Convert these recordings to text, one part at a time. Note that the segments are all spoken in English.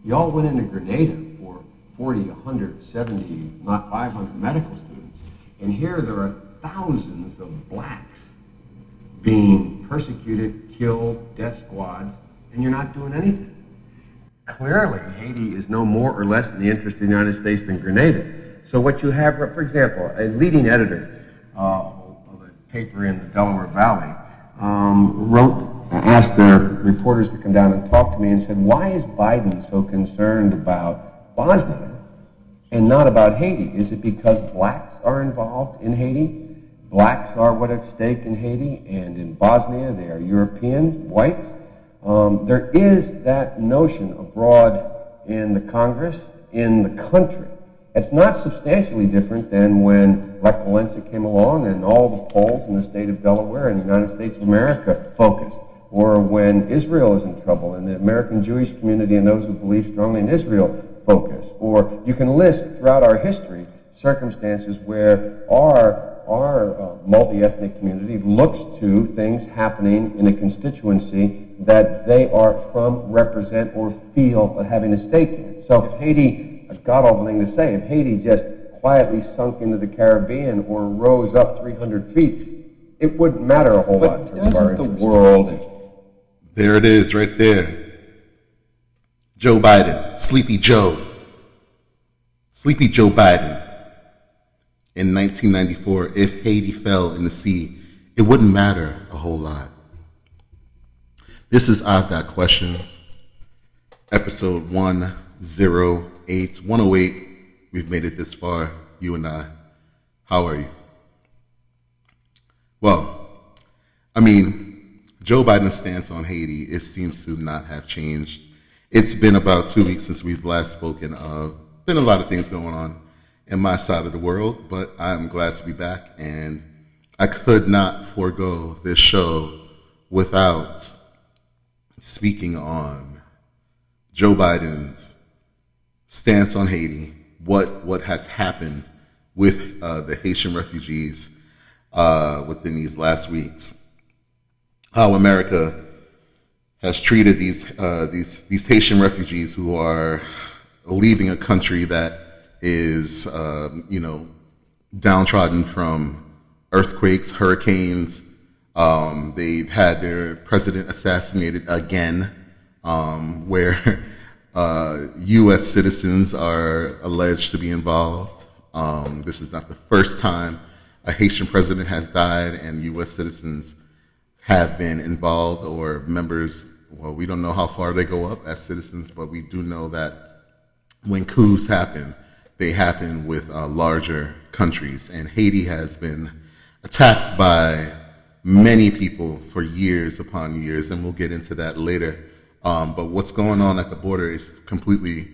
Y'all went into Grenada for 40, 100, 70, not 500 medical students. And here there are thousands of blacks being persecuted, killed, death squads, and you're not doing anything. Clearly, Haiti is no more or less in the interest of the United States than Grenada. So what you have, for example, a leading editor of a paper in the Delaware Valley asked their reporters to come down and talk to me and said, why is Biden so concerned about Bosnia and not about Haiti? Is it because blacks are involved in Haiti? Blacks are what at stake in Haiti, and in Bosnia they are Europeans, whites. There is that notion abroad in the Congress, in the country. It's not substantially different than when Lech Walesa came along and all the polls in the state of Delaware and the United States of America focused, or when Israel is in trouble and the American Jewish community and those who believe strongly in Israel focus. Or you can list throughout our history circumstances where our multi-ethnic community looks to things happening in a constituency that they are from, represent, or feel having a stake in. So if Haiti, a god-awful thing to say, if Haiti just quietly sunk into the Caribbean or rose up 300 feet, it wouldn't matter a whole lot in terms of our interest. The world, there it is right there. Joe Biden, Sleepy Joe Biden. In 1994, if Haiti fell in the sea, it wouldn't matter a whole lot. This is I've Got Questions, episode 108. We've made it this far, you and I. How are you? Well, I mean, Joe Biden's stance on Haiti, it seems to not have changed. It's been about 2 weeks since we've last spoken of. Been a lot of things going on in my side of the world, but I'm glad to be back, and I could not forego this show without speaking on Joe Biden's stance on Haiti, what has happened with the Haitian refugees within these last weeks, how America has treated these Haitian refugees who are leaving a country that is, downtrodden from earthquakes, hurricanes. They've had their president assassinated again, where U.S. citizens are alleged to be involved. This is not the first time a Haitian president has died and U.S. citizens have been involved, or members. Well, we don't know how far they go up as citizens, but we do know that when coups happen, they happen with larger countries. And Haiti has been attacked by many people for years upon years, and we'll get into that later. But what's going on at the border is completely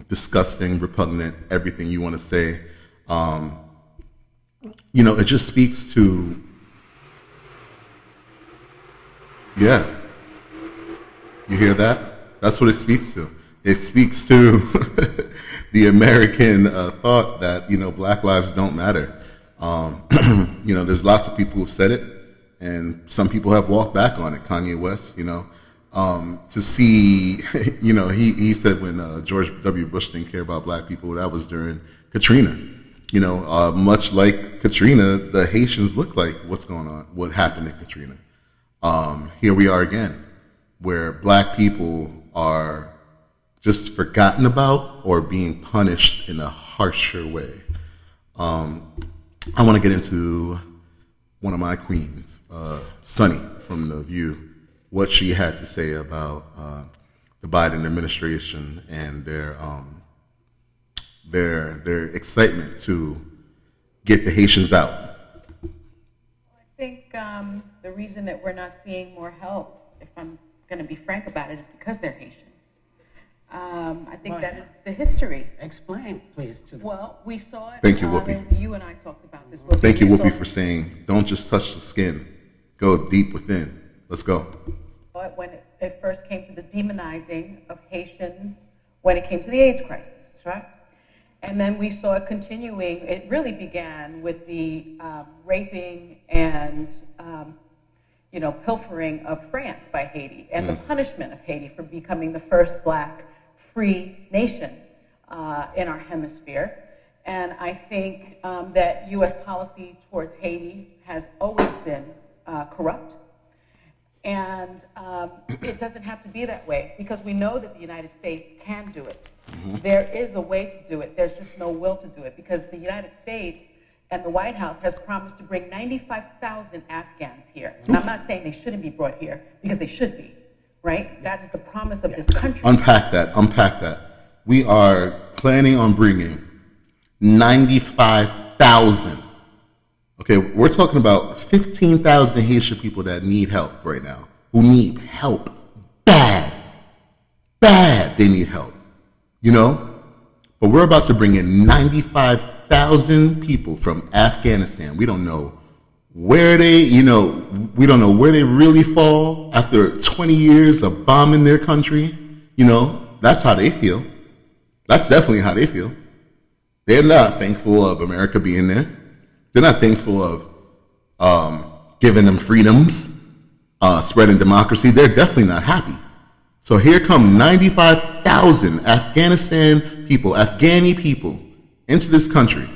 disgusting, repugnant, everything you want to say. It just speaks to, you hear that? That's what it speaks to. It speaks to the American thought that, Black lives don't matter. There's lots of people who've said it, and some people have walked back on it. Kanye West, to see, he said when George W. Bush didn't care about black people, that was during Katrina. Much like Katrina, the Haitians look like what's going on, what happened in Katrina. Here we are again, where black people are just forgotten about or being punished in a harsher way. I want to get into one of my queens, Sunny from The View, what she had to say about the Biden administration and their excitement to get the Haitians out. I think the reason that we're not seeing more help, if I'm going to be frank about it, is because they're Haitian. I think that is the history. Explain, please. Well, we saw it. Thank you, Whoopi. You and I talked about this. Thank you, Whoopi, for saying, don't just touch the skin. Go deep within. Let's go. When it first came to the demonizing of Haitians, when it came to the AIDS crisis, right? And then we saw it continuing. It really began with the raping and pilfering of France by Haiti, and the punishment of Haiti for becoming the first black free nation in our hemisphere. And I think that U.S. policy towards Haiti has always been corrupt. And it doesn't have to be that way, because we know that the United States can do it. There is a way to do it. There's just no will to do it, because the United States and the White House has promised to bring 95,000 Afghans here. And I'm not saying they shouldn't be brought here, because they should be, right? That is the promise of this country. Unpack that. We are planning on bringing 95,000. Okay, we're talking about 15,000 Haitian people that need help right now, who need help bad. They need help, you know? But we're about to bring in 95,000 people from Afghanistan. We don't know where they, we don't know where they really fall after 20 years of bombing their country. That's how they feel. That's definitely how they feel. They're not thankful of America being there. They're not thankful of giving them freedoms, spreading democracy. They're definitely not happy. So here come 95,000 Afghanistan people, Afghani people, into this country,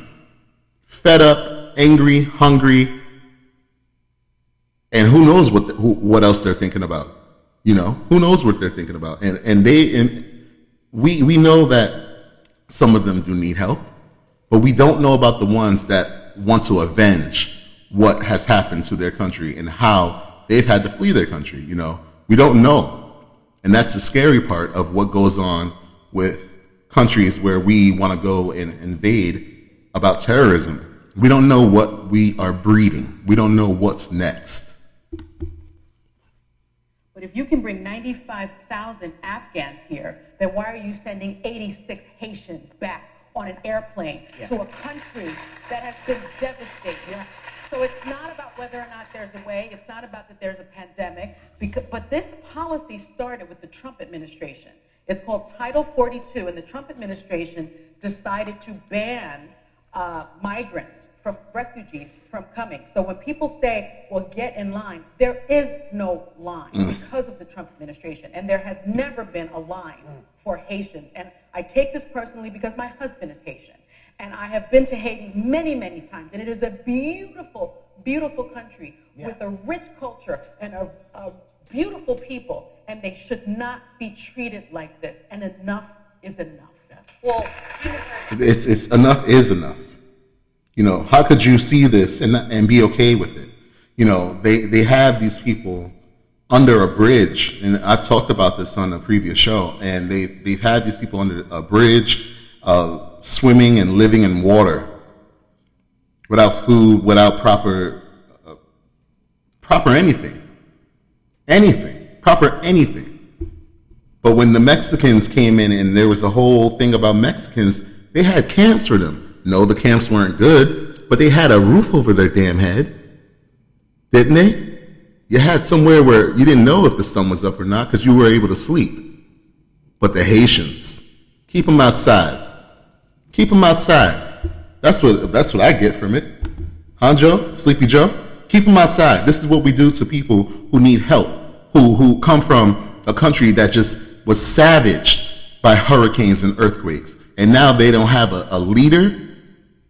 fed up, angry, hungry, and who knows what else they're thinking about? Who knows what they're thinking about? And we know that some of them do need help, but we don't know about the ones that want to avenge what has happened to their country and how they've had to flee their country. We don't know. And that's the scary part of what goes on with countries where we want to go and invade about terrorism. We don't know what we are breeding. We don't know what's next. But if you can bring 95,000 Afghans here, then why are you sending 86 Haitians back on an airplane to a country that has been devastated? So it's not about whether or not there's a way. It's not about that there's a pandemic. But this policy started with the Trump administration. It's called Title 42, and the Trump administration decided to ban migrants, from refugees, from coming. So when people say, well, get in line, there is no line because of the Trump administration. And there has never been a line for Haitians. And I take this personally because my husband is Haitian. And I have been to Haiti many, many times. And it is a beautiful, beautiful country with a rich culture and a beautiful people. And they should not be treated like this. And enough is enough. Well, it's enough is enough. How could you see this and be okay with it? They have these people under a bridge, and I've talked about this on a previous show, and they've had these people under a bridge, swimming and living in water, without food, without proper anything. But when the Mexicans came in and there was a whole thing about Mexicans, they had camps for them. No, the camps weren't good, but they had a roof over their damn head, didn't they? You had somewhere where you didn't know if the sun was up or not because you were able to sleep. But the Haitians, keep them outside. Keep them outside. That's what I get from it. Huh, Joe? Sleepy Joe? Keep them outside. This is what we do to people who need help, who come from a country that just was savaged by hurricanes and earthquakes. And now they don't have a leader,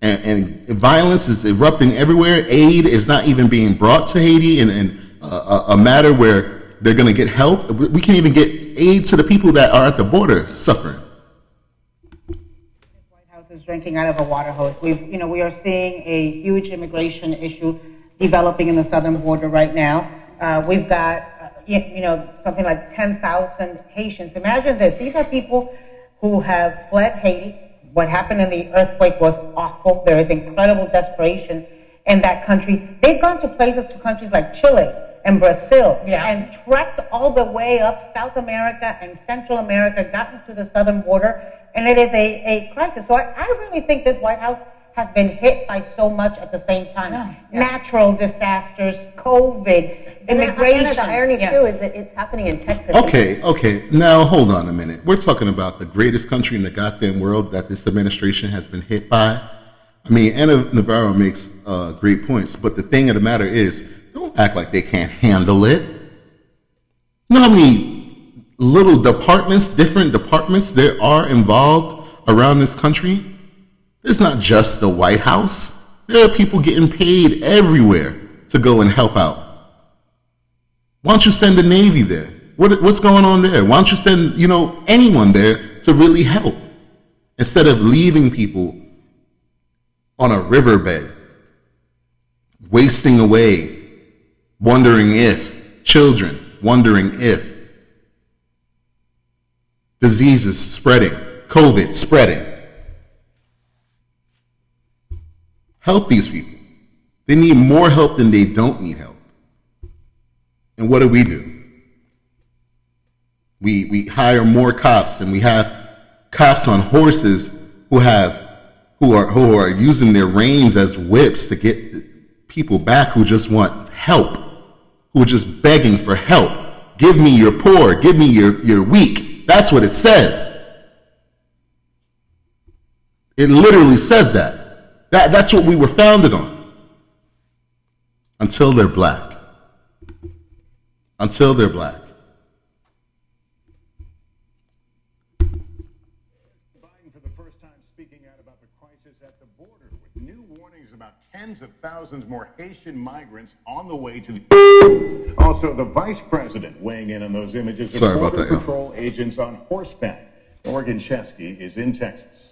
and violence is erupting everywhere. Aid is not even being brought to Haiti in a matter where they're going to get help. We can't even get aid to the people that are at the border suffering. The White House is drinking out of a water hose. We are seeing a huge immigration issue developing in the southern border right now. We've got, something like 10,000 Haitians. Imagine this. These are people who have fled Haiti. What happened in the earthquake was awful. There is incredible desperation in that country. They've gone to countries like Chile and Brazil and trekked all the way up South America and Central America, gotten to the southern border, and it is a crisis. So I really think this White House has been hit by so much at the same time. Natural disasters, COVID, immigration. And the irony, too, is that it's happening in Texas. Okay. Now, hold on a minute. We're talking about the greatest country in the goddamn world that this administration has been hit by. I mean, Anna Navarro makes great points, but the thing of the matter is, don't act like they can't handle it. You know how many little departments, different departments there are involved around this country, it's not just the White House. There are people getting paid everywhere to go and help out. Why don't you send the Navy there? What's going on there? Why don't you send, anyone there to really help instead of leaving people on a riverbed, wasting away, wondering if diseases spreading, COVID spreading. Help these people. They need more help than they don't need help. And what do? We hire more cops, and we have cops on horses who are using their reins as whips to get people back who just want help, who are just begging for help. Give me your poor, give me your weak. That's what it says. It literally says that. That's what we were founded on. Until they're black. Until they're black. Biden for the first time speaking out about the crisis at the border with new warnings about tens of thousands more Haitian migrants on the way to the... Also, the vice president weighing in on those images of Border Patrol agents on horseback. Morgan Chesky is in Texas.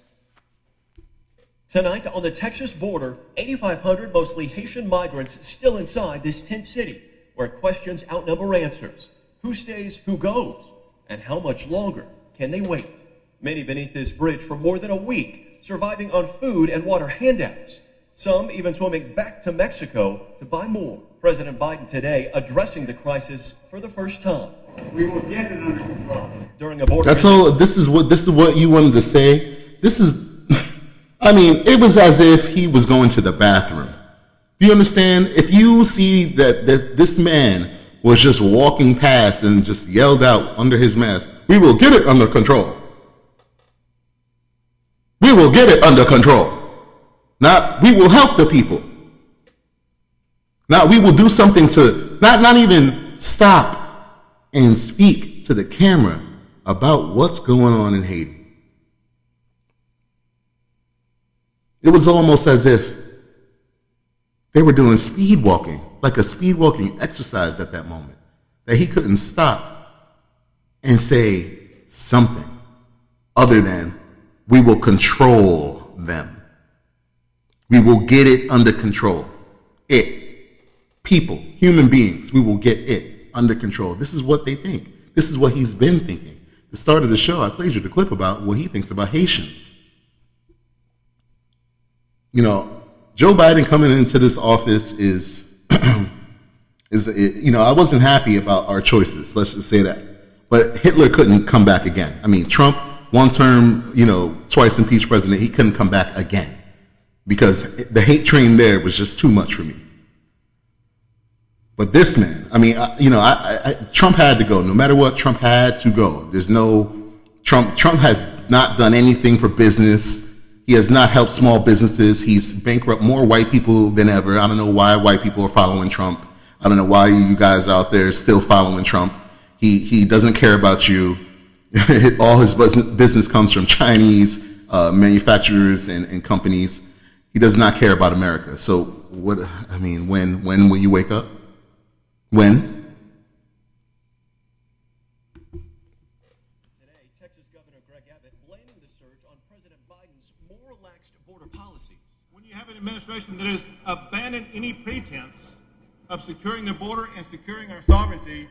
Tonight on the Texas border, 8,500 mostly Haitian migrants still inside this tent city, where questions outnumber answers. Who stays, who goes, and how much longer can they wait? Many beneath this bridge for more than a week, surviving on food and water handouts. Some even swimming back to Mexico to buy more. President Biden today addressing the crisis for the first time. We will get it under control. During a border... That's all. This is what you wanted to say. This is... it was as if he was going to the bathroom. Do you understand? If you see that this man was just walking past and just yelled out under his mask, "We will get it under control. We will get it under control. Not we will help the people. Not we will do something to not even stop and speak to the camera about what's going on in Haiti." It was almost as if they were doing speed walking, like a speed walking exercise at that moment, that he couldn't stop and say something other than, "We will control them. We will get it under control." People, human beings, we will get it under control. This is what they think. This is what he's been thinking. The start of the show, I played you the clip about what he thinks about Haitians. Joe Biden coming into this office is I wasn't happy about our choices. Let's just say that. But Hitler couldn't come back again. Trump, one term, twice impeached president, he couldn't come back again because the hate train there was just too much for me. But this man, Trump had to go. No matter what, Trump had to go. Trump has not done anything for business. He has not helped small businesses. He's bankrupt more white people than ever. I don't know why white people are following Trump. I don't know why you guys out there still following Trump. He doesn't care about you. All his business comes from Chinese manufacturers and companies. He does not care about America. So when will you wake up? When? Administration that has abandoned any pretense of securing the border and securing our sovereignty,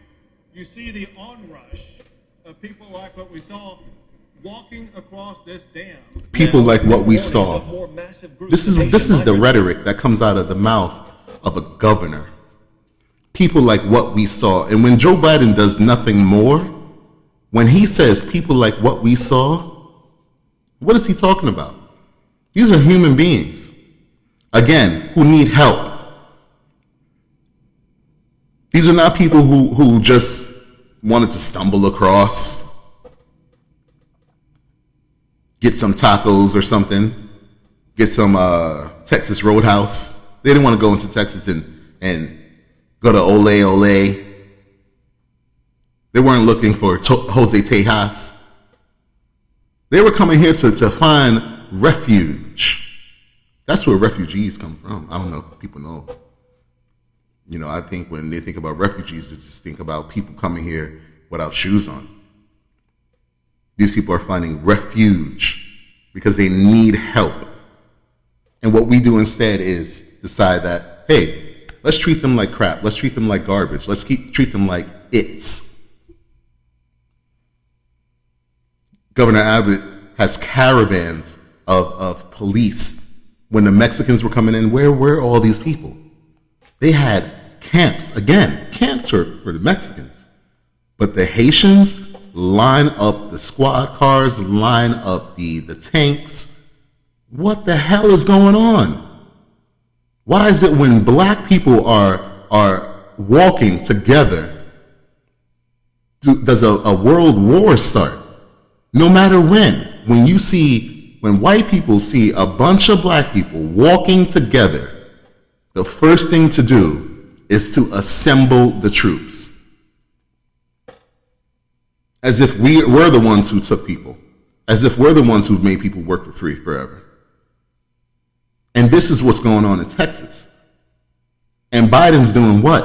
you see the onrush of people like what we saw walking across this dam. People like what we saw. This is the rhetoric that comes out of the mouth of a governor. People like what we saw. And when Joe Biden does nothing more, when he says people like what we saw, what is he talking about? These are human beings. Again, who need help. These are not people who just wanted to stumble across, get some tacos or something, get some Texas Roadhouse. They didn't want to go into Texas and go to Ole Ole. They weren't looking for Jose Tejas. They were coming here to find refuge. That's where refugees come from. I don't know if people know. You know, I think when they think about refugees, they just think about people coming here without shoes on. These people are finding refuge because they need help. And what we do instead is decide that, hey, let's treat them like crap. Let's treat them like garbage. Let's treat them like it's. Governor Abbott has caravans of police. When the Mexicans were coming in, where were all these people? They had camps. Again, camps are for the Mexicans. But the Haitians line up the squad cars, line up the tanks. What the hell is going on? Why is it when black people are walking together, does a world war start? No matter when white people see a bunch of black people walking together, the first thing to do is to assemble the troops. As if we're the ones who took people. As if we're the ones who've made people work for free forever. And this is what's going on in Texas. And Biden's doing what?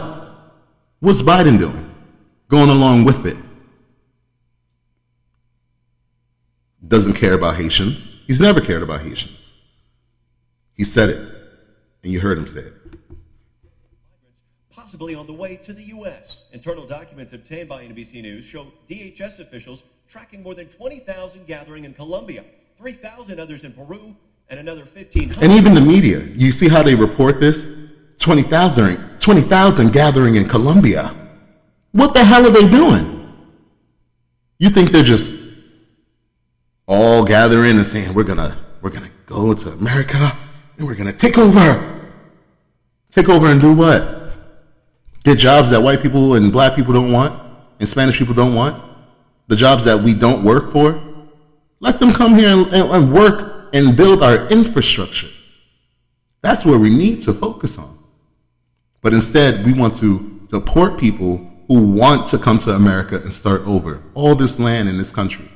What's Biden doing? Going along with it. Doesn't care about Haitians. He's never cared about Haitians. He said it, and you heard him say it. Possibly on the way to the U.S. Internal documents obtained by NBC News show DHS officials tracking more than 20,000 gathering in Colombia, 3,000 others in Peru, and another 1,500. And even the media, you see how they report this? 20,000 gathering in Colombia. What the hell are they doing? You think they're just all gathering and saying, we're gonna go to America and we're gonna take over. Take over and do what? Get jobs that white people and black people don't want and Spanish people don't want? The jobs that we don't work for? Let them come here and work and build our infrastructure. That's where we need to focus on. But instead, we want to deport people who want to come to America and start over. All this land in this country.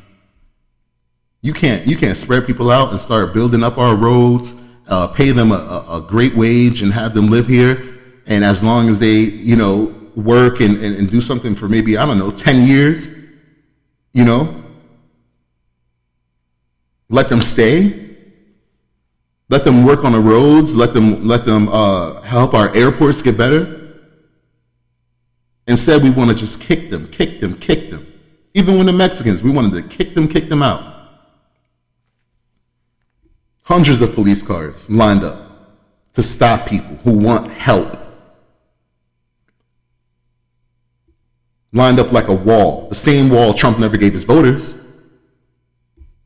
You can't spread people out and start building up our roads, pay them a great wage and have them live here. And as long as they, work and do something for maybe, 10 years, let them stay. Let them work on the roads. Let them help our airports get better. Instead, we want to just kick them. Even when the Mexicans, we wanted to kick them out. Hundreds of police cars lined up to stop people who want help. Lined up like a wall, the same wall Trump never gave his voters.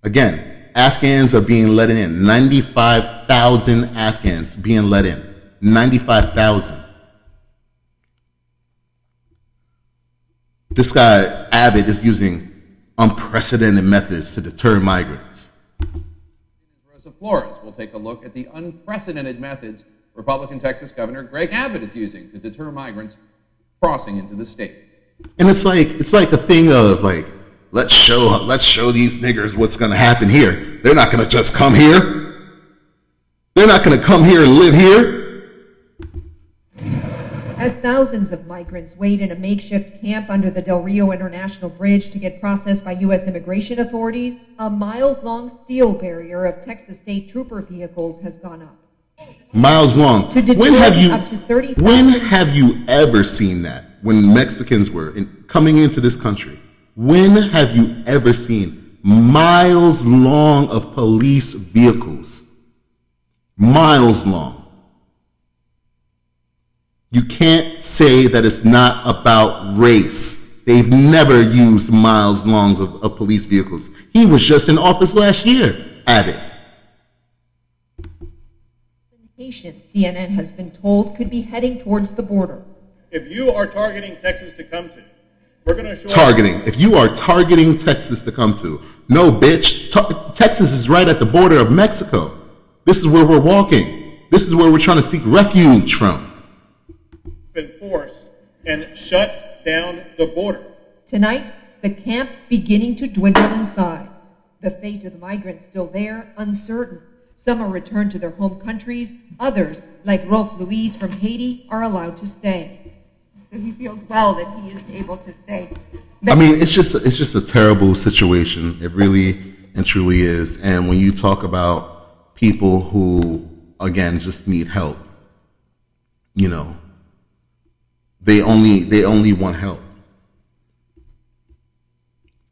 Again, Afghans are being let in. 95,000 Afghans being let in. 95,000. This guy, Abbott, is using unprecedented methods to deter migrants. Rosa Flores will take a look at the unprecedented methods Republican Texas Governor Greg Abbott is using to deter migrants crossing into the state. And it's like a thing of like, let's show these niggers what's going to happen here. They're not going to just come here. They're not going to come here and live here. As thousands of migrants wait in a makeshift camp under the Del Rio International Bridge to get processed by U.S. immigration authorities, a miles-long steel barrier of Texas State Trooper vehicles has gone up. Miles long. To deter up to 30,000. When have you ever seen that? When Mexicans were coming into this country, when have you ever seen miles long of police vehicles? Miles long. You can't say that it's not about race. They've never used miles long of police vehicles. He was just in office last year, Abbott. Haitian, CNN has been told, could be heading towards the border. If you are targeting Texas to come to, we're going to show targeting. If you are targeting Texas to come to, no, bitch. Texas is right at the border of Mexico. This is where we're walking. This is where we're trying to seek refuge from. Enforce and shut down the border. Tonight, the camp beginning to dwindle in size. The fate of the migrants still there, uncertain. Some are returned to their home countries. Others, like Rolf Louise from Haiti, are allowed to stay. So he feels well that he is able to stay. I mean, it's just a terrible situation. It really and truly is. And when you talk about people who, again, just need help, you know, they only want help.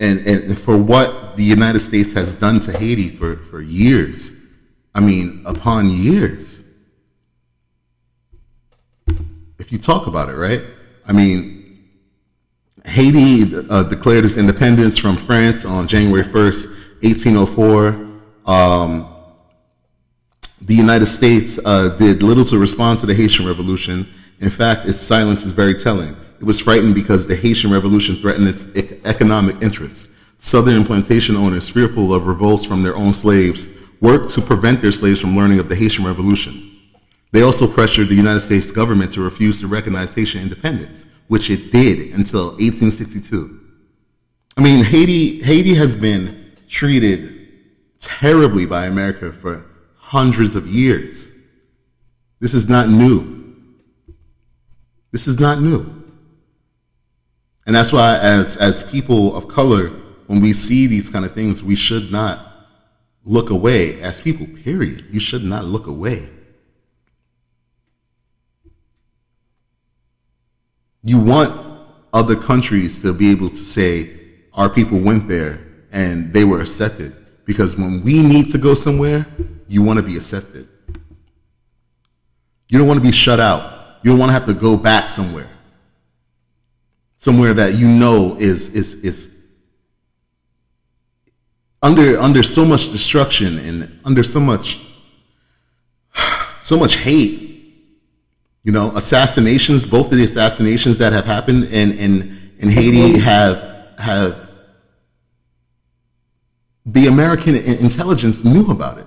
And for what the United States has done to Haiti for years, I mean, upon years. If you talk about it, right? I mean, Haiti declared its independence from France on January 1st, 1804. The United States did little to respond to the Haitian Revolution. In fact, its silence is very telling. It was frightened because the Haitian Revolution threatened its economic interests. Southern plantation owners, fearful of revolts from their own slaves, worked to prevent their slaves from learning of the Haitian Revolution. They also pressured the United States government to refuse to recognize Haitian independence, which it did until 1862. I mean, Haiti has been treated terribly by America for hundreds of years. This is not new. This is not new. And that's why as people of color, when we see these kind of things, we should not look away. As people, period, you should not look away. You want other countries to be able to say, our people went there and they were accepted. Because when we need to go somewhere, you want to be accepted. You don't want to be shut out. You don't want to have to go back somewhere. Somewhere that you know is under so much destruction and under so much hate. You know, assassinations, both of the assassinations that have happened in Haiti have the American intelligence knew about it.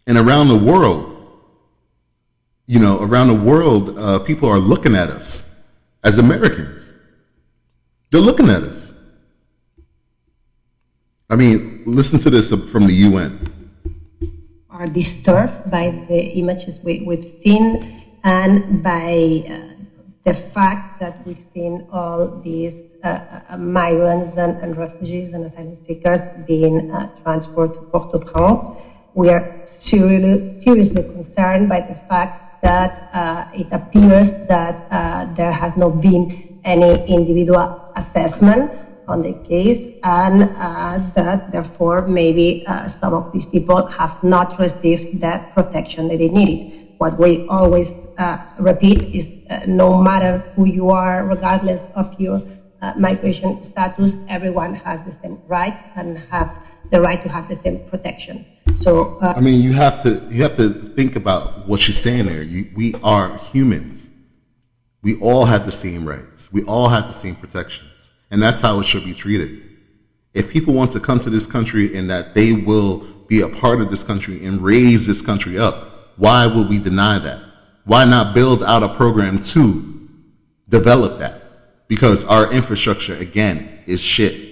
And around the world, people are looking at us as Americans. They're looking at us. I mean, listen to this from the UN. Are disturbed by the images we've seen and by the fact that we've seen all these migrants and refugees and asylum seekers being transported to Port-au-Prince. We are seriously concerned by the fact that it appears that there has not been any individual assessment on the case, and that therefore maybe some of these people have not received the protection that they needed. What we always repeat is no matter who you are, regardless of your migration status, everyone has the same rights and have the right to have the same protection. So I mean, you have to think about what you're saying there. We are humans. We all have the same rights. We all have the same protections. And that's how it should be treated. If people want to come to this country and that they will be a part of this country and raise this country up, why would we deny that? Why not build out a program to develop that? Because our infrastructure, again, is shit.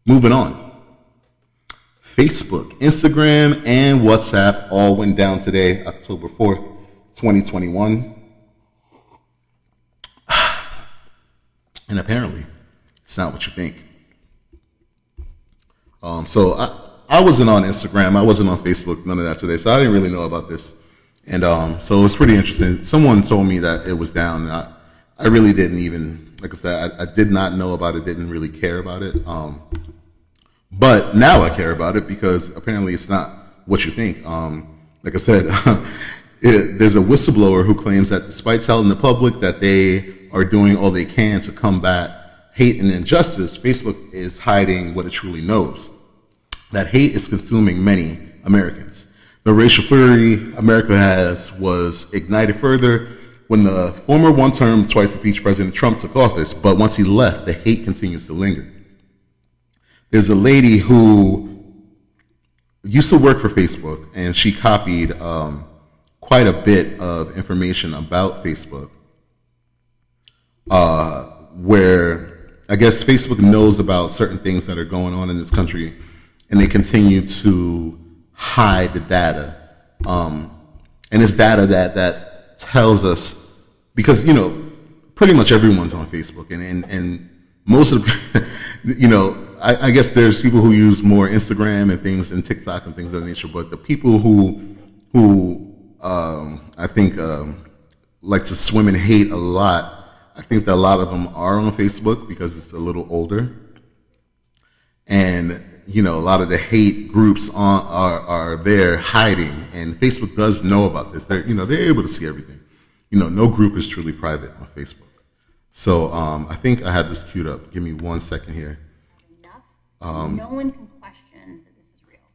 Moving on. Facebook, Instagram, and WhatsApp all went down today, October 4th, 2021. And apparently, it's not what you think. So I wasn't on Instagram. I wasn't on Facebook, none of that today. So I didn't really know about this. And so it was pretty interesting. Someone told me that it was down. And I really didn't even, like I said, I did not know about it, didn't really care about it. But now I care about it because apparently it's not what you think. Like I said, there's a whistleblower who claims that despite telling the public that they are doing all they can to combat hate and injustice, Facebook is hiding what it truly knows. That hate is consuming many Americans. The racial fury America has was ignited further when the former one-term, twice-impeached President Trump took office, but once he left, the hate continues to linger. There's a lady who used to work for Facebook, and she copied quite a bit of information about Facebook, where I guess Facebook knows about certain things that are going on in this country, and they continue to hide the data. And it's data that tells us, because, you know, pretty much everyone's on Facebook, and most of the, you know, I guess there's people who use more Instagram and things and TikTok and things of that nature, but the people who I think like to swim in hate a lot, I think that a lot of them are on Facebook because it's a little older. And, you know, a lot of the hate groups are there hiding, and Facebook does know about this. They're able to see everything. You know, no group is truly private on Facebook. So I think I had this queued up. Give me 1 second here. No one can question that this is real.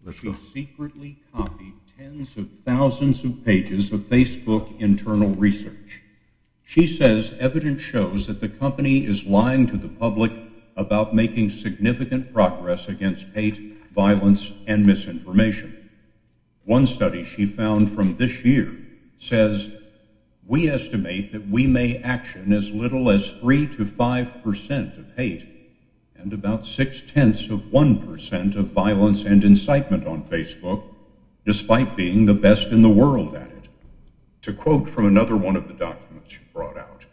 Let's go. She secretly copied tens of thousands of pages of Facebook internal research. She says evidence shows that the company is lying to the public about making significant progress against hate, violence, and misinformation. One study she found from this year says, we estimate that we may action as little as 3 to 5% of hate and about 0.6% of violence and incitement on Facebook, despite being the best in the world at it. To quote from another one of the documents you brought out,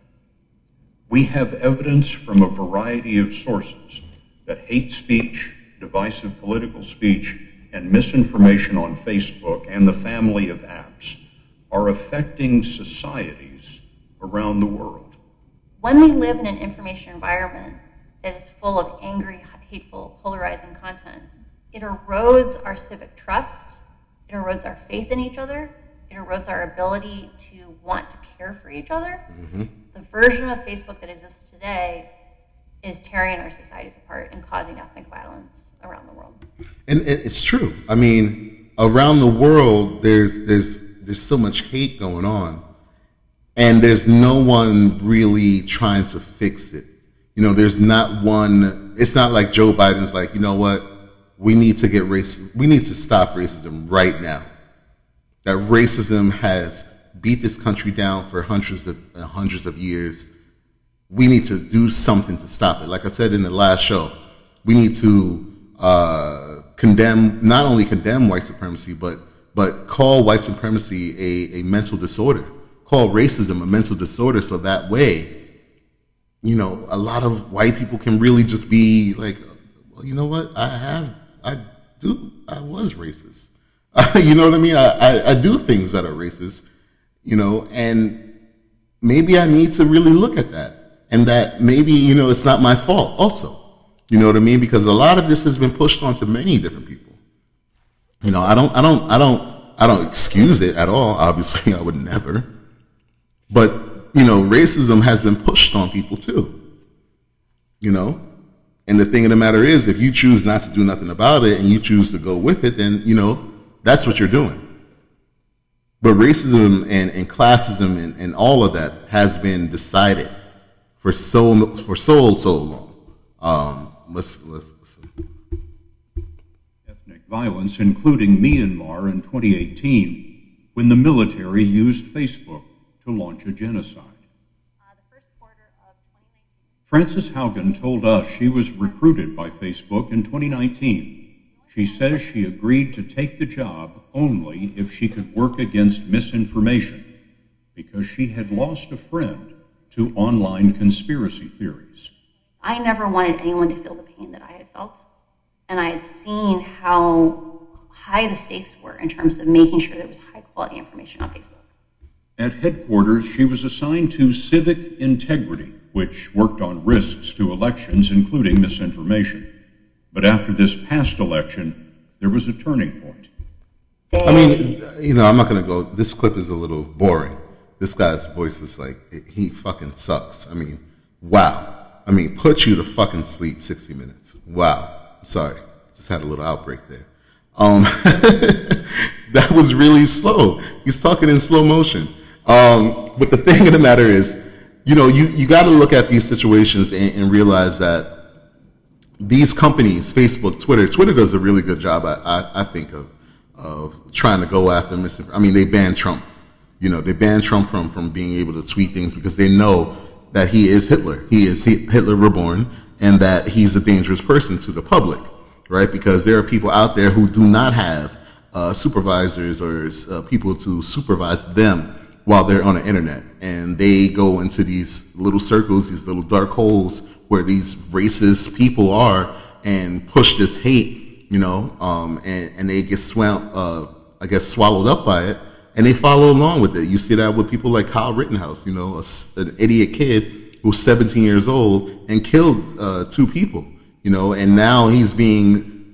we have evidence from a variety of sources that hate speech, divisive political speech, and misinformation on Facebook and the family of apps are affecting societies around the world. When we live in an information environment that is full of angry, hateful, polarizing content, it erodes our civic trust, it erodes our faith in each other, it erodes our ability to want to care for each other. Mm-hmm. The version of Facebook that exists today is tearing our societies apart and causing ethnic violence around the world. And it's true. I mean, around the world, there's so much hate going on, and there's no one really trying to fix it. You know, there's not one. It's not like Joe Biden's like, you know what, we need to stop racism right now. That racism has beat this country down for hundreds of years. We need to do something to stop it. Like I said in the last show, we need to not only condemn white supremacy, but call white supremacy a mental disorder. Call racism a mental disorder, so that way, you know, a lot of white people can really just be like, well, you know what, I was racist. You know what I mean? I do things that are racist, you know, and maybe I need to really look at that. And that maybe, you know, it's not my fault also. You know what I mean? Because a lot of this has been pushed onto many different people. You know, I don't excuse it at all. Obviously, I would never. But, you know, racism has been pushed on people too. You know? And the thing of the matter is, if you choose not to do nothing about it and you choose to go with it, then, you know, that's what you're doing. But racism and classism and all of that has been decided for so long. Let's listen. Ethnic violence, including Myanmar in 2018, when the military used Facebook to launch a genocide. The first quarter of 2019. Frances Haugen told us she was recruited by Facebook in 2019. She says she agreed to take the job only if she could work against misinformation because she had lost a friend to online conspiracy theories. I never wanted anyone to feel the pain that I had felt, and I had seen how high the stakes were in terms of making sure there was high quality information on Facebook. At headquarters, she was assigned to civic integrity, which worked on risks to elections, including misinformation. But after this past election, there was a turning point. I mean, you know, I'm not going to go, this clip is a little boring. This guy's voice is like, he fucking sucks. I mean, wow. I mean, put you to fucking sleep 60 minutes. Wow. Sorry. Just had a little outbreak there. That was really slow. He's talking in slow motion. But the thing of the matter is, you know, you got to look at these situations and realize that these companies, Facebook, Twitter does a really good job, I think, trying to go after misinformation. I mean, they banned Trump. They banned Trump from being able to tweet things because they know that he is Hitler. He is Hitler reborn, and that he's a dangerous person to the public, right? Because there are people out there who do not have supervisors or people to supervise them while they're on the internet. And they go into these little circles, these little dark holes where these racist people are and push this hate, and they get swallowed up by it. And they follow along with it. You see that with people like Kyle Rittenhouse, an idiot kid who's 17 years old and killed 2 people, and now he's being,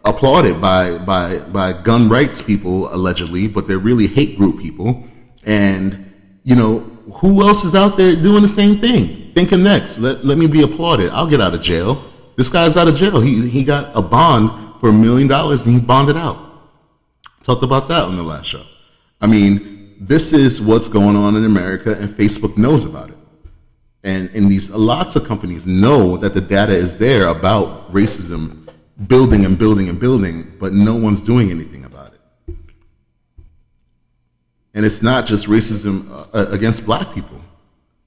applauded by gun rights people allegedly, but they're really hate group people. And, who else is out there doing the same thing? Thinking next, let me be applauded. I'll get out of jail. This guy's out of jail. He got a bond for $1 million and he bonded out. Talked about that on the last show. I mean, this is what's going on in America, and Facebook knows about it. And lots of companies know that the data is there about racism building and building and building, but no one's doing anything about it. And it's not just racism against black people.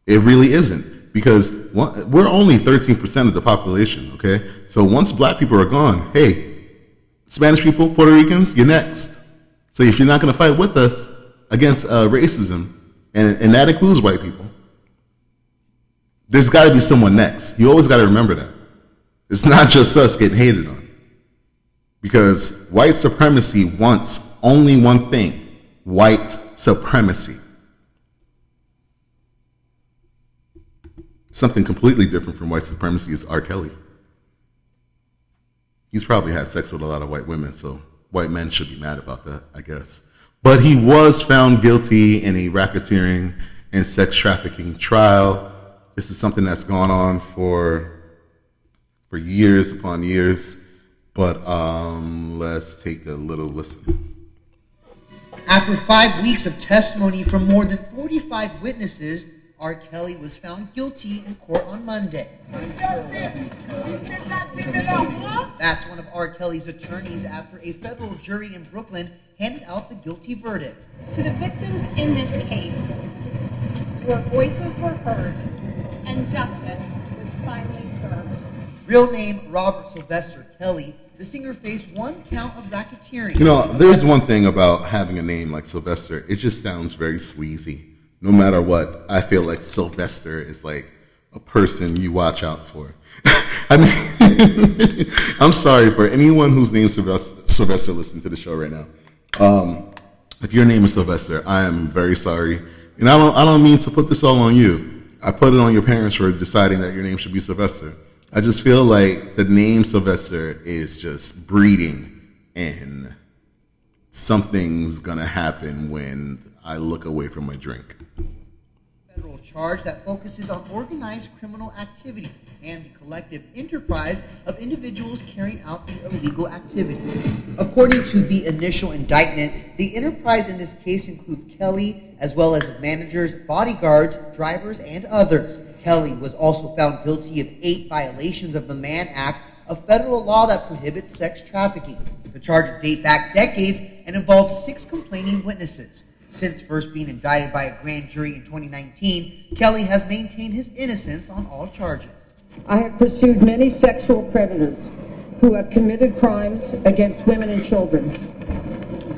It really isn't, because we're only 13% of the population, okay? So once black people are gone, hey, Spanish people, Puerto Ricans, you're next. So if you're not going to fight with us against racism, and that includes white people, there's got to be someone next. You always got to remember that. It's not just us getting hated on. Because white supremacy wants only one thing: white supremacy. Something completely different from white supremacy is R.Kelly. He's probably had sex with a lot of white women, so white men should be mad about that, I guess. But he was found guilty in a racketeering and sex trafficking trial. This is something that's gone on for years upon years. But let's take a little listen. After 5 weeks of testimony from more than 45 witnesses, R.Kelly was found guilty in court on Monday. That's one of R.Kelly's attorneys after a federal jury in Brooklyn handed out the guilty verdict. To the victims in this case, your voices were heard and justice was finally served. Real name Robert Sylvester Kelly, the singer faced 1 count of racketeering. There's one thing about having a name like Sylvester. It just sounds very sleazy. No matter what, I feel like Sylvester is like a person you watch out for. I mean, I'm sorry for anyone whose name is Sylvester listening to the show right now. If your name is Sylvester, I am very sorry. And I don't mean to put this all on you. I put it on your parents for deciding that your name should be Sylvester. I just feel like the name Sylvester is just breeding, and something's going to happen when I look away from my drink. Federal charge that focuses on organized criminal activity and the collective enterprise of individuals carrying out the illegal activity. According to the initial indictment, the enterprise in this case includes Kelly, as well as his managers, bodyguards, drivers, and others. Kelly was also found guilty of 8 violations of the Mann Act, a federal law that prohibits sex trafficking. The charges date back decades and involve 6 complaining witnesses. Since first being indicted by a grand jury in 2019, Kelly has maintained his innocence on all charges. I have pursued many sexual predators who have committed crimes against women and children.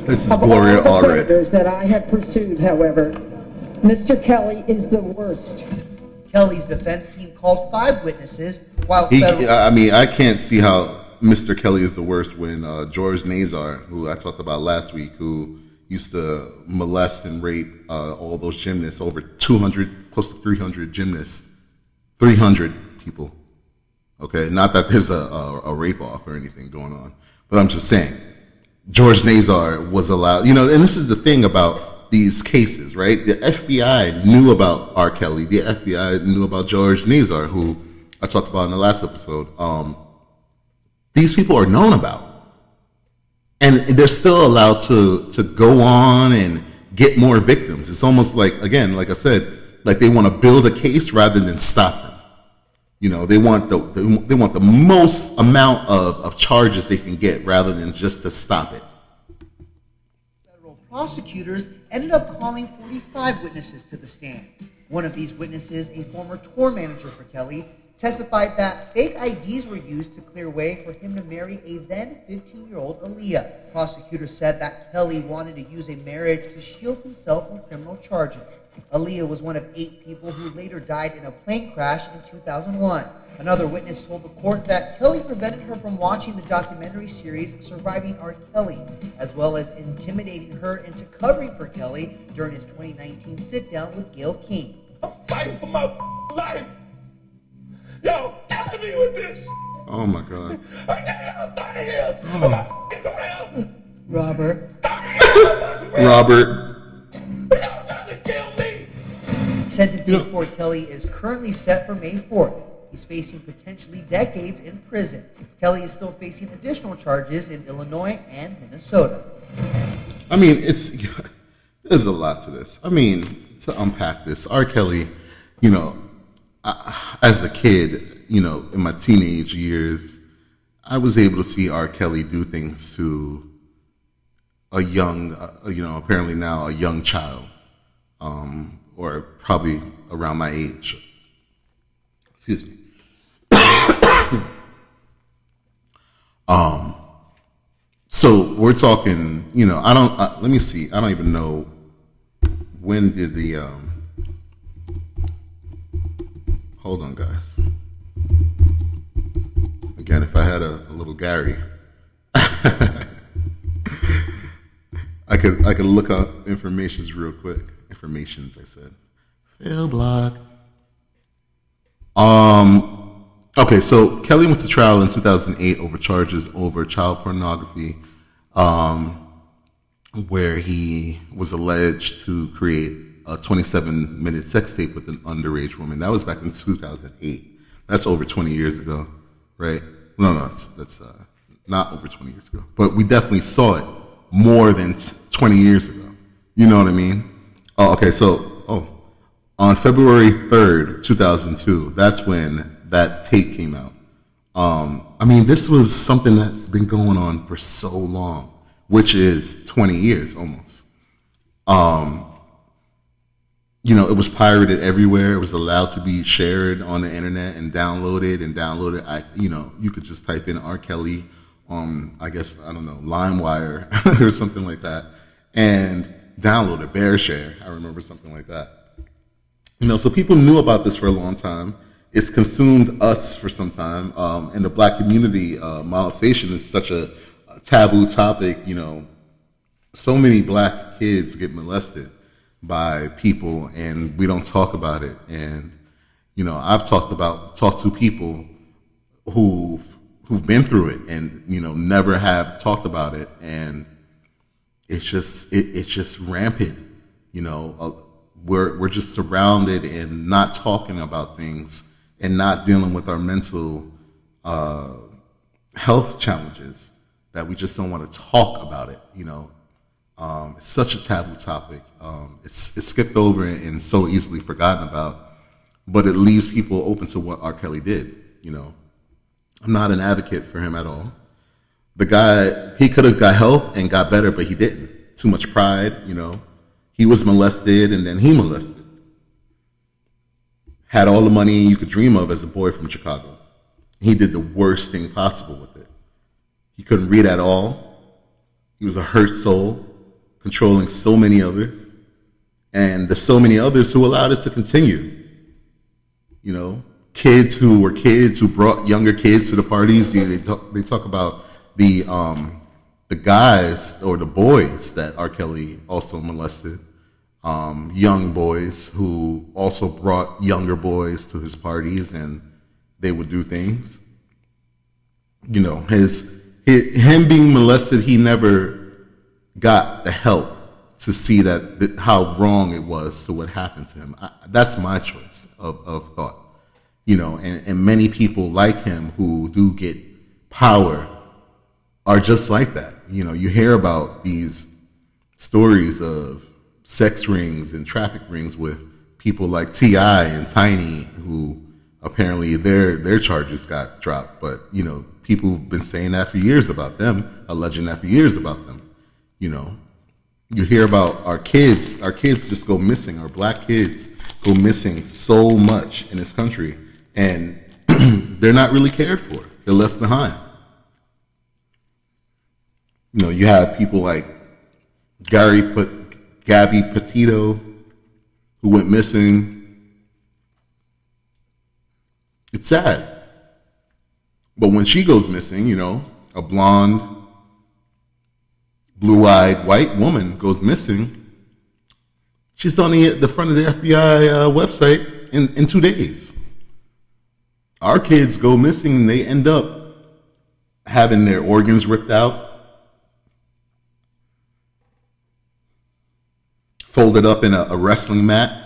This is Gloria Of all the Allred. predators that I have pursued, however, Mr. Kelly is the worst. Kelly's defense team called 5 witnesses, while I can't see how Mr. Kelly is the worst when George Nazar, who I talked about last week, who used to molest and rape all those gymnasts, over 200, close to 300 gymnasts, 300 people. Okay, not that there's a rape off or anything going on, but I'm just saying, George Nazar was allowed, and this is the thing about these cases, right? The FBI knew about R. Kelly. The FBI knew about George Nazar, who I talked about in the last episode. These people are known about. And they're still allowed to go on and get more victims. It's almost like, again, like I said, like they want to build a case rather than stop them. They want the most amount of charges they can get rather than just to stop it. prosecutors ended up calling 45 witnesses to the stand. One of these witnesses, a former tour manager for Kelly, testified that fake IDs were used to clear way for him to marry a then 15-year-old Aaliyah. Prosecutors said that Kelly wanted to use a marriage to shield himself from criminal charges. Aaliyah was one of 8 people who later died in a plane crash in 2001. Another witness told the court that Kelly prevented her from watching the documentary series Surviving R.Kelly, as well as intimidating her into covering for Kelly during his 2019 sit-down with Gayle King. I'm fighting for my life. Yo, killing me with this. Oh my God. Robert. Robert. Sentencing for Kelly is currently set for May 4th. He's facing potentially decades in prison. Kelly is still facing additional charges in Illinois and Minnesota. I mean, there's a lot to this. I mean, to unpack this, R. Kelly, as a kid, in my teenage years, I was able to see R. Kelly do things to a young, apparently now a young child, or probably around my age. Excuse me. So we're talking, let me see. I don't even know when did the, hold on, guys. Again, if I had a little Gary, I could look up informations real quick. Informations, I said. Fail block. Okay, so Kelly went to trial in 2008 over charges over child pornography, where he was alleged to create a 27-minute sex tape with an underage woman. That was back in 2008. That's over 20 years ago, right? No, that's not over 20 years ago. But we definitely saw it more than 20 years ago. You know what I mean? Oh, okay, so, on February 3rd, 2002, that's when that tape came out. I mean, this was something that's been going on for so long, which is 20 years almost. It was pirated everywhere. It was allowed to be shared on the internet and downloaded. You could just type in R. Kelly on, LimeWire or something like that, and download it, bear share. I remember something like that. So people knew about this for a long time. It's consumed us for some time. In the black community, molestation is such a taboo topic. So many black kids get molested by people, and we don't talk about it. And I've talked to people who've been through it, and never have talked about it, and it's just rampant. We're just surrounded and not talking about things and not dealing with our mental health challenges that we just don't want to talk about it. It's such a taboo topic. It's skipped over and so easily forgotten about, but it leaves people open to what R. Kelly did. I'm not an advocate for him at all. The guy, he could have got help and got better, but he didn't. Too much pride, He was molested and then he molested. Had all the money you could dream of as a boy from Chicago. He did the worst thing possible with it. He couldn't read at all. He was a hurt soul, controlling so many others. And there's so many others who allowed it to continue. Kids who brought younger kids to the parties. They talk about the guys or the boys that R. Kelly also molested. Young boys who also brought younger boys to his parties, and they would do things. Him being molested, he never got the help to see that how wrong it was to what happened to him. That's my choice of thought. And many people like him who do get power are just like that. You hear about these stories of sex rings and traffic rings with people like T.I. and Tiny, who apparently their charges got dropped. But, people have been saying that for years about them, alleging that for years about them, You hear about our kids just go missing, our black kids go missing so much in this country, and they're not really cared for. They're left behind. You know, you have people like Gabby Petito, who went missing. It's sad. But when she goes missing, you know, a blonde, blue-eyed white woman goes missing, she's on the front of the FBI website in 2 days. Our kids go missing and they end up having their organs ripped out, folded up in a wrestling mat.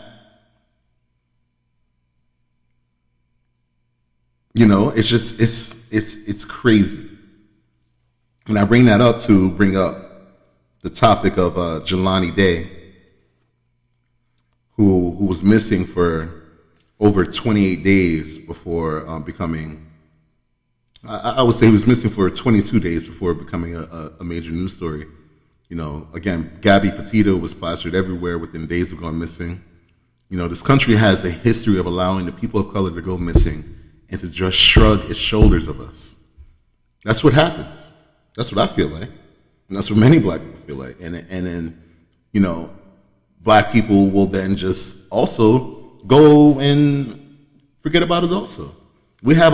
You know, it's just, it's crazy. And I bring that up to bring up the topic of Jelani Day, who was missing for over 28 days before becoming, I would say he was missing for 22 days before becoming a major news story. You know, again, Gabby Petito was plastered everywhere within days of going missing. You know, this country has a history of allowing the people of color to go missing and to just shrug its shoulders of us. That's what happens. That's what I feel like. And that's what many black people feel like. And then, you know, black people will then just also go and forget about it also. We have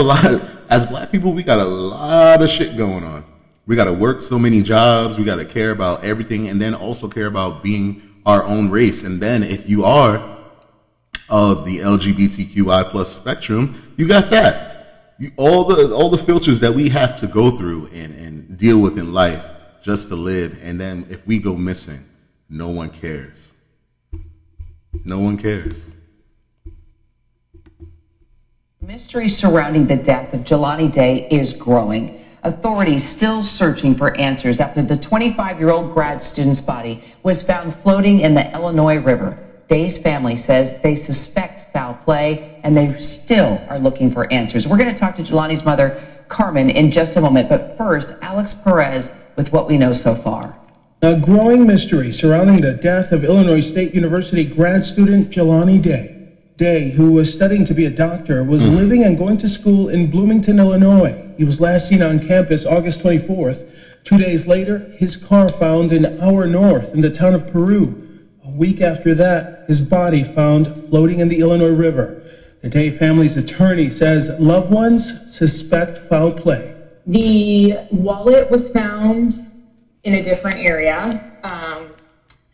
as black people, we got a lot of shit going on. We got to work so many jobs. We got to care about everything, and then also care about being our own race. And then if you are of the LGBTQI plus spectrum, you got that. All the filters that we have to go through and deal with in life just to live. And then if we go missing, no one cares. No one cares. Mystery surrounding the death of Jelani Day is growing. Authorities still searching for answers after the 25-year-old grad student's body was found floating in the Illinois River. Day's family says they suspect foul play, and they still are looking for answers. We're going to talk to Jelani's mother, Carmen, in just a moment. But first, Alex Perez with what we know so far. A growing mystery surrounding the death of Illinois State University grad student Jelani Day. Day, who was studying to be a doctor, was living and going to school in Bloomington, Illinois. He was last seen on campus August 24th. 2 days later, his car found an hour north in the town of Peru. A week after that, his body found floating in the Illinois River. The Day family's attorney says loved ones suspect foul play. The wallet was found in a different area.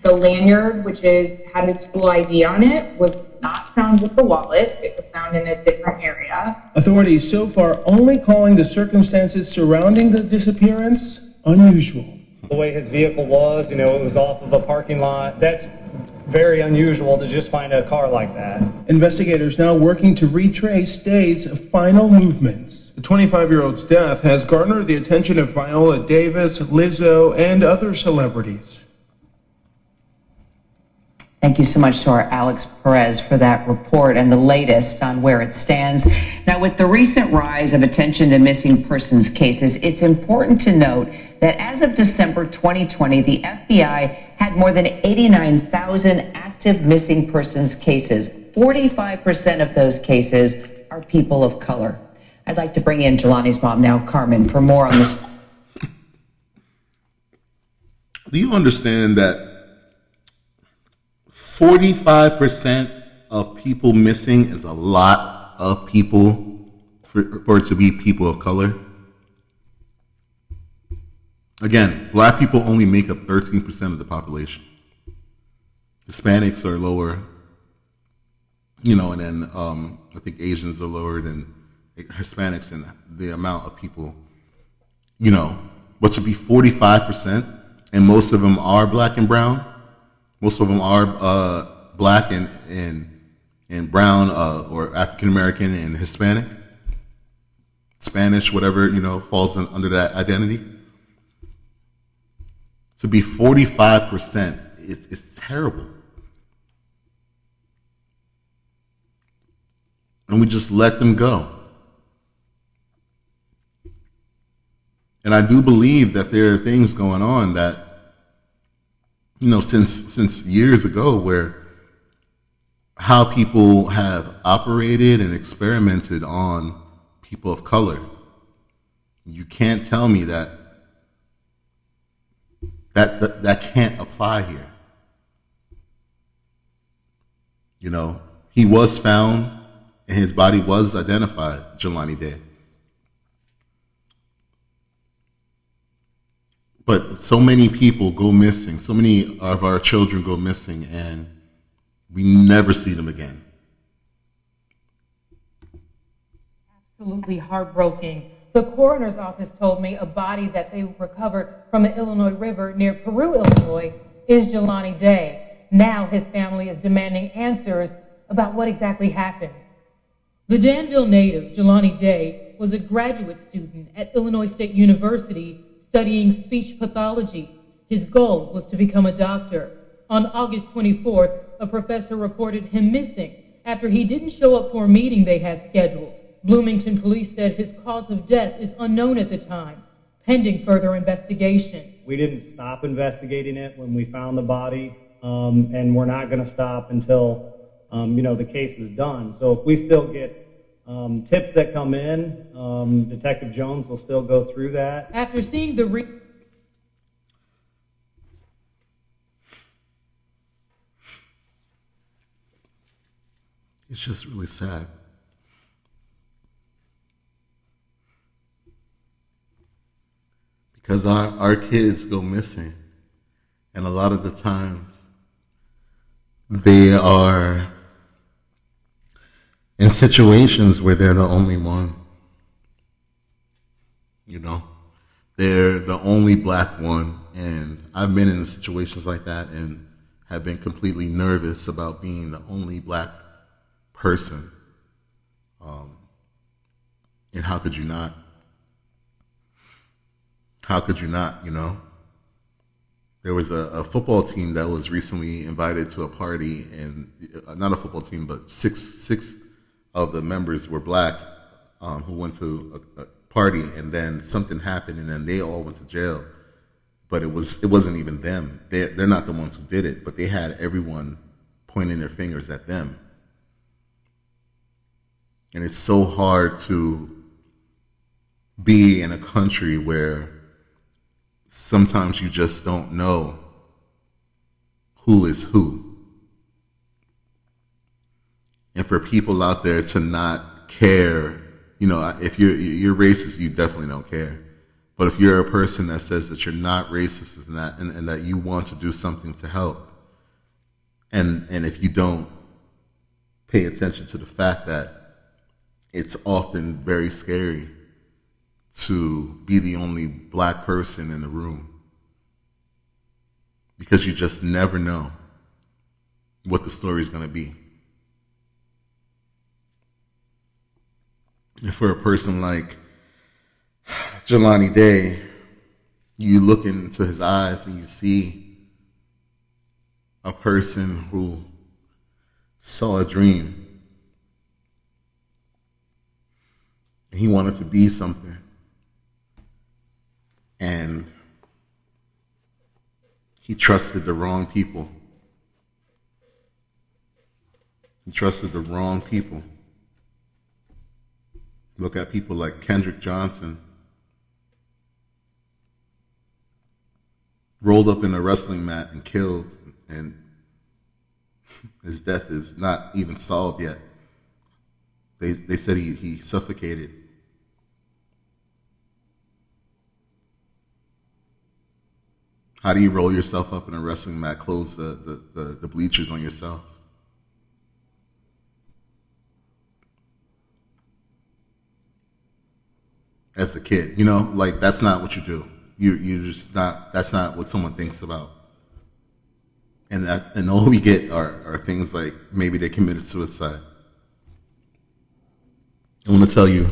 The lanyard, which had his school ID on it, was not found with the wallet. It was found in a different area. Authorities so far only calling the circumstances surrounding the disappearance unusual. The way his vehicle was, it was off of a parking lot. That's very unusual to just find a car like that. Investigators now working to retrace Day's final movements. The 25-year-old's death has garnered the attention of Viola Davis, Lizzo, and other celebrities. Thank you so much to our Alex Perez for that report and the latest on where it stands. Now, with the recent rise of attention to missing persons cases, it's important to note that as of December 2020, the FBI had more than 89,000 active missing persons cases. 45% of those cases are people of color. I'd like to bring in Jelani's mom now, Carmen, for more on this. Do you understand that 45% of people missing is a lot of people for it to be people of color? Again, black people only make up 13% of the population. Hispanics are lower, and then I think Asians are lower than Hispanics in the amount of people, but to be 45%, and most of them are black and brown, most of them are black and brown or African American and Hispanic, Spanish, whatever falls under that identity. To be 45%, it's terrible, and we just let them go. And I do believe that there are things going on that since years ago, where how people have operated and experimented on people of color. You can't tell me that can't apply here. He was found and his body was identified, Jelani Day. But so many people go missing, so many of our children go missing, and we never see them again. Absolutely heartbroken. The coroner's office told me a body that they recovered from the Illinois River near Peru, Illinois, is Jelani Day. Now his family is demanding answers about what exactly happened. The Danville native, Jelani Day, was a graduate student at Illinois State University studying speech pathology. His goal was to become a doctor. On August 24th, a professor reported him missing after he didn't show up for a meeting they had scheduled. Bloomington police said his cause of death is unknown at the time, pending further investigation. We didn't stop investigating it when we found the body, and we're not going to stop until the case is done. So if we still get tips that come in, Detective Jones will still go through that. After seeing the It's just really sad. Because our kids go missing, and a lot of the times they are in situations where they're the only one. They're the only black one, and I've been in situations like that and have been completely nervous about being the only black person. And how could you not? How could you not, There was a football team that was recently invited to a party, and not a football team, but six of the members were black, who went to a party, and then something happened, and then they all went to jail. But it wasn't even them. They're not the ones who did it, but they had everyone pointing their fingers at them. And it's so hard to be in a country where sometimes you just don't know who is who. And for people out there to not care, if you're racist, you definitely don't care. But if you're a person that says that you're not racist and that you want to do something to help, and if you don't pay attention to the fact that it's often very scary to be the only black person in the room, because you just never know what the story is going to be. And for a person like Jelani Day, you look into his eyes and you see a person who saw a dream. He wanted to be something. And he trusted the wrong people. He trusted the wrong people. Look at people like Kendrick Johnson, rolled up in a wrestling mat and killed, and his death is not even solved yet. They said he suffocated. How do you roll yourself up in a wrestling mat, close the bleachers on yourself? As a kid, that's not what you do. You're just not. That's not what someone thinks about. And all we get are things like maybe they committed suicide. I want to tell you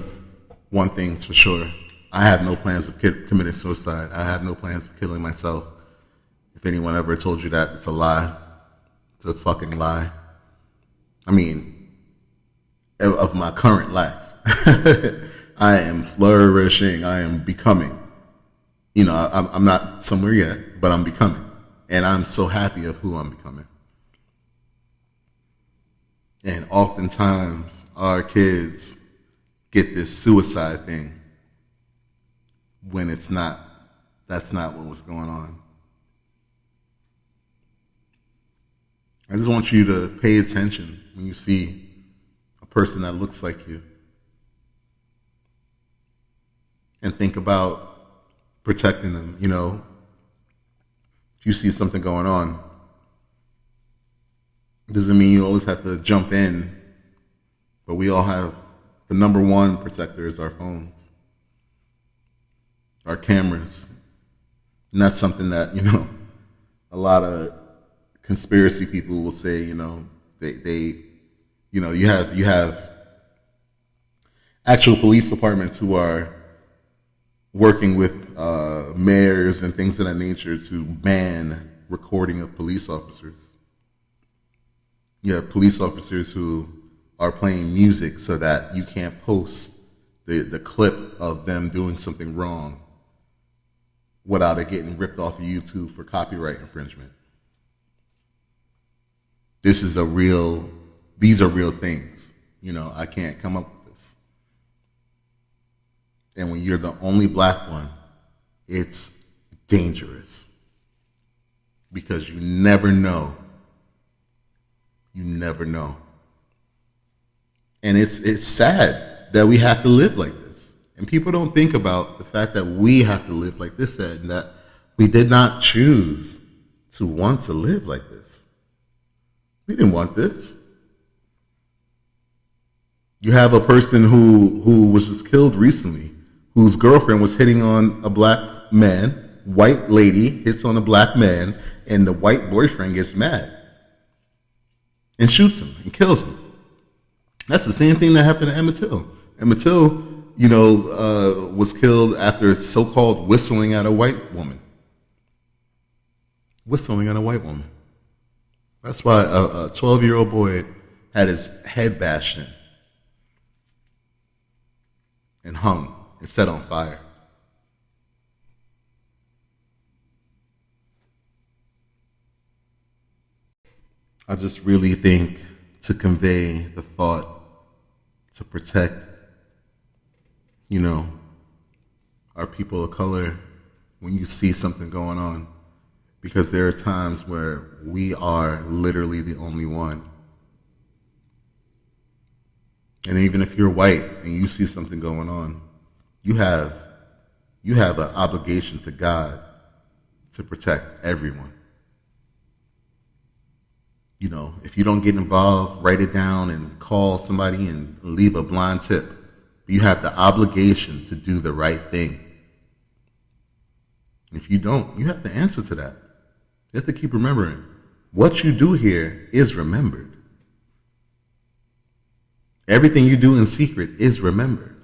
one thing's for sure. I have no plans of committing suicide. I have no plans of killing myself. If anyone ever told you that, it's a lie. It's a fucking lie. I mean, of my current life. I am flourishing. I am becoming. I'm not somewhere yet, but I'm becoming. And I'm so happy of who I'm becoming. And oftentimes our kids get this suicide thing when that's not what was going on. I just want you to pay attention when you see a person that looks like you. And think about protecting them, you know. If you see something going on, doesn't mean you always have to jump in, but we all have the number one protector is our phones, our cameras. And that's something that, you know, a lot of conspiracy people will say, you know, they you know, you have actual police departments who are working with mayors and things of that nature to ban recording of police officers. You have police officers who are playing music so that you can't post the clip of them doing something wrong without it getting ripped off of YouTube for copyright infringement. These are real things. You know, I can't come up with this. And when you're the only black one, it's dangerous. Because you never know. You never know. And it's sad that we have to live like this. And people don't think about the fact that we have to live like this and that we did not choose to want to live like this. We didn't want this. You have a person who was just killed recently, whose girlfriend was hitting on a black man, white lady hits on a black man, and the white boyfriend gets mad and shoots him and kills him. That's the same thing that happened to Emmett Till. Emmett Till, you know, was killed after so-called whistling at a white woman. Whistling at a white woman. That's why a 12-year-old boy had his head bashed in and hung and set on fire. I just really think to convey the thought to protect, you know, our people of color when you see something going on, because there are times where we are literally the only one. And even if you're white and you see something going on, you have an obligation to God to protect everyone. You know, if you don't get involved, write it down and call somebody and leave a blind tip. You have the obligation to do the right thing. If you don't, you have to answer to that. You have to keep remembering. What you do here is remembered. Everything you do in secret is remembered.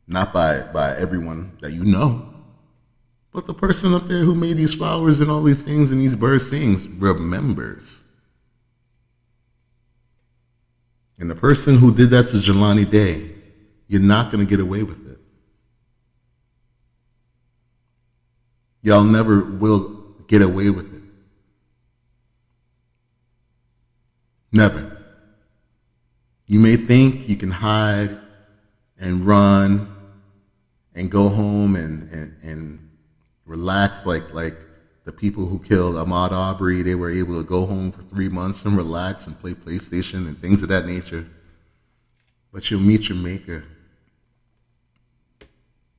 Not by everyone that you know, but the person up there who made these flowers and all these things and these birds sings remembers. And the person who did that to Jelani Day, you're not going to get away with it. Y'all never will get away with it. Never. You may think you can hide and run and go home and relax like the people who killed Ahmaud Arbery. They were able to go home for 3 months and relax and play PlayStation and things of that nature. But you'll meet your maker.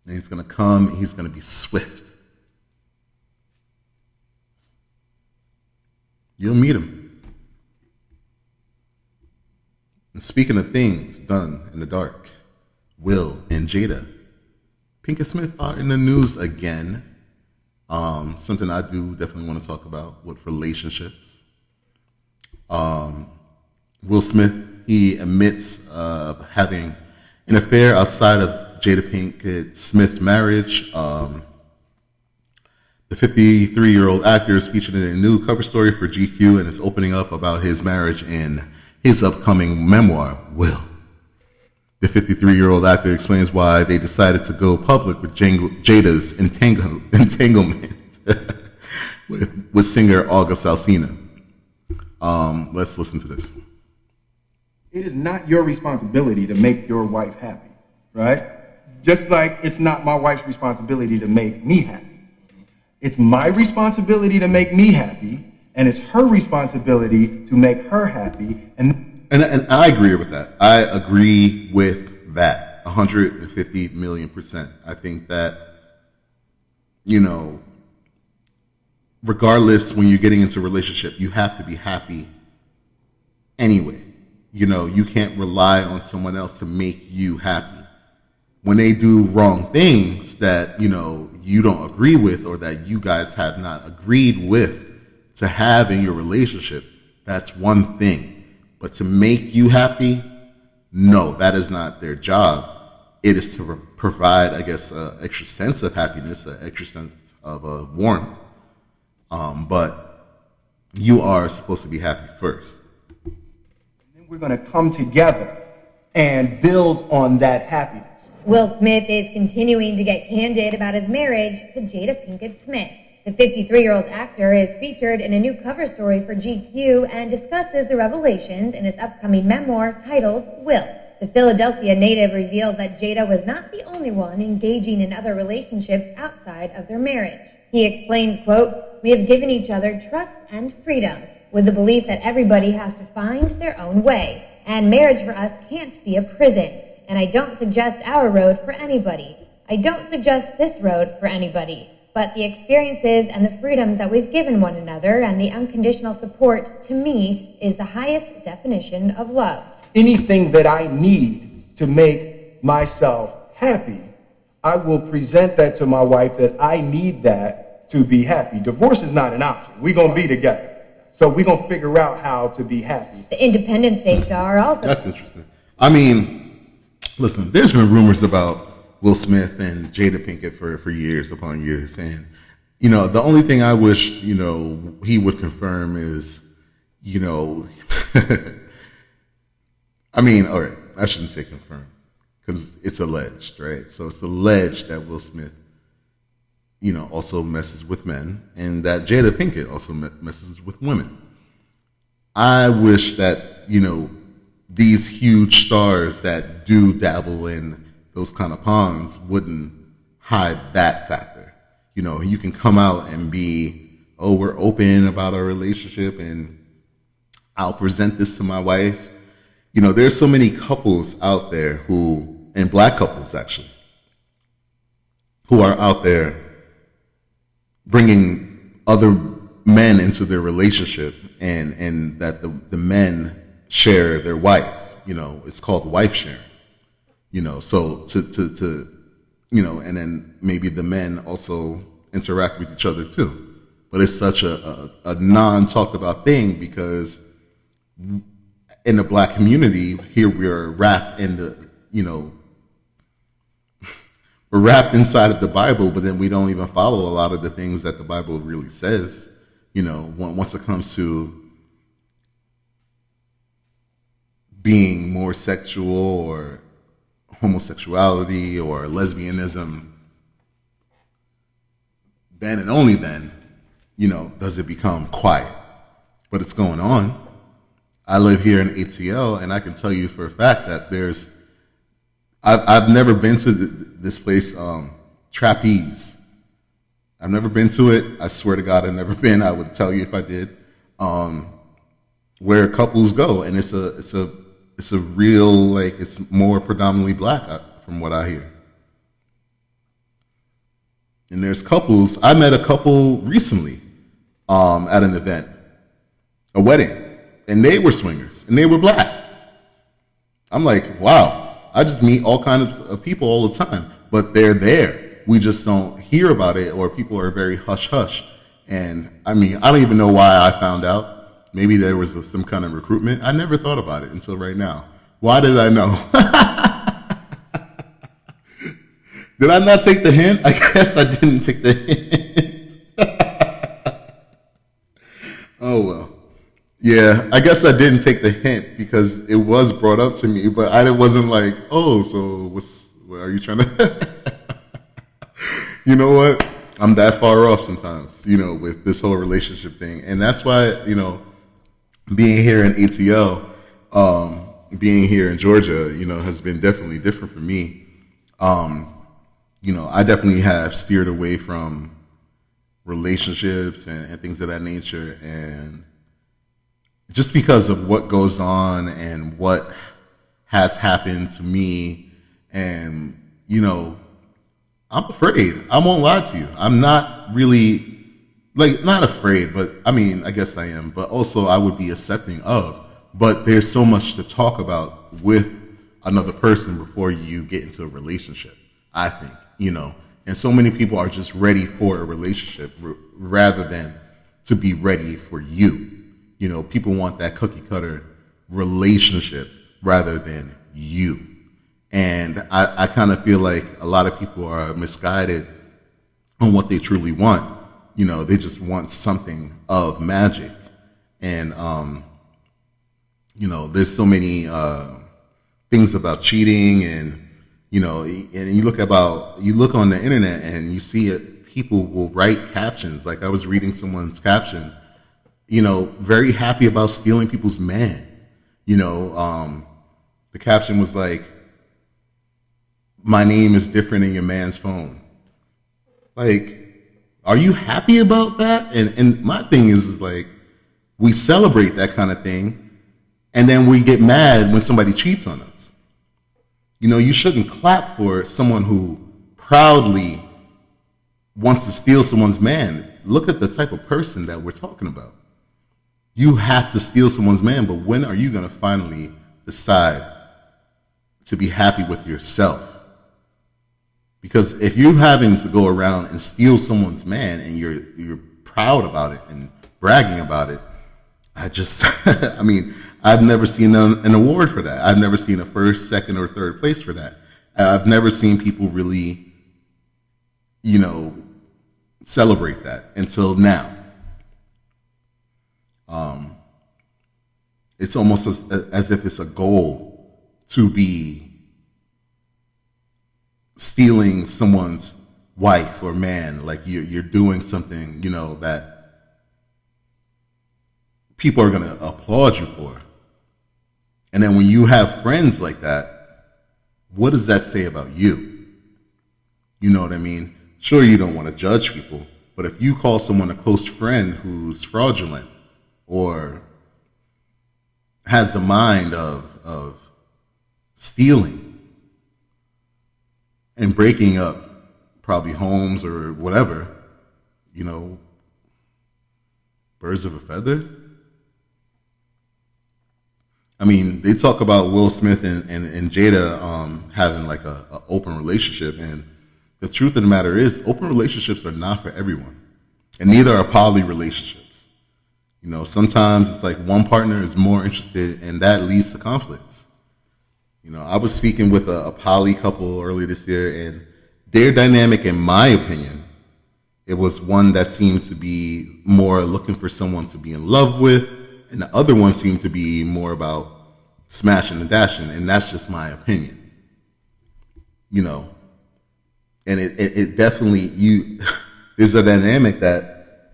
And he's going to come and he's going to be swift. You'll meet him. And speaking of things done in the dark, Will and Jada Pinkett Smith are in the news again. Something I do definitely want to talk about with relationships. Will Smith, he admits having an affair outside of Jada Pinkett Smith's marriage. The 53-year-old actor is featured in a new cover story for GQ and is opening up about his marriage in his upcoming memoir, Will. The 53-year-old actor explains why they decided to go public with Jada's entanglement. with singer August Alsina. Let's listen to this. It is not your responsibility to make your wife happy, right? Just like it's not my wife's responsibility to make me happy. It's my responsibility to make me happy, and it's her responsibility to make her happy. And I agree with that. I agree with that 150 million %. I think that, regardless, when you're getting into a relationship, you have to be happy anyway. You can't rely on someone else to make you happy. When they do wrong things that, you don't agree with, or that you guys have not agreed with to have in your relationship, that's one thing. But to make you happy, no, that is not their job. It is to provide, I guess, an extra sense of happiness, an extra sense of warmth. But you are supposed to be happy first. Then we're going to come together and build on that happiness. Will Smith is continuing to get candid about his marriage to Jada Pinkett Smith. The 53-year-old actor is featured in a new cover story for GQ and discusses the revelations in his upcoming memoir titled Will. The Philadelphia native reveals that Jada was not the only one engaging in other relationships outside of their marriage. He explains, quote, "We have given each other trust and freedom, with the belief that everybody has to find their own way. And marriage for us can't be a prison. And I don't suggest our road for anybody. I don't suggest this road for anybody. But the experiences and the freedoms that we've given one another and the unconditional support, to me, is the highest definition of love." Anything that I need to make myself happy, I will present that to my wife, that I need that to be happy. Divorce is not an option. We're going to be together. So we're going to figure out how to be happy. The Independence Day star also... That's interesting. I mean, listen, there's been rumors about Will Smith and Jada Pinkett for years upon years. And, the only thing I wish, he would confirm is, I mean, all right, I shouldn't say confirm, because it's alleged, right? So it's alleged that Will Smith, also messes with men, and that Jada Pinkett also messes with women. I wish that, these huge stars that do dabble in those kind of ponds wouldn't hide that factor. You can come out and be, oh, we're open about our relationship and I'll present this to my wife. There's so many couples out there and black couples actually, who are out there bringing other men into their relationship, and that the men share their wife. It's called wife sharing. So to and then maybe the men also interact with each other too. But it's such a non-talked about thing, because in the black community here, we're wrapped in we're wrapped inside of the Bible, but then we don't even follow a lot of the things that the Bible really says. Once it comes to being more sexual, or homosexuality, or lesbianism, then and only then, does it become quiet. But it's going on. I live here in ATL, and I can tell you for a fact that I've never been to this place, Trapeze. I've never been to it. I swear to God, I've never been. I would tell you if I did. Where couples go, and it's a real, it's more predominantly black from what I hear. And there's couples. I met a couple recently at an event, a wedding, and they were swingers, and they were black. I'm like, wow. I just meet all kinds of people all the time, but they're there. We just don't hear about it, or people are very hush-hush. And I mean, I don't even know why I found out. Maybe there was some kind of recruitment. I never thought about it until right now. Why did I know? Did I not take the hint? I guess I didn't take the hint. Oh, well. Yeah, I guess I didn't take the hint because it was brought up to me, but I wasn't like, oh, so what are you trying to... You know what? I'm that far off sometimes, with this whole relationship thing. And that's why, being here in ATL, being here in Georgia, has been definitely different for me. I definitely have steered away from relationships and things of that nature. And just because of what goes on and what has happened to me, and, I'm afraid. I won't lie to you. I'm not really, not afraid, but I guess I am, but also I would be accepting of. But there's so much to talk about with another person before you get into a relationship, I think, And so many people are just ready for a relationship rather than to be ready for you. People want that cookie cutter relationship rather than you. And I kind of feel like a lot of people are misguided on what they truly want. They just want something of magic. And, there's so many things about cheating and, and you look on the internet and you see it, people will write captions. Like I was reading someone's caption, very happy about stealing people's man. The caption was like, "My name is different in your man's phone." Like, are you happy about that? And my thing is like, we celebrate that kind of thing, and then we get mad when somebody cheats on us. You shouldn't clap for someone who proudly wants to steal someone's man. Look at the type of person that we're talking about. You have to steal someone's man, but when are you going to finally decide to be happy with yourself? Because if you're having to go around and steal someone's man and you're proud about it and bragging about it, I've never seen an award for that. I've never seen a first, second, or third place for that. I've never seen people really, celebrate that until now. It's almost as if it's a goal to be stealing someone's wife or man. Like you're doing something, that people are going to applaud you for. And then when you have friends like that, what does that say about you? You know what I mean? Sure, you don't want to judge people, but if you call someone a close friend who's fraudulent or has the mind of stealing and breaking up probably homes or whatever, birds of a feather. They talk about Will Smith and Jada having like a open relationship, and the truth of the matter is open relationships are not for everyone, and neither are poly relationships. Sometimes it's like one partner is more interested, and that leads to conflicts. I was speaking with a poly couple earlier this year, and their dynamic, in my opinion, it was one that seemed to be more looking for someone to be in love with, and the other one seemed to be more about smashing and dashing, and that's just my opinion. And it definitely, there's a dynamic that,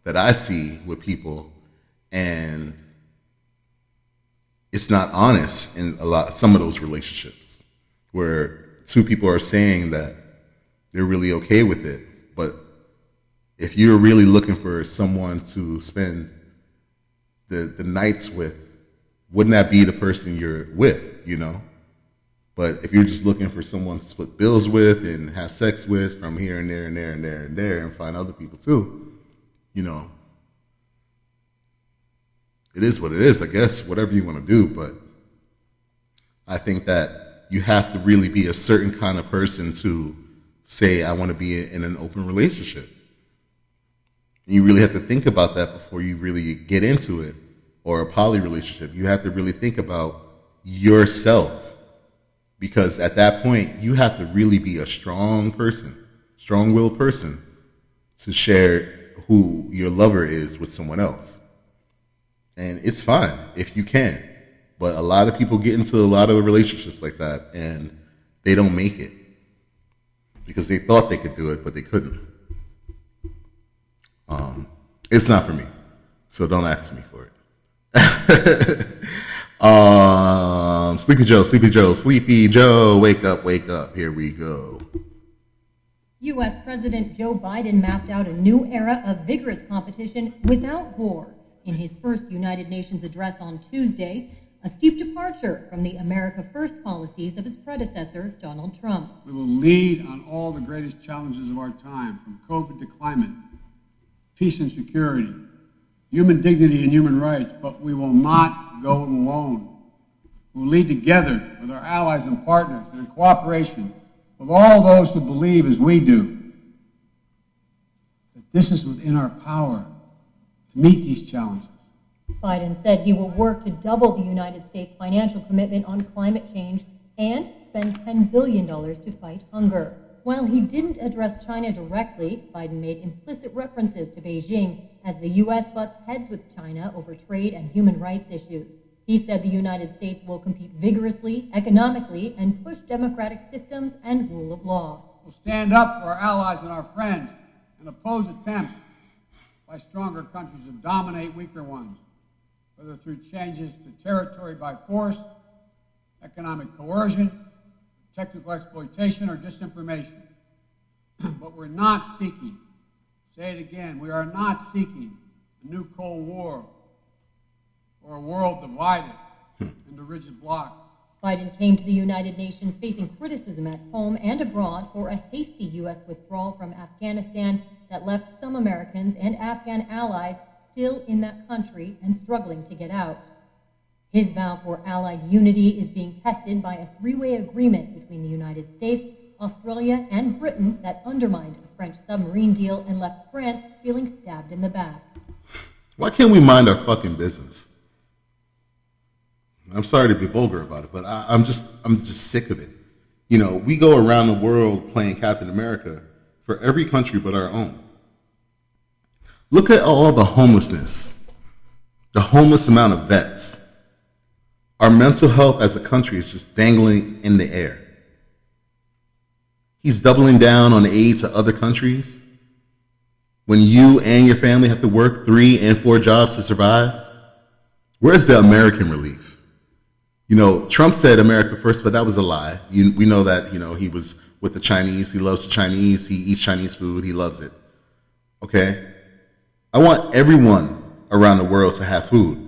that I see with people, and it's not honest in some of those relationships where two people are saying that they're really okay with it. But if you're really looking for someone to spend the nights with, wouldn't that be the person you're with, But if you're just looking for someone to split bills with and have sex with from here and there and there and there and there and find other people too, it is what it is, I guess, whatever you want to do. But I think that you have to really be a certain kind of person to say, I want to be in an open relationship. You really have to think about that before you really get into it, or a poly relationship. You have to really think about yourself, because at that point, you have to really be a strong person, strong-willed person, to share who your lover is with someone else. And it's fine if you can, but a lot of people get into a lot of relationships like that, and they don't make it. because they thought they could do it, but they couldn't. It's not for me, so don't ask me for it. Sleepy Joe, wake up, here we go. U.S. President Joe Biden mapped out a new era of vigorous competition without war in his first United Nations address on Tuesday, a steep departure from the America First policies of his predecessor, Donald Trump. We will lead on all the greatest challenges of our time, from COVID to climate, peace and security, human dignity and human rights, but we will not go alone. We will lead together with our allies and partners and in cooperation with all those who believe as we do that this is within our power to meet these challenges. Biden said he will work to double the United States' financial commitment on climate change and spend $10 billion to fight hunger. While he didn't address China directly, Biden made implicit references to Beijing as the U.S. butts heads with China over trade and human rights issues. He said the United States will compete vigorously, economically, and push democratic systems and rule of law. We'll stand up for our allies and our friends and oppose attempts by stronger countries to dominate weaker ones, whether through changes to territory by force, economic coercion, technical exploitation, or disinformation. But we're not seeking, say it again, we are not seeking a new Cold War or a world divided into rigid blocks. Biden came to the United Nations facing criticism at home and abroad for a hasty U.S. withdrawal from Afghanistan that left some Americans and Afghan allies still in that country and struggling to get out. His vow for allied unity is being tested by a three-way agreement between the United States, Australia, and Britain that undermined a French submarine deal and left France feeling stabbed in the back. Why can't we mind our fucking business? I'm sorry to be vulgar about it, but I'm just sick of it. You know, we go around the world playing Captain America for every country but our own. Look at all the homelessness, the homeless amount of vets. Our mental health as a country is just dangling in the air. He's doubling down on aid to other countries when you and your family have to work 3 and 4 jobs to survive. Where's the American relief? You know, Trump said America first, but that was a lie. We know that, you know, he was with the Chinese. He loves the Chinese. He eats Chinese food. He loves it. Okay? I want everyone around the world to have food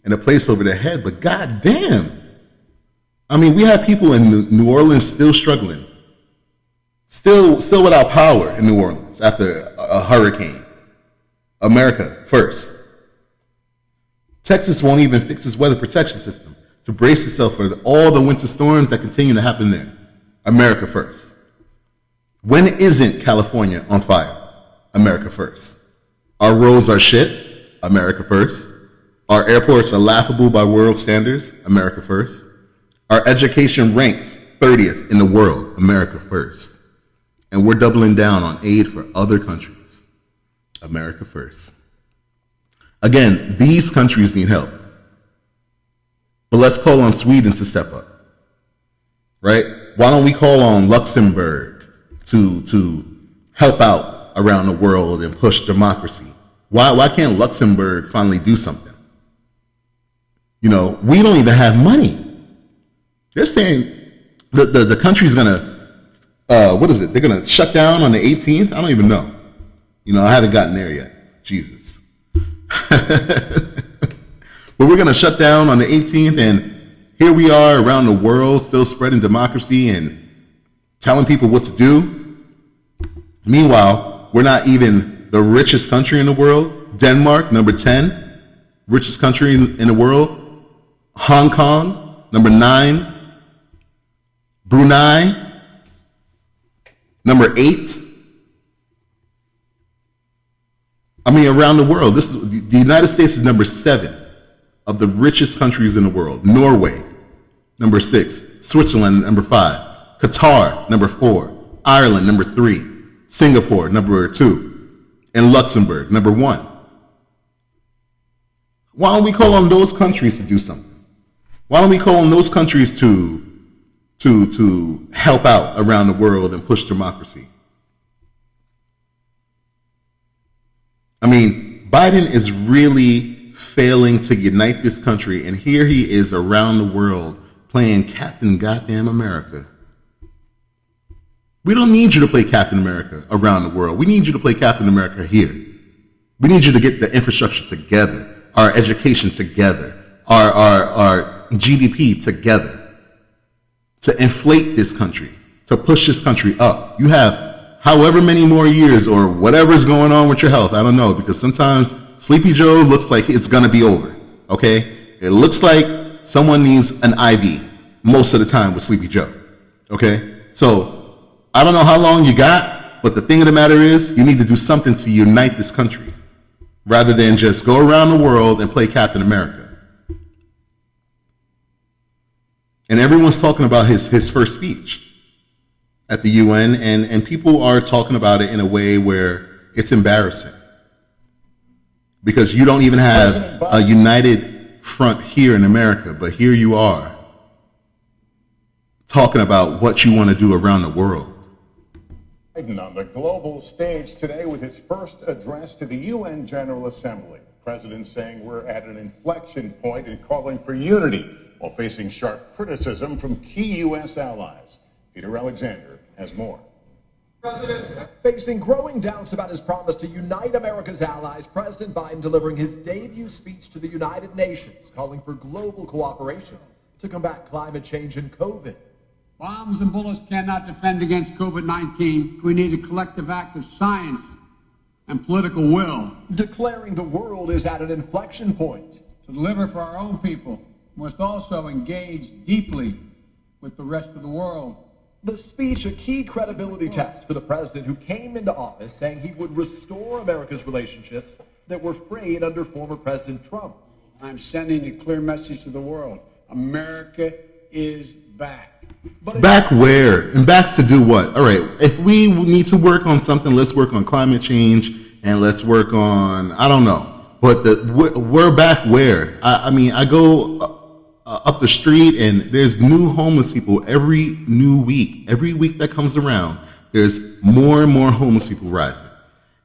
and a place over their head, but goddamn. I mean, we have people in New Orleans still struggling. Still without power in New Orleans after a hurricane. America first. Texas won't even fix its weather protection system to brace itself for all the winter storms that continue to happen there. America first. When isn't California on fire? America first. Our roads are shit? America first. Our airports are laughable by world standards? America first. Our education ranks 30th in the world? America first. And we're doubling down on aid for other countries? America first. Again, these countries need help. But let's call on Sweden to step up, right? Why don't we call on Luxembourg to help out around the world and push democracy? Why can't Luxembourg finally do something? You know, we don't even have money. They're saying the country's gonna, what is it? They're gonna shut down on the 18th? I don't even know. You know, I haven't gotten there yet. Jesus. But we're going to shut down on the 18th, and here we are around the world still spreading democracy and telling people what to do. Meanwhile, we're not even the richest country in the world. Denmark, number 10, richest country in the world. Hong Kong, number 9. Brunei, number 8. I mean, around the world, the United States is number 7 of the richest countries in the world. Norway, number 6. Switzerland, number 5. Qatar, number 4. Ireland, number 3. Singapore, number 2. And Luxembourg, number 1. Why don't we call on those countries to do something? Why don't we call on those countries to to help out around the world and push democracy. I mean, Biden is really failing to unite this country, and here he is around the world playing Captain Goddamn America. We don't need you to play Captain America around the world. We need you to play Captain America here. We need you to get the infrastructure together, our education together, our GDP together, to inflate this country, to push this country up. You have however many more years or whatever's going on with your health. I don't know, because sometimes Sleepy Joe looks like it's going to be over, okay? It looks like someone needs an IV most of the time with Sleepy Joe, okay? So I don't know how long you got, but the thing of the matter is you need to do something to unite this country rather than just go around the world and play Captain America. And everyone's talking about his first speech at the UN, and people are talking about it in a way where it's embarrassing. Because you don't even have a united front here in America, but here you are talking about what you want to do around the world. Biden on the global stage today with his first address to the UN General Assembly. The president saying we're at an inflection point and calling for unity while facing sharp criticism from key U.S. allies. Peter Alexander has more. Facing growing doubts about his promise to unite America's allies, President Biden delivering his debut speech to the United Nations, calling for global cooperation to combat climate change and COVID. Bombs and bullets cannot defend against COVID-19. We need a collective act of science and political will. Declaring the world is at an inflection point. To deliver for our own people, we must also engage deeply with the rest of the world. The speech, a key credibility test for the president who came into office saying he would restore America's relationships that were frayed under former President Trump. I'm sending a clear message to the world. America is back. Back where? And back to do what? All right, if we need to work on something, let's work on climate change and let's work on, I don't know. But we're back where? I mean, I go up the street and there's new homeless people every new week. Every week that comes around, there's more and more homeless people rising.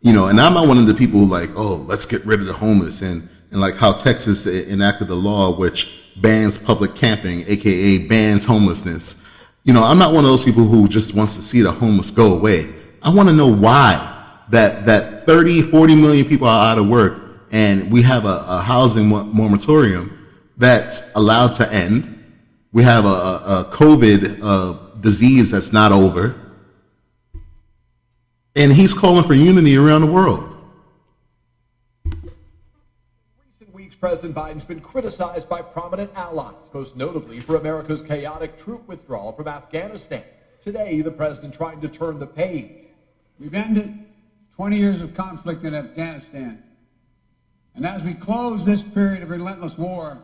You know, and I'm not one of the people who like, oh, let's get rid of the homeless. And like how Texas enacted a law which bans public camping, aka bans homelessness. You know, I'm not one of those people who just wants to see the homeless go away. I want to know why that 30, 40 million people are out of work and we have a housing moratorium that's allowed to end. We have a COVID disease that's not over. And he's calling for unity around the world. President Biden's been criticized by prominent allies, most notably for America's chaotic troop withdrawal from Afghanistan. Today, the president trying to turn the page. We've ended 20 years of conflict in Afghanistan. And as we close this period of relentless war,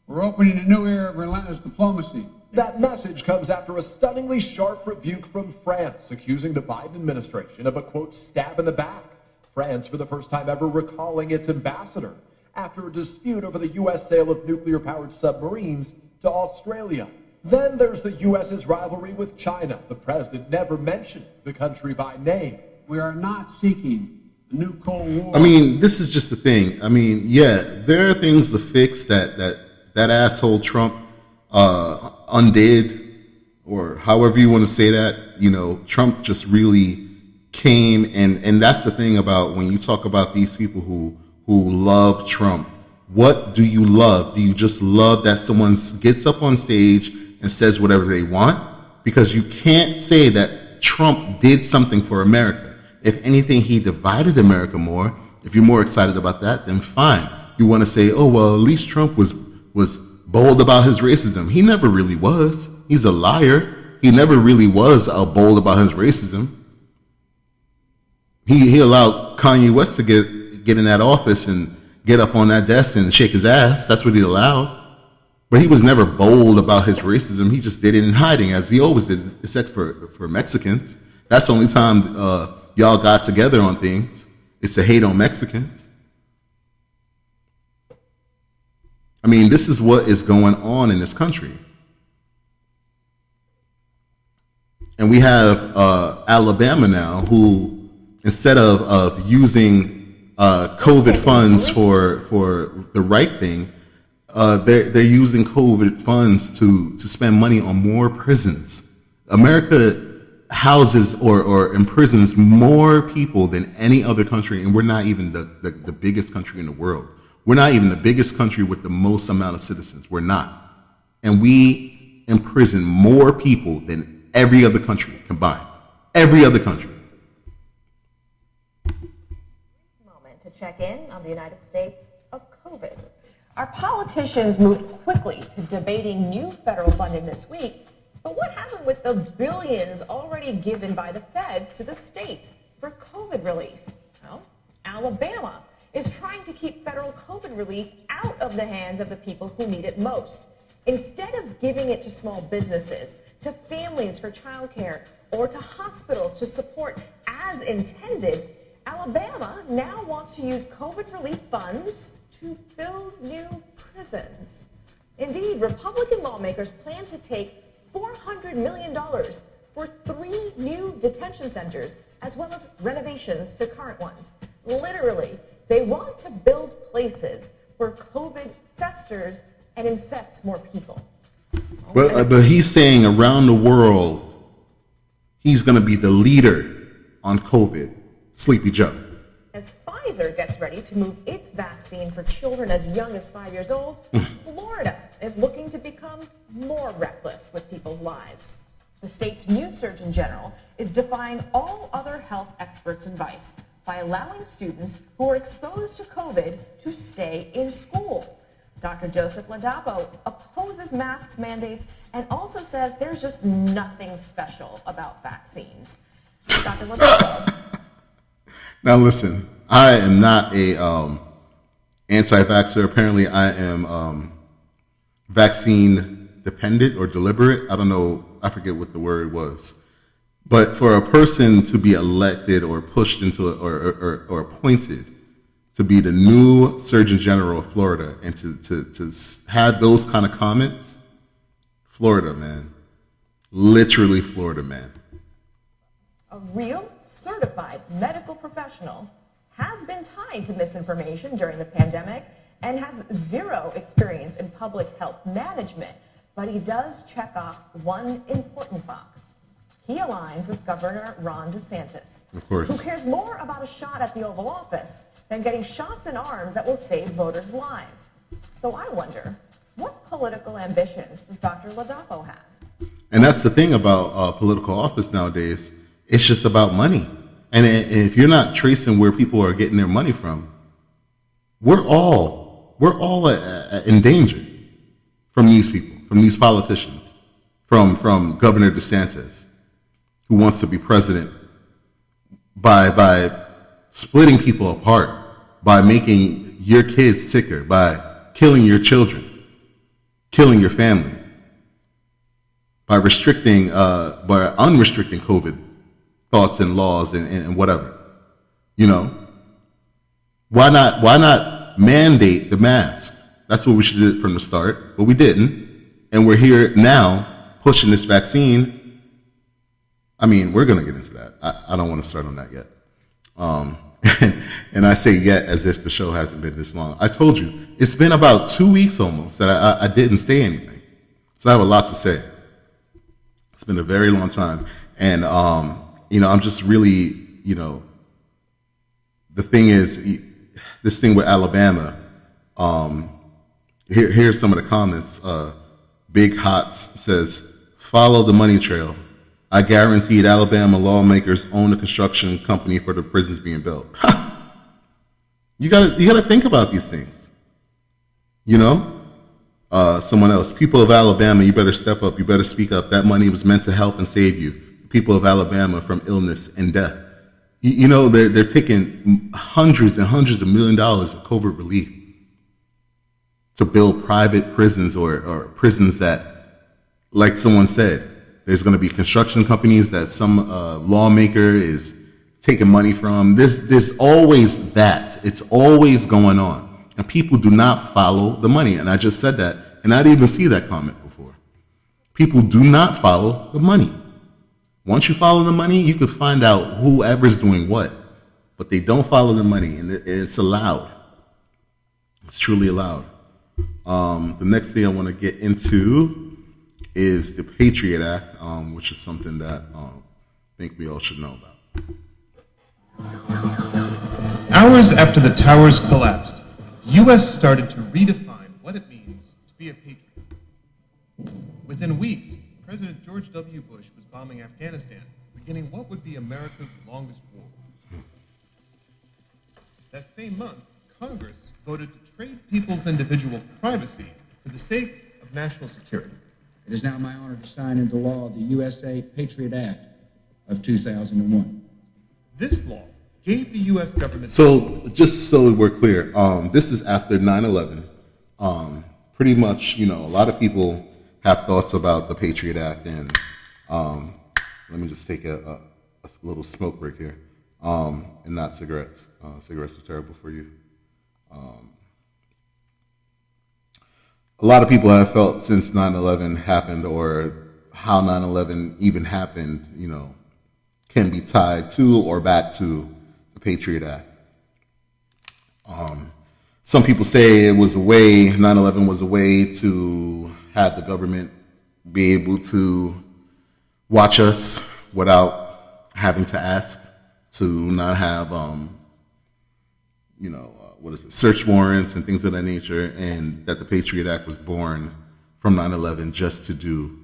we're opening a new era of relentless diplomacy. That message comes after a stunningly sharp rebuke from France, accusing the Biden administration of a, quote, stab in the back. France, for the first time ever, recalling its ambassador after a dispute over the U.S. sale of nuclear-powered submarines to Australia. Then there's the U.S.'s rivalry with China. The president never mentioned the country by name. We are not seeking a new Cold War. I mean, this is just the thing. I mean, yeah, there are things to fix that asshole Trump undid, or however you want to say that. You know, Trump just really came, and that's the thing about when you talk about these people who love Trump. What do you love? Do you just love that someone gets up on stage and says whatever they want? Because you can't say that Trump did something for America. If anything, he divided America more. If you're more excited about that, then fine. You want to say, oh, well, at least Trump was bold about his racism. He never really was. He's a liar. He never really was bold about his racism. He allowed Kanye West to get in that office and get up on that desk and shake his ass. That's what he allowed. But he was never bold about his racism. He just did it in hiding, as he always did, except for Mexicans. That's the only time y'all got together on things. It's to hate on Mexicans. I mean, this is what is going on in this country. And we have Alabama now, who instead of using COVID funds for the right thing, they're using COVID funds to spend money on more prisons. America houses or imprisons more people than any other country, and we're not even the biggest country in the world. We're not even the biggest country with the most amount of citizens. We're not. And we imprison more people than every other country combined. Every other country. Moment to check in on the United States of COVID. Our politicians moved quickly to debating new federal funding this week. But what happened with the billions already given by the feds to the states for COVID relief? Well, Alabama is trying to keep federal COVID relief out of the hands of the people who need it most. Instead of giving it to small businesses, to families for childcare, or to hospitals to support as intended, Alabama now wants to use COVID relief funds to build new prisons. Indeed, Republican lawmakers plan to take $400 million for 3 new detention centers, as well as renovations to current ones. Literally, they want to build places where COVID festers and infects more people. But he's saying around the world, he's going to be the leader on COVID. Sleepy Joe. As Pfizer gets ready to move its vaccine for children as young as 5 years old, Florida is looking to become more reckless with people's lives. The state's new Surgeon General is defying all other health experts' advice by allowing students who are exposed to COVID to stay in school. Dr. Joseph Ladapo opposes masks mandates and also says there's just nothing special about vaccines. Dr. Ladapo. Now listen, I am not a anti-vaxxer. Apparently I am vaccine dependent or deliberate. I don't know, I forget what the word was. But for a person to be elected or pushed into or appointed to be the new Surgeon General of Florida and to have those kind of comments, Florida, man. Literally Florida, man. A real certified medical professional has been tied to misinformation during the pandemic and has zero experience in public health management, but he does check off one important box. He aligns with Governor Ron DeSantis, of course, who cares more about a shot at the Oval Office than getting shots in arms that will save voters' lives. So I wonder, what political ambitions does Dr. Ladapo have? And that's the thing about political office nowadays. It's just about money. And if you're not tracing where people are getting their money from, we're all in danger from these people, from these politicians, from Governor DeSantis, who wants to be president by splitting people apart, by making your kids sicker, by killing your children, killing your family, by unrestricting COVID thoughts and laws and whatever. You know, why not mandate the mask? That's what we should do from the start, but we didn't, and we're here now pushing this vaccine. I mean, we're gonna get into that. I don't want to start on that yet. And I say yet as if the show hasn't been this long. I told you, it's been about 2 weeks almost that I didn't say anything. So I have a lot to say. It's been a very long time. And, I'm just really, the thing is, this thing with Alabama, here's some of the comments. Big Hots says, follow the money trail. I guaranteed Alabama lawmakers own a construction company for the prisons being built. You gotta think about these things. Someone else, people of Alabama, you better step up, you better speak up. That money was meant to help and save you. People of Alabama from illness and death. They're taking hundreds and hundreds of $1 million of COVID relief to build private prisons or prisons that, like someone said, there's going to be construction companies that some lawmaker is taking money from. There's always that. It's always going on. And people do not follow the money. And I just said that, and I didn't even see that comment before. People do not follow the money. Once you follow the money, you can find out whoever's doing what. But they don't follow the money, and it's allowed. It's truly allowed. The next thing I want to get into is the Patriot Act, which is something that I think we all should know about. Hours after the towers collapsed, the U.S. started to redefine what it means to be a patriot. Within weeks, President George W. Bush was bombing Afghanistan, beginning what would be America's longest war. That same month, Congress voted to trade people's individual privacy for the sake of national security. It is now my honor to sign into law the USA Patriot Act of 2001. This law gave the U.S. government... So, just so we're clear, this is after 9/11. Pretty much, a lot of people have thoughts about the Patriot Act, and let me just take a little smoke break here, and not cigarettes. Cigarettes are terrible for you. A lot of people have felt since 9/11 happened, or how 9/11 even happened, can be tied to or back to the Patriot Act. Some people say it was 9/11 was a way to have the government be able to watch us without having to ask, to not have, search warrants and things of that nature, and that the Patriot Act was born from 9/11 just to do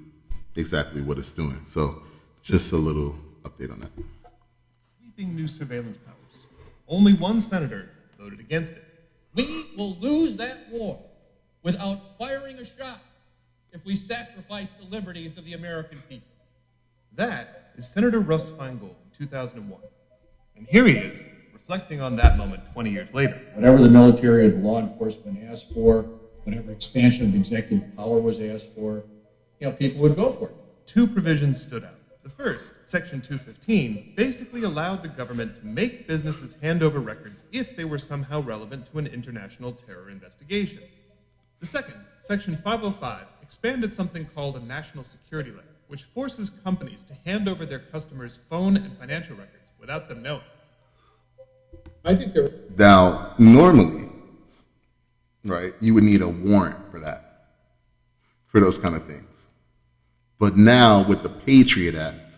exactly what it's doing. So just a little update on that. Sweeping new surveillance powers. Only one senator voted against it. We will lose that war without firing a shot if we sacrifice the liberties of the American people. That is Senator Russ Feingold in 2001. And here he is, reflecting on that moment 20 years later. Whatever the military or the law enforcement asked for, whatever expansion of executive power was asked for, people would go for it. Two provisions stood out. The first, Section 215, basically allowed the government to make businesses hand over records if they were somehow relevant to an international terror investigation. The second, Section 505, expanded something called a national security letter, which forces companies to hand over their customers' phone and financial records without them knowing. I think there. Now, normally, right, you would need a warrant for that, for those kind of things. But now with the Patriot Act,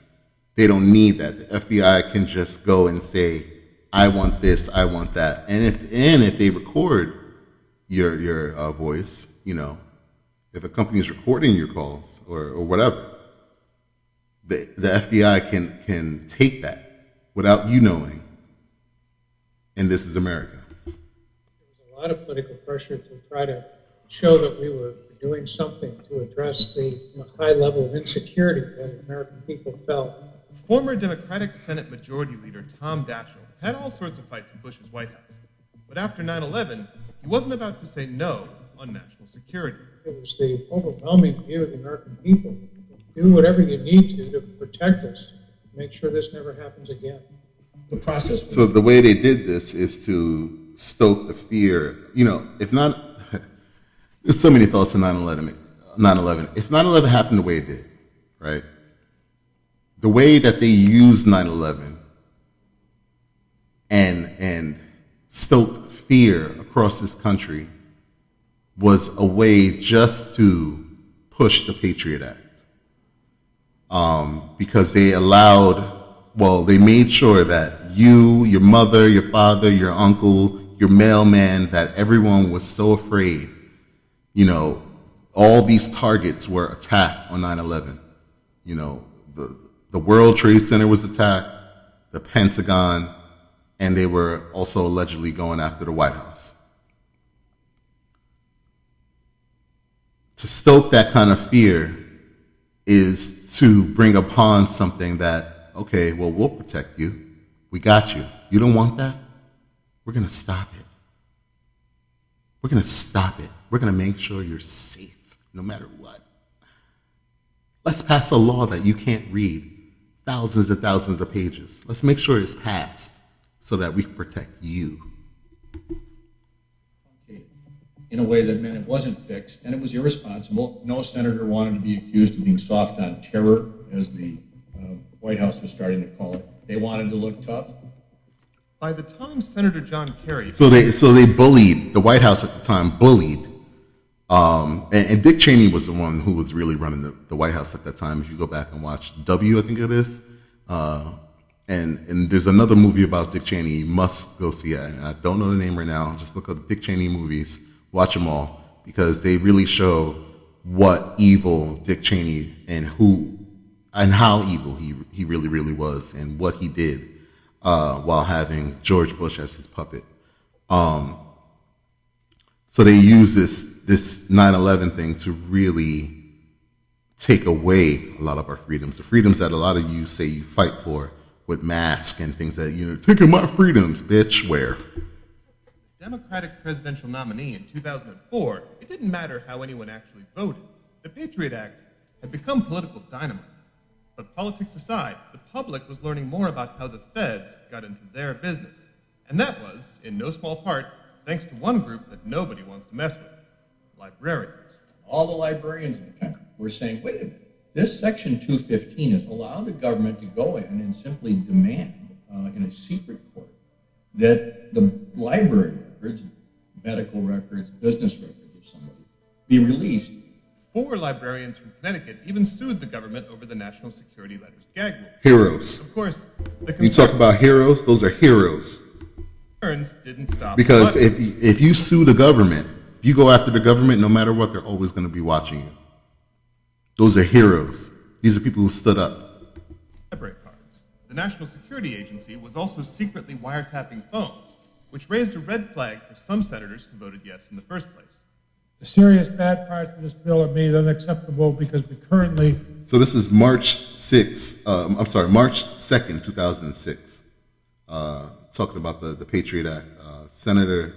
they don't need that. The FBI can just go and say, I want this, I want that. And if they record your voice, if a company is recording your calls or whatever, the FBI can take that without you knowing. And this is America. There was a lot of political pressure to try to show that we were doing something to address the high level of insecurity that American people felt. Former Democratic Senate Majority Leader Tom Daschle had all sorts of fights in Bush's White House. But after 9/11, he wasn't about to say no on national security. It was the overwhelming view of the American people. Do whatever you need to protect us, make sure this never happens again. The process. So the way they did this is to stoke the fear. If not, there's so many thoughts on 9/11. If 9/11 happened the way it did, right? The way that they used 9/11 and stoked fear across this country was a way just to push the Patriot Act. Because they they made sure that you, your mother, your father, your uncle, your mailman, that everyone was so afraid. All these targets were attacked on 9/11. The World Trade Center was attacked, the Pentagon, and they were also allegedly going after the White House. To stoke that kind of fear is to bring upon something that, okay, well, we'll protect you. We got you. You don't want that? We're going to stop it. We're going to stop it. We're going to make sure you're safe no matter what. Let's pass a law that you can't read thousands and thousands of pages. Let's make sure it's passed so that we can protect you. In a way that meant it wasn't fixed, and it was irresponsible. No senator wanted to be accused of being soft on terror, as the White House was starting to call it. They wanted to look tough. By the time Senator John Kerry... So they bullied, the White House at the time bullied, and Dick Cheney was the one who was really running the White House at that time. If you go back and watch W, I think it is, and there's another movie about Dick Cheney, you must go see it. I don't know the name right now, just look up Dick Cheney movies, watch them all, because they really show what evil Dick Cheney and how evil he really, really was, and what he did while having George Bush as his puppet. So they use this 9/11 thing to really take away a lot of our freedoms, the freedoms that a lot of you say you fight for with masks and things that, taking my freedoms, bitch, where? Democratic presidential nominee in 2004, it didn't matter how anyone actually voted. The Patriot Act had become political dynamite. But politics aside, the public was learning more about how the feds got into their business. And that was, in no small part, thanks to one group that nobody wants to mess with, librarians. All the librarians in the country were saying, wait a minute, this Section 215 has allowed the government to go in and simply demand in a secret court that the library records, medical records, business records of somebody be released. 4 librarians from Connecticut even sued the government over the National Security Letters gag rule. Heroes. Of course, you talk about heroes, those are heroes. Concerns didn't stop. Because if you sue the government, if you go after the government, no matter what, they're always going to be watching you. Those are heroes. These are people who stood up. Library cards. The National Security Agency was also secretly wiretapping phones, which raised a red flag for some senators who voted yes in the first place. The serious bad parts of this bill are made unacceptable because we currently... So this is March 2nd, 2006. Talking about the Patriot Act. Senator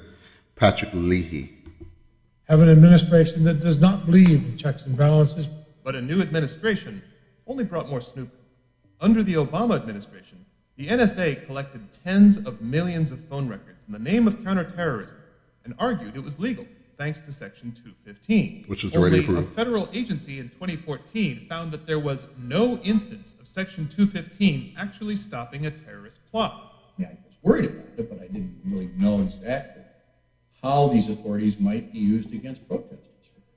Patrick Leahy. Have an administration that does not believe in checks and balances. But a new administration only brought more snooping. Under the Obama administration, the NSA collected tens of millions of phone records in the name of counterterrorism and argued it was legal, thanks to Section 215. Which was already Only approved. A federal agency in 2014 found that there was no instance of Section 215 actually stopping a terrorist plot. Yeah, I was worried about it, but I didn't really know exactly how these authorities might be used against protesters.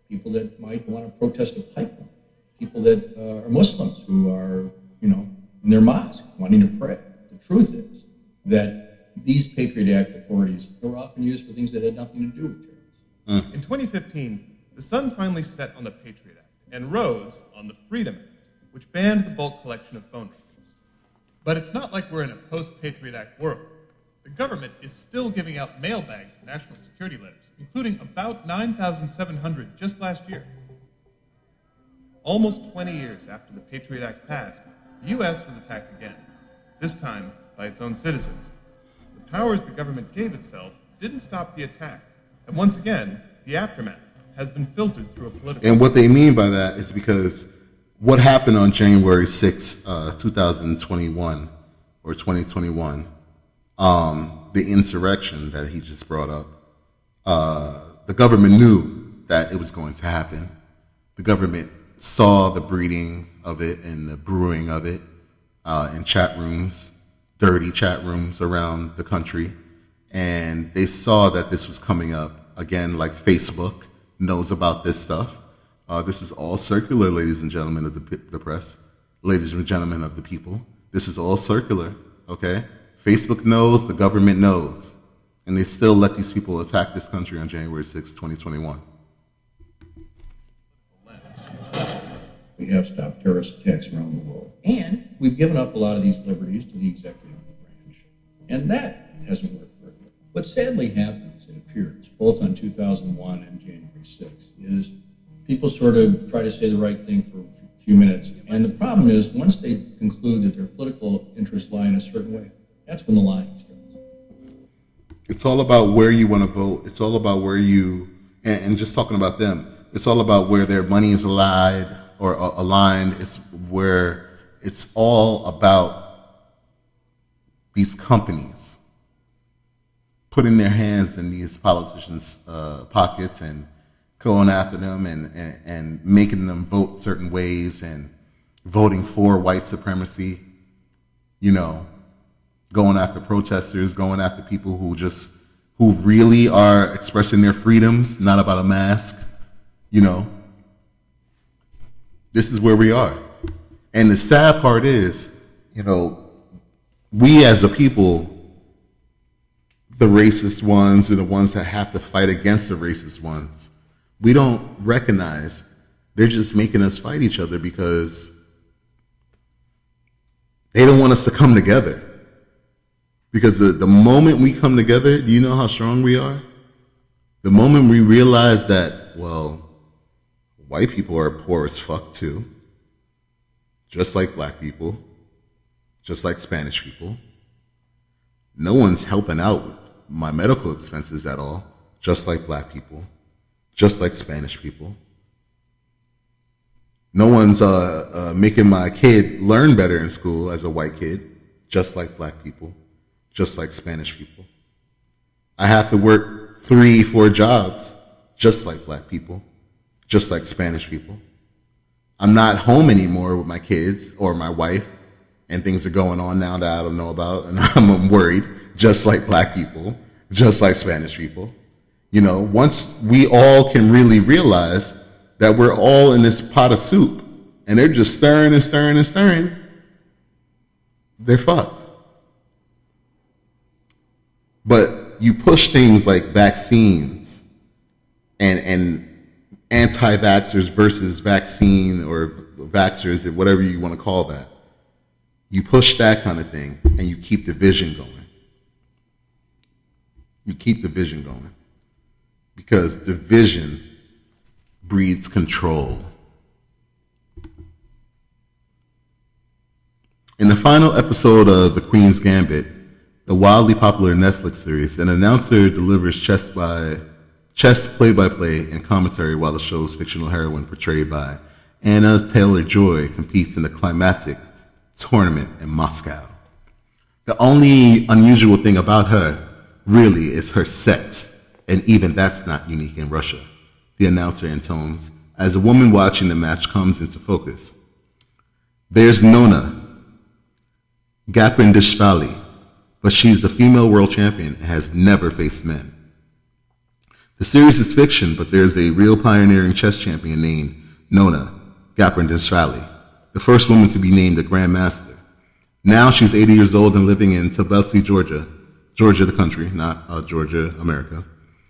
People that might want to protest a pipeline. People that are Muslims who are, in their mosque wanting to pray. The truth is that these Patriot Act authorities were often used for things that had nothing to do with terrorism. In 2015, the sun finally set on the Patriot Act and rose on the Freedom Act, which banned the bulk collection of phone records. But it's not like we're in a post-Patriot Act world. The government is still giving out mail bags of national security letters, including about 9,700 just last year. Almost 20 years after the Patriot Act passed, the U.S. was attacked again, this time by its own citizens. The powers the government gave itself didn't stop the attack, and once again, the aftermath has been filtered through a political... And what they mean by that is because what happened on January 6, 2021, or 2021, the insurrection that he just brought up, the government knew that it was going to happen. The government saw the breeding of it and the brewing of it in chat rooms, dirty chat rooms around the country. And they saw that this was coming up. Again, like Facebook knows about this stuff. This is all circular, ladies and gentlemen of the press, ladies and gentlemen of the people. This is all circular, okay? Facebook knows, the government knows. And they still let these people attack this country on January 6, 2021. We have stopped terrorist attacks around the world. And we've given up a lot of these liberties to the executive branch. And that hasn't worked very well. What sadly happens, it appears, both on 2001 and January 6th, is people sort of try to say the right thing for a few minutes. And the problem is, once they conclude that their political interests lie in a certain way, that's when the lying starts. It's all about where you want to vote. It's all about where you, and just talking about them, it's all about where their money is aligned. It's where it's all about these companies putting their hands in these politicians' pockets and going after them and making them vote certain ways and voting for white supremacy. you know, going after protesters, going after people who really are expressing their freedoms, not about a mask, you know. This is where we are. And the sad part is, you know, we as a people, the racist ones are the ones that have to fight against the racist ones. We don't recognize they're just making us fight each other because they don't want us to come together. Because the moment we come together, do you know how strong we are? The moment we realize that, well, white people are poor as fuck too, just like black people, just like Spanish people. No one's helping out with my medical expenses at all, just like black people, just like Spanish people. No one's making my kid learn better in school as a white kid, just like black people, just like Spanish people. I have to work 3-4 jobs, just like black people, just like Spanish people. I'm not home anymore with my kids or my wife, and things are going on now that I don't know about, and I'm worried, just like black people, just like Spanish people. You know, once we all can really realize that we're all in this pot of soup, and they're just stirring and stirring and stirring, they're fucked. But you push things like vaccines and anti-vaxxers versus vaccine or vaxxers, or whatever you want to call that. You push that kind of thing, and you keep the vision going. You keep the vision going. Because division breeds control. In the final episode of The Queen's Gambit, the wildly popular Netflix series, an announcer delivers chess play-by-play and commentary while the show's fictional heroine, portrayed by Anna Taylor-Joy, competes in the climactic tournament in Moscow. The only unusual thing about her, really, is her sex, and even that's not unique in Russia, the announcer intones, as a woman watching the match comes into focus. There's Nona Gapindashvili, but she's the female world champion and has never faced men. The series is fiction, but there's a real pioneering chess champion named Nona Gapindashvili, the first woman to be named a grandmaster. Now she's 80 years old and living in Tbilisi, Georgia, the country, not Georgia, America.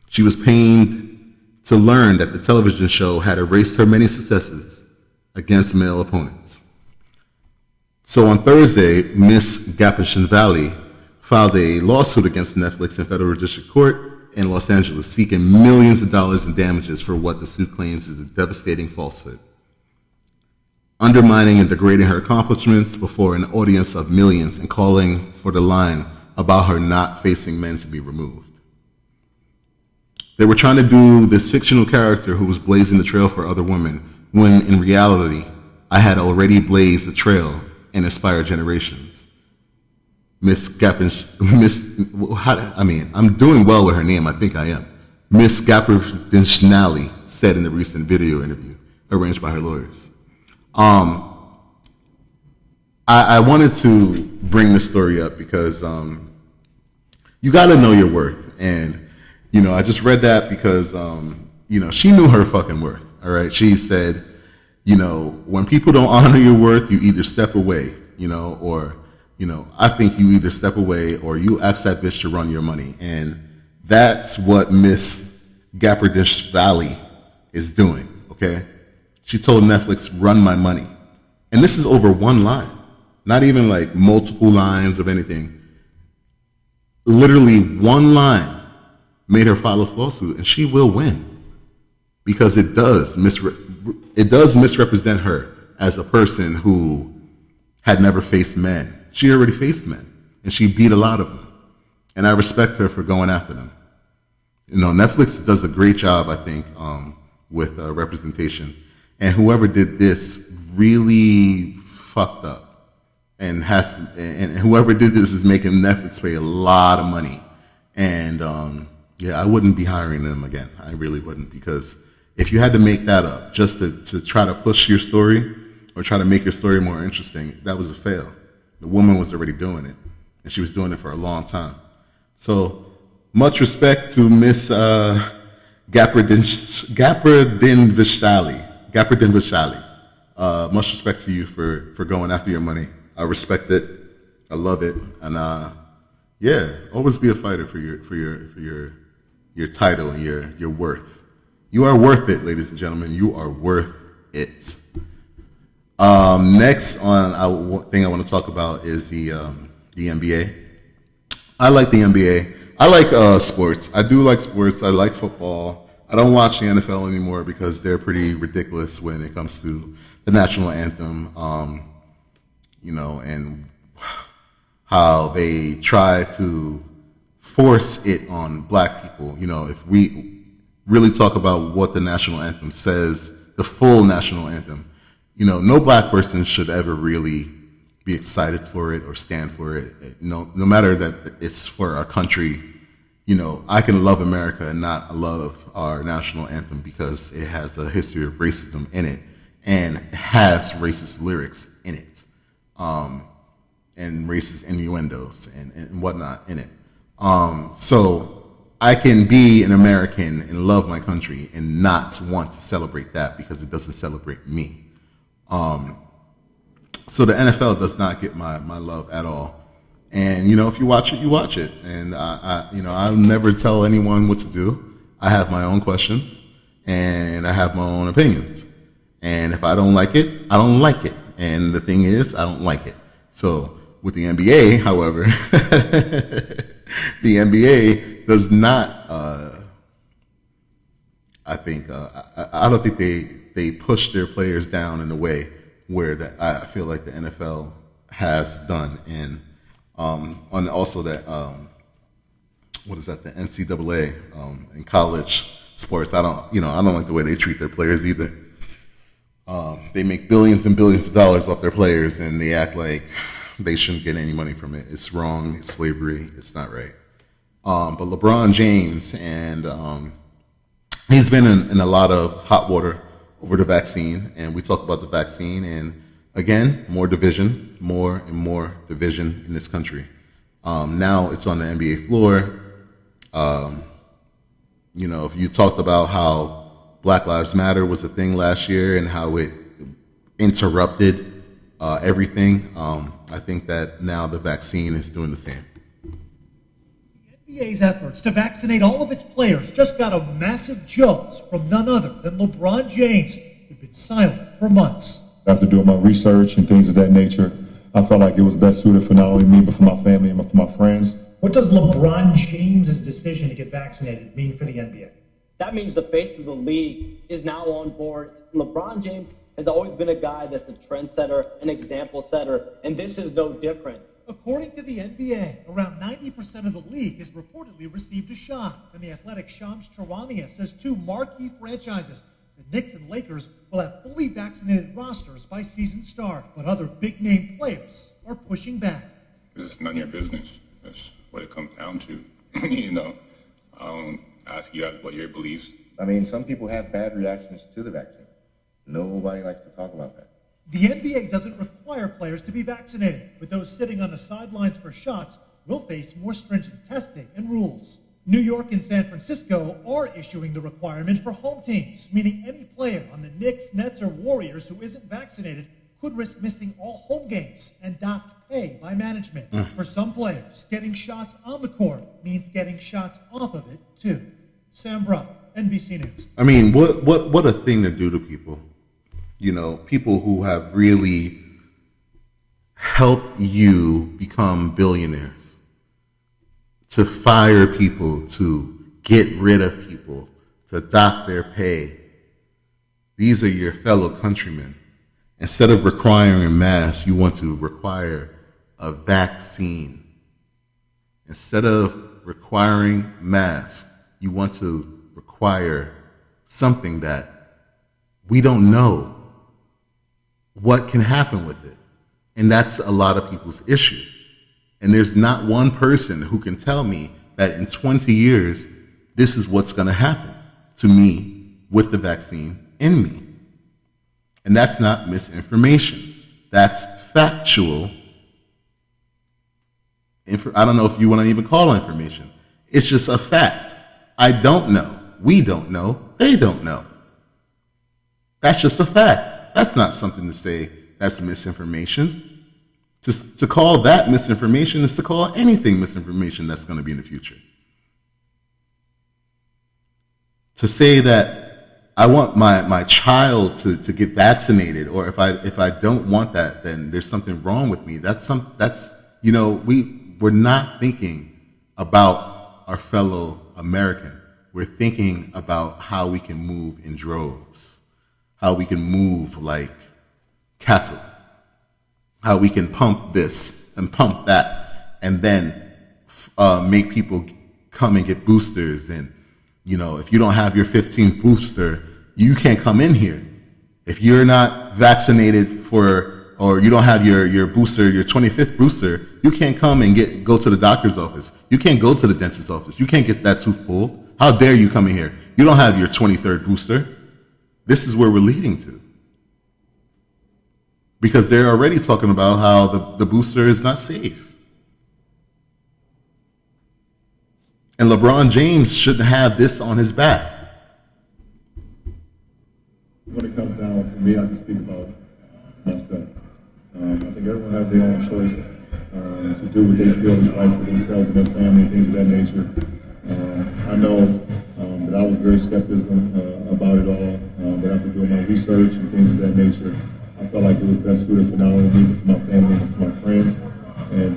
She was pained to learn that the television show had erased her many successes against male opponents. So on Thursday, Miss Gapindashvili filed a lawsuit against Netflix in federal district court in Los Angeles, seeking millions of dollars in damages for what the suit claims is a devastating falsehood, undermining and degrading her accomplishments before an audience of millions and calling for the line about her not facing men to be removed. They were trying to do this fictional character who was blazing the trail for other women, when in reality, I had already blazed the trail and inspired generations. I'm doing well with her name, I think I am. Miss Gapindashvili said in a recent video interview arranged by her lawyers. I wanted to bring this story up because you got to know your worth. And, you know, I just read that because, you know, she knew her fucking worth. All right. She said, you know, when people don't honor your worth, you either step away, you know, or, you know, I think you either step away or you ask that bitch to run your money. And that's what Miss Gapindashvili is doing, okay? She told Netflix, run my money. And this is over one line, not even like multiple lines of anything. Literally one line made her file this lawsuit, and she will win because it does misrepresent her as a person who had never faced men. She already faced men, and she beat a lot of them. And I respect her for going after them. You know, Netflix does a great job, I think, with representation. And whoever did this really fucked up. And whoever did this is making Netflix pay a lot of money. And yeah, I wouldn't be hiring them again. I really wouldn't, because if you had to make that up just to try to push your story or try to make your story more interesting, that was a fail. The woman was already doing it, and she was doing it for a long time. So much respect to Miss Gapardin-Vishali. Much respect to you for going after your money. I respect it. I love it. And yeah, always be a fighter for your title and your worth. You are worth it, ladies and gentlemen. You are worth it. Next thing I want to talk about is the NBA. I like the NBA. I like sports. I do like sports. I like football. I don't watch the NFL anymore because they're pretty ridiculous when it comes to the national anthem, and how they try to force it on black people. If we really talk about what the national anthem says, the full national anthem, no black person should ever really be excited for it or stand for it. No matter that it's for our country, I can love America and not love our national anthem because it has a history of racism in it and has racist lyrics in it, and racist innuendos and whatnot in it. So I can be an American and love my country and not want to celebrate that because it doesn't celebrate me. So the NFL does not get my love at all. And, if you watch it, you watch it. And I'll never tell anyone what to do. I have my own questions and I have my own opinions. And if I don't like it, I don't like it. And the thing is, I don't like it. So with the NBA, however, the NBA does not, I don't think they push their players down in a way where I feel like the NFL has done. And on also that, the NCAA in college sports, I don't like the way they treat their players either. They make billions and billions of dollars off their players, and they act like they shouldn't get any money from it. It's wrong. It's slavery. It's not right. But LeBron James, and he's been in a lot of hot water over the vaccine, and we talk about the vaccine, and again, more division, more and more division in this country. Now it's on the NBA floor. If you talked about how Black Lives Matter was a thing last year and how it interrupted everything, I think that now the vaccine is doing the same. The NBA's efforts to vaccinate all of its players just got a massive jolt from none other than LeBron James, who'd been silent for months. After doing my research and things of that nature, I felt like it was best suited for not only me, but for my family and for my friends. What does LeBron James' decision to get vaccinated mean for the NBA? That means the face of the league is now on board. LeBron James has always been a guy that's a trendsetter, an example setter, and this is no different. According to the NBA, around 90% of the league has reportedly received a shot. And the Athletic Shams Charania says two marquee franchises, the Knicks and Lakers, will have fully vaccinated rosters by season start. But other big-name players are pushing back. It's none of your business. That's what it comes down to. I don't ask you guys what your beliefs. I mean, some people have bad reactions to the vaccine. Nobody likes to talk about that. The NBA doesn't require players to be vaccinated, but those sitting on the sidelines for shots will face more stringent testing and rules. New York and San Francisco are issuing the requirement for home teams, meaning any player on the Knicks, Nets, or Warriors who isn't vaccinated could risk missing all home games and docked pay by management. For some players, getting shots on the court means getting shots off of it, too. Sam Brown, NBC News. I mean, what a thing to do to people. People who have really helped you become billionaires. To fire people, to get rid of people, to dock their pay. These are your fellow countrymen. Instead of requiring masks, you want to require a vaccine. Instead of requiring masks, you want to require something that we don't know what can happen with it. And that's a lot of people's issue. And there's not one person who can tell me that in 20 years, this is what's going to happen to me with the vaccine in me. And that's not misinformation. That's factual I don't know if you want to even call it information. It's just a fact. I don't know. We don't know. They don't know. That's just a fact. That's not something to say that's misinformation. To call that misinformation is to call anything misinformation that's going to be in the future. To say that I want my child to get vaccinated, or if I don't want that, then there's something wrong with me. We're not thinking about our fellow American. We're thinking about how we can move in droves, how we can move like cattle, how we can pump this and pump that, and then make people come and get boosters. And, if you don't have your 15th booster, you can't come in here. If you're not vaccinated or you don't have your booster, your 25th booster, you can't come and go to the doctor's office. You can't go to the dentist's office. You can't get that tooth pulled. How dare you come in here? You don't have your 23rd booster. This is where we're leading to. Because they're already talking about how the booster is not safe. And LeBron James shouldn't have this on his back. When it comes down to me, I can speak about myself. I think everyone has their own choice to do what they feel is right for themselves and their family, things of that nature. I know that I was very skeptical about it all, but after doing my research and things of that nature, I felt like it was best suited for not only me, but for my family and for my friends. And,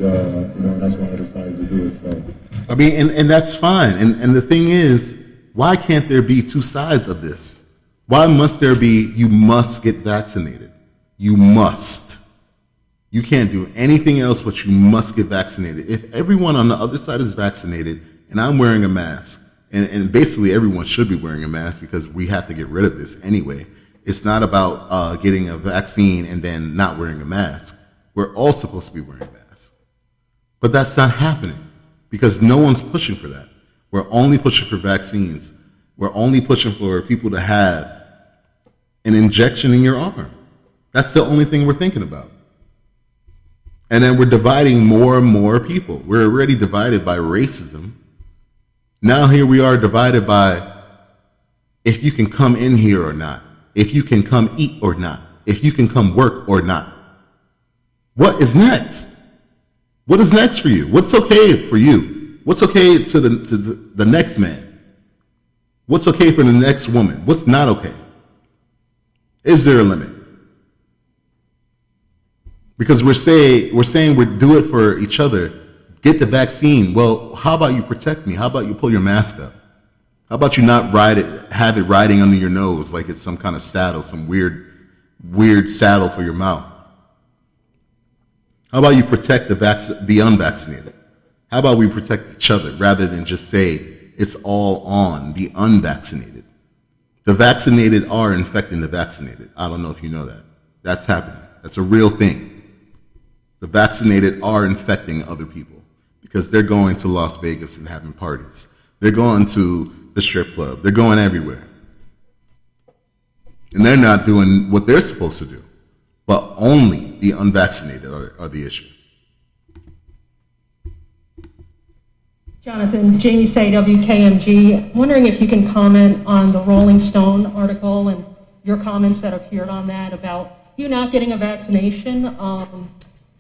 that's why I decided to do it. So. I mean, and that's fine. And the thing is, why can't there be two sides of this? Why must there be, you must get vaccinated? You must. You can't do anything else, but you must get vaccinated. If everyone on the other side is vaccinated and I'm wearing a mask, and basically everyone should be wearing a mask because we have to get rid of this anyway. It's not about getting a vaccine and then not wearing a mask. We're all supposed to be wearing masks. But that's not happening because no one's pushing for that. We're only pushing for vaccines. We're only pushing for people to have an injection in your arm. That's the only thing we're thinking about. And then we're dividing more and more people. We're already divided by racism. Now here we are divided by if you can come in here or not, if you can come eat or not, if you can come work or not. What is next? What is next for you? What's okay for you? What's okay to the next man? What's okay for the next woman? What's not okay? Is there a limit? Because we're saying we do it for each other. Get the vaccine. Well, how about you protect me? How about you pull your mask up? How about you not have it riding under your nose like it's some kind of saddle, some weird saddle for your mouth? How about you protect the unvaccinated? How about we protect each other rather than just say it's all on the unvaccinated? The vaccinated are infecting the vaccinated. I don't know if you know that. That's happening. That's a real thing. The vaccinated are infecting other people because they're going to Las Vegas and having parties. They're going to the strip club. They're going everywhere. And they're not doing what they're supposed to do. But only the unvaccinated are the issue. Jonathan, Jamie Say, WKMG. Wondering if you can comment on the Rolling Stone article and your comments that appeared on that about you not getting a vaccination,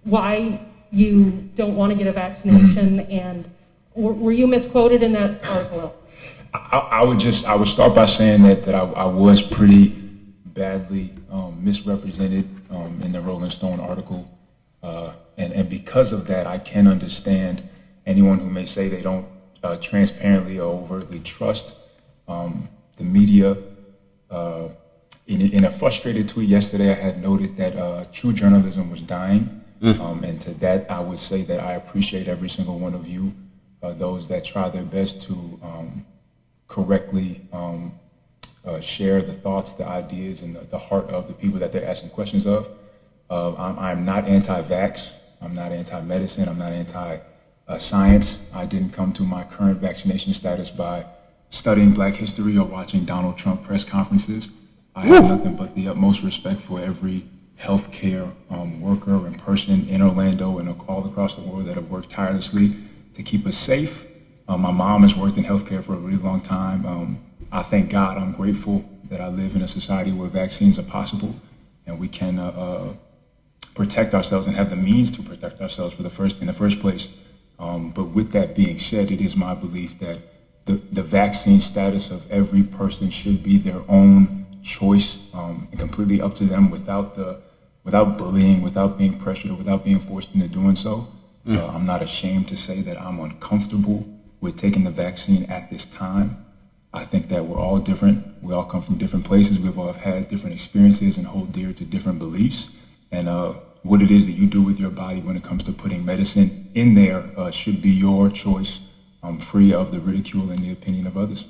why you don't want to get a vaccination, and were you misquoted in that article? I would start by saying that I was pretty badly misrepresented in the Rolling Stone article, and because of that, I can understand anyone who may say they don't transparently or overtly trust the media. In a frustrated tweet yesterday, I had noted that true journalism was dying. And to that, I would say that I appreciate every single one of you, those that try their best to correctly share the thoughts, the ideas, and the heart of the people that they're asking questions of. I'm not anti-vax. I'm not anti-medicine. I'm not anti-science. I didn't come to my current vaccination status by studying Black history or watching Donald Trump press conferences. I have nothing but the utmost respect for every healthcare worker and person in Orlando and all across the world that have worked tirelessly to keep us safe. My mom has worked in healthcare for a really long time. I thank God, I'm grateful that I live in a society where vaccines are possible and we can protect ourselves and have the means to protect ourselves in the first place. But with that being said, it is my belief that the vaccine status of every person should be their own choice and completely up to them without bullying, without being pressured, or without being forced into doing so. I'm not ashamed to say that I'm uncomfortable with taking the vaccine at this time. I think that we're all different. We all come from different places. We've all had different experiences and hold dear to different beliefs. And what it is that you do with your body when it comes to putting medicine in there should be your choice, free of the ridicule and the opinion of others.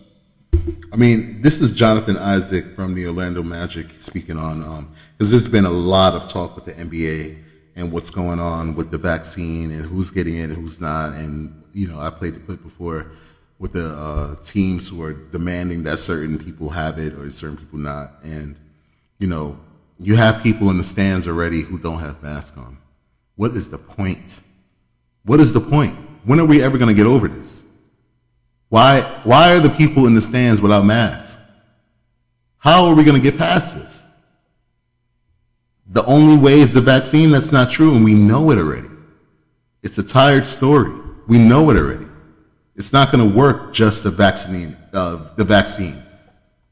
I mean, this is Jonathan Isaac from the Orlando Magic speaking on, because there's been a lot of talk with the NBA and what's going on with the vaccine and who's getting it and who's not. And, you know, I played the clip before with the teams who are demanding that certain people have it or certain people not. And, you know, you have people in the stands already who don't have masks on. What is the point? What is the point? When are we ever going to get over this? Why are the people in the stands without masks? How are we going to get past this? The only way is the vaccine. That's not true, and we know it already. It's a tired story. We know it already. It's not going to work, just the vaccine.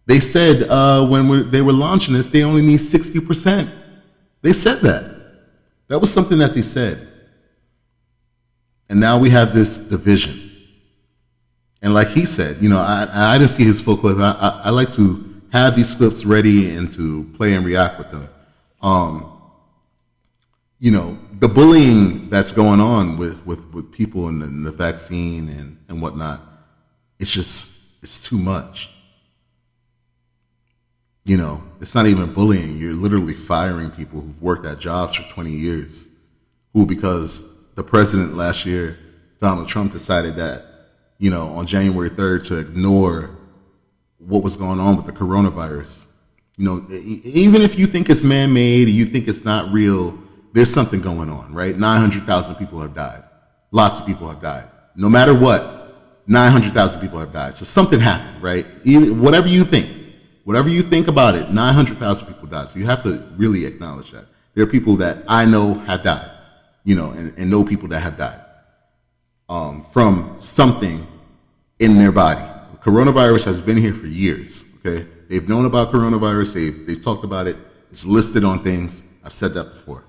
They said when they were launching this, they only need 60%. They said that. That was something that they said. And now we have this division. And like he said, you know, I didn't see his full clip. I like to have these clips ready and to play and react with them. You know, the bullying that's going on with people in the vaccine and whatnot, it's too much. You know, it's not even bullying. You're literally firing people who've worked at jobs for 20 years, who, because the president last year, Donald Trump, decided that, you know, on January 3rd to ignore what was going on with the coronavirus. You know, even if you think it's man-made, you think it's not real, there's something going on, right? 900,000 people have died. Lots of people have died. No matter what, 900,000 people have died. So something happened, right? Whatever you think about it, 900,000 people died. So you have to really acknowledge that. There are people that I know have died, you know, and know people that have died from something in their body. Coronavirus has been here for years, okay? They've known about coronavirus. They've talked about it. It's listed on things. I've said that before.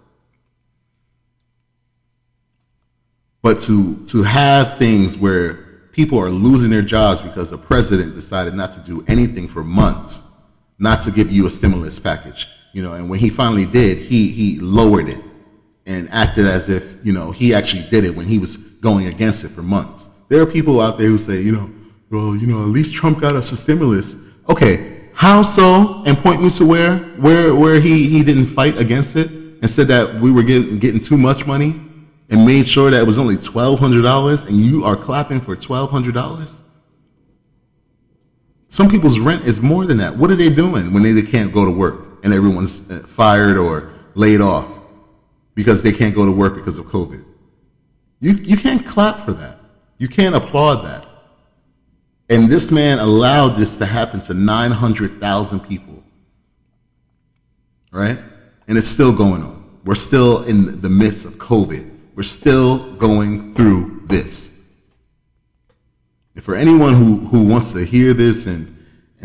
But to have things where people are losing their jobs because the president decided not to do anything for months, not to give you a stimulus package, you know, and when he finally did, he lowered it and acted as if, you know, he actually did it when he was going against it for months. There are people out there who say, you know, well, you know, at least Trump got us a stimulus. Okay, how so? And point me to where he didn't fight against it and said that we were getting too much money and made sure that it was only $1,200 and you are clapping for $1,200? Some people's rent is more than that. What are they doing when they can't go to work and everyone's fired or laid off because they can't go to work because of COVID? You can't clap for that. You can't applaud that. And this man allowed this to happen to 900,000 people, right? And it's still going on. We're still in the midst of COVID. We're still going through this. And for anyone who wants to hear this and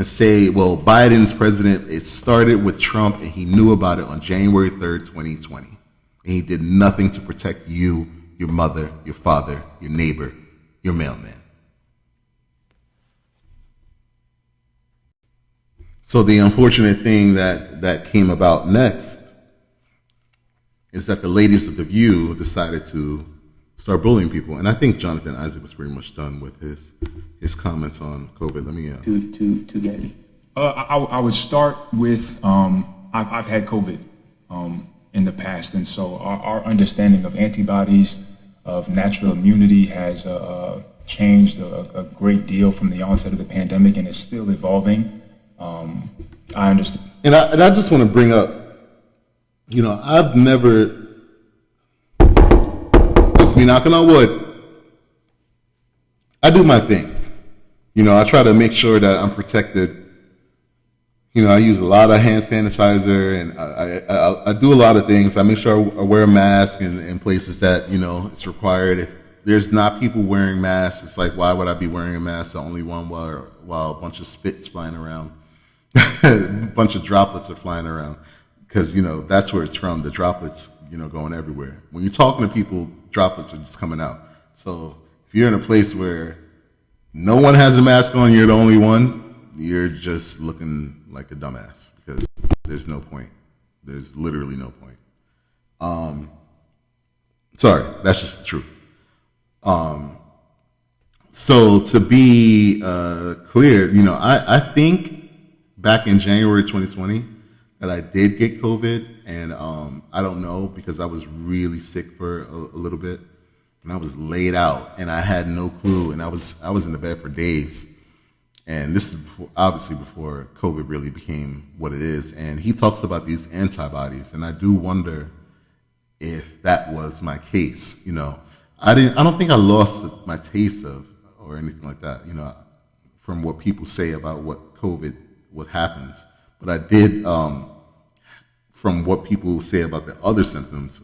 say, well, Biden's president, it started with Trump and he knew about it on January 3rd, 2020. And he did nothing to protect you, your mother, your father, your neighbor, your mailman. So the unfortunate thing that came about next is that the ladies of The View decided to start bullying people. And I think Jonathan Isaac was pretty much done with his comments on COVID. Let me to get it. I would start with I've had COVID in the past, and so our understanding of antibodies, of natural immunity has changed a great deal from the onset of the pandemic, and is still evolving. I understand. And I just want to bring up I've never, that's me knocking on wood, I do my thing. I try to make sure that I'm protected. I use a lot of hand sanitizer, and I do a lot of things. I make sure I wear a mask in places that, it's required. If there's not people wearing masks, it's like, why would I be wearing a mask? The only one while a bunch of spit's flying around, a bunch of droplets are flying around, because, that's where it's from. The droplets, going everywhere. When you're talking to people, droplets are just coming out. So if you're in a place where no one has a mask on, you're the only one, you're just looking like a dumbass, because there's no point. There's literally no point. Sorry, that's just the truth. So to be clear, I think back in January 2020 that I did get COVID, and I don't know, because I was really sick for a little bit, and I was laid out, and I had no clue, and I was in the bed for days. And this is obviously before COVID really became what it is. And he talks about these antibodies, and I do wonder if that was my case. I don't think I lost my taste of or anything like that, from what people say about what happens. But I did, from what people say about the other symptoms,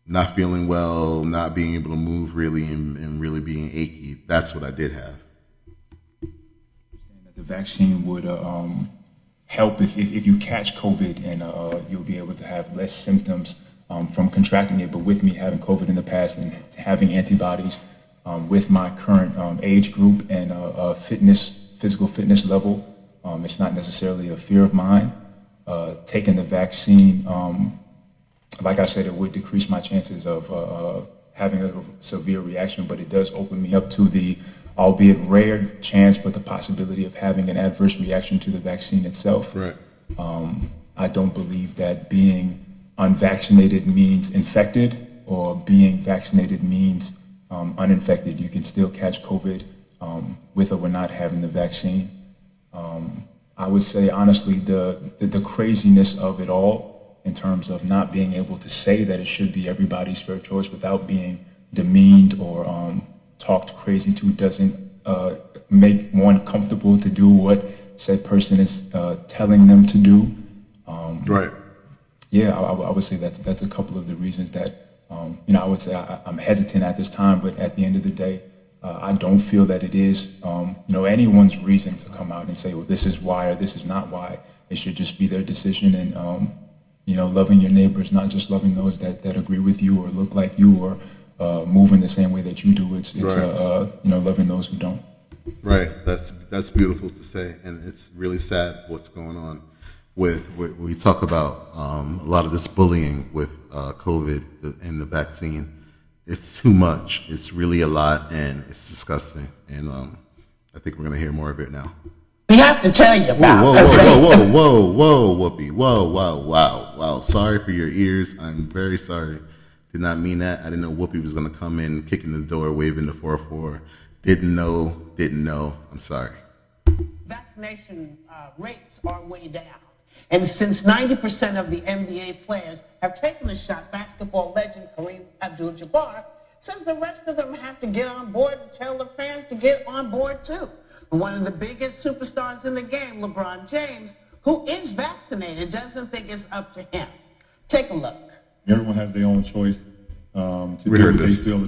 not feeling well, not being able to move really, and really being achy. That's what I did have. The vaccine would help if you catch COVID, and you'll be able to have less symptoms from contracting it. But with me having COVID in the past and having antibodies with my current age group and physical fitness level, it's not necessarily a fear of mine. Taking the vaccine, like I said, it would decrease my chances of having a severe reaction, but it does open me up to the, albeit rare chance, but the possibility of having an adverse reaction to the vaccine itself. Right. I don't believe that being unvaccinated means infected, or being vaccinated means uninfected. You can still catch COVID with or without not having the vaccine. I would say, honestly, the craziness of it all, in terms of not being able to say that it should be everybody's fair choice without being demeaned or talked crazy to, doesn't make one comfortable to do what said person is telling them to do. Right. Yeah, I would say that's a couple of the reasons that I would say I'm hesitant at this time. But at the end of the day, I don't feel that it is anyone's reason to come out and say, well, this is why or this is not why. It should just be their decision, and loving your neighbors, not just loving those that agree with you or look like you or move in the same way that you do. It's right. Loving those who don't. Right. That's beautiful to say, and it's really sad what's going on with we talk about a lot of this bullying with COVID and the vaccine. It's too much. It's really a lot, and it's disgusting. And I think we're going to hear more of it now. We have to tell you about. Whoa, Whoopi. Wow. Sorry for your ears. I'm very sorry. Did not mean that. I didn't know Whoopi was going to come in, kicking the door, waving the 4-4. Didn't know. I'm sorry. Vaccination rates are way down. And since 90% of the NBA players have taken the shot, basketball legend Kareem Abdul-Jabbar says the rest of them have to get on board and tell the fans to get on board too. One of the biggest superstars in the game, LeBron James, who is vaccinated, doesn't think it's up to him. Take a look. Everyone has their own choice to do what they feel.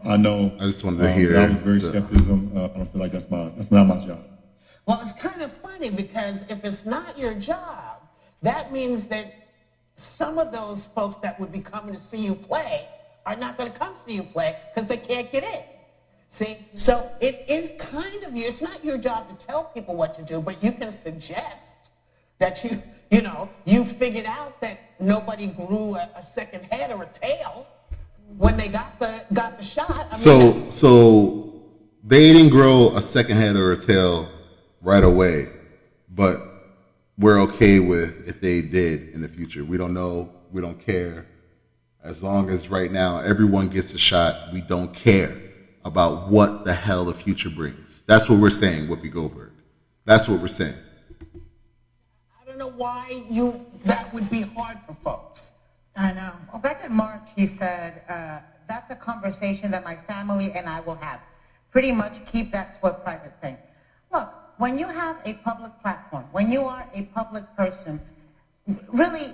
I know. I just wanted to hear. I was very skepticism. I don't feel like that's not my job. Well, it's kind of funny, because if it's not your job, that means that some of those folks that would be coming to see you play are not going to come see you play because they can't get in. See? So it is kind of it's not your job to tell people what to do, but you can suggest that you figured out that nobody grew a second head or a tail when they got the shot. So they didn't grow a second head or a tail right away, but we're okay with if they did in the future. We don't know. We don't care. As long as right now everyone gets a shot, we don't care about what the hell the future brings. That's what we're saying, Whoopi Goldberg. That's what we're saying. I don't know why that would be hard for folks. I know. Well, back in March, he said, that's a conversation that my family and I will have. Pretty much keep that to a private thing. Look, when you have a public platform, when you are a public person, really,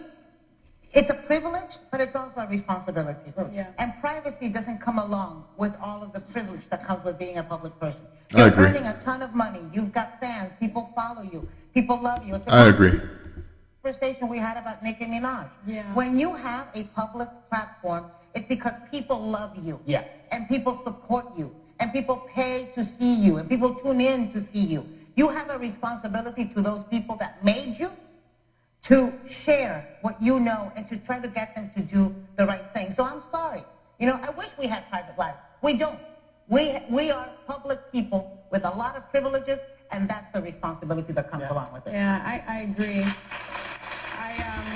it's a privilege, but it's also a responsibility. Yeah. And privacy doesn't come along with all of the privilege that comes with being a public person. You're earning a ton of money. You've got fans. People follow you. People love you. I agree. Conversation we had about Nicki Minaj. Yeah. When you have a public platform, it's because people love you. Yeah. And people support you. And people pay to see you. And people tune in to see you. You have a responsibility to those people that made you to share what you know and to try to get them to do the right thing. So I'm sorry. You know, I wish we had private lives. We don't. We are public people with a lot of privileges, and that's the responsibility that comes along with it. Yeah, I agree.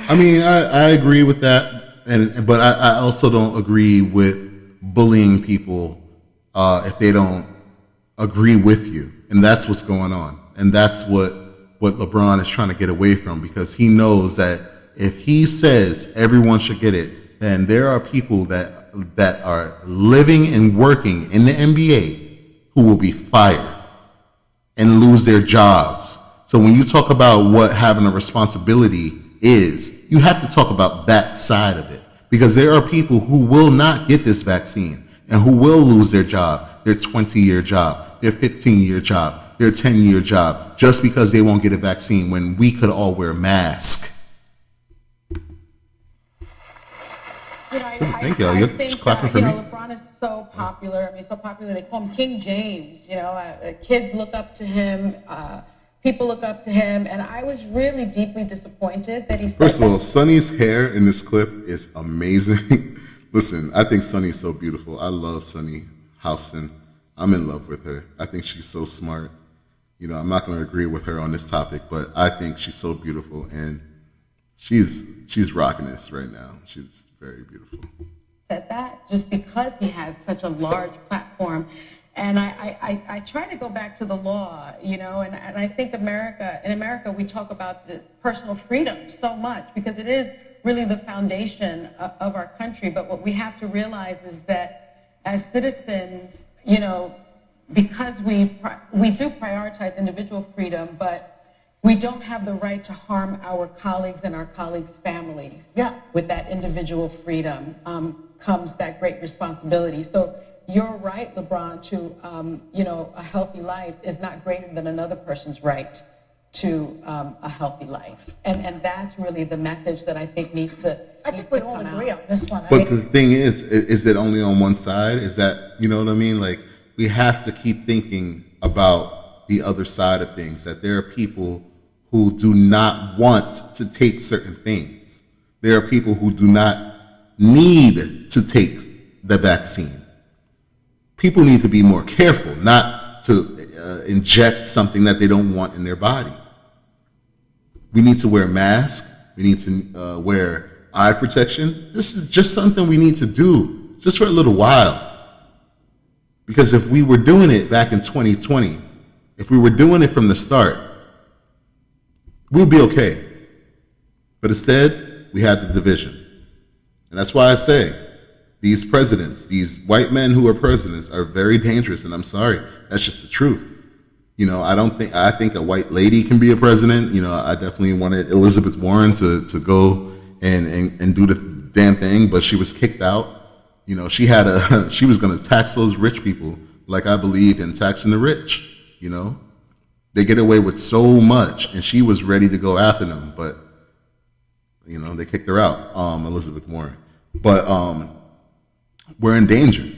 I mean, I agree with that, but I also don't agree with bullying people if they don't agree with you, and that's what's going on, and that's what LeBron is trying to get away from, because he knows that if he says everyone should get it, then there are people that are living and working in the NBA who will be fired and lose their jobs. So when you talk about what having a responsibility is, you have to talk about that side of it, because there are people who will not get this vaccine and who will lose their job, their 20-year job, their 15-year job, their 10-year job, just because they won't get a vaccine when we could all wear masks. Thank you, Elliot. Just clapping for me. LeBron is so popular. I mean, so popular. They call him King James. You know, kids look up to him. People look up to him. And I was really deeply disappointed that he said First of all, Sonny's hair in this clip is amazing. Listen, I think Sonny's so beautiful. I love Sonny Houston. I'm in love with her. I think she's so smart. You know, I'm not going to agree with her on this topic, but I think she's so beautiful, and she's rocking this right now. She's very beautiful. Said that just because he has such a large platform. And I try to go back to the law, you know, and I think in America, we talk about the personal freedom so much because it is really the foundation of our country. But what we have to realize is that as citizens, you know, because we do prioritize individual freedom, but we don't have the right to harm our colleagues and our colleagues' families. Yeah. With that individual freedom comes that great responsibility. So you're right, LeBron, to, you know, a healthy life is not greater than another person's right to a healthy life. And that's really the message that I think needs to I think we all agree on this one. But the thing is it only on one side? Is that, you know what I mean? Like, we have to keep thinking about the other side of things, that there are people who do not want to take certain things. There are people who do not need to take the vaccine. People need to be more careful, not to inject something that they don't want in their body. We need to wear masks. We need to wear eye protection. This is just something we need to do, just for a little while. Because if we were doing it back in 2020, if we were doing it from the start, we'd be okay. But instead, we had the division. And that's why I say these presidents, these white men who are presidents, are very dangerous. And I'm sorry, that's just the truth. You know, I think a white lady can be a president. You know, I definitely wanted Elizabeth Warren to go and do the damn thing, but she was kicked out. You know, she was going to tax those rich people like I believe in taxing the rich. You know, they get away with so much, and she was ready to go after them, but you know, they kicked her out, Elizabeth Warren. But we're in danger.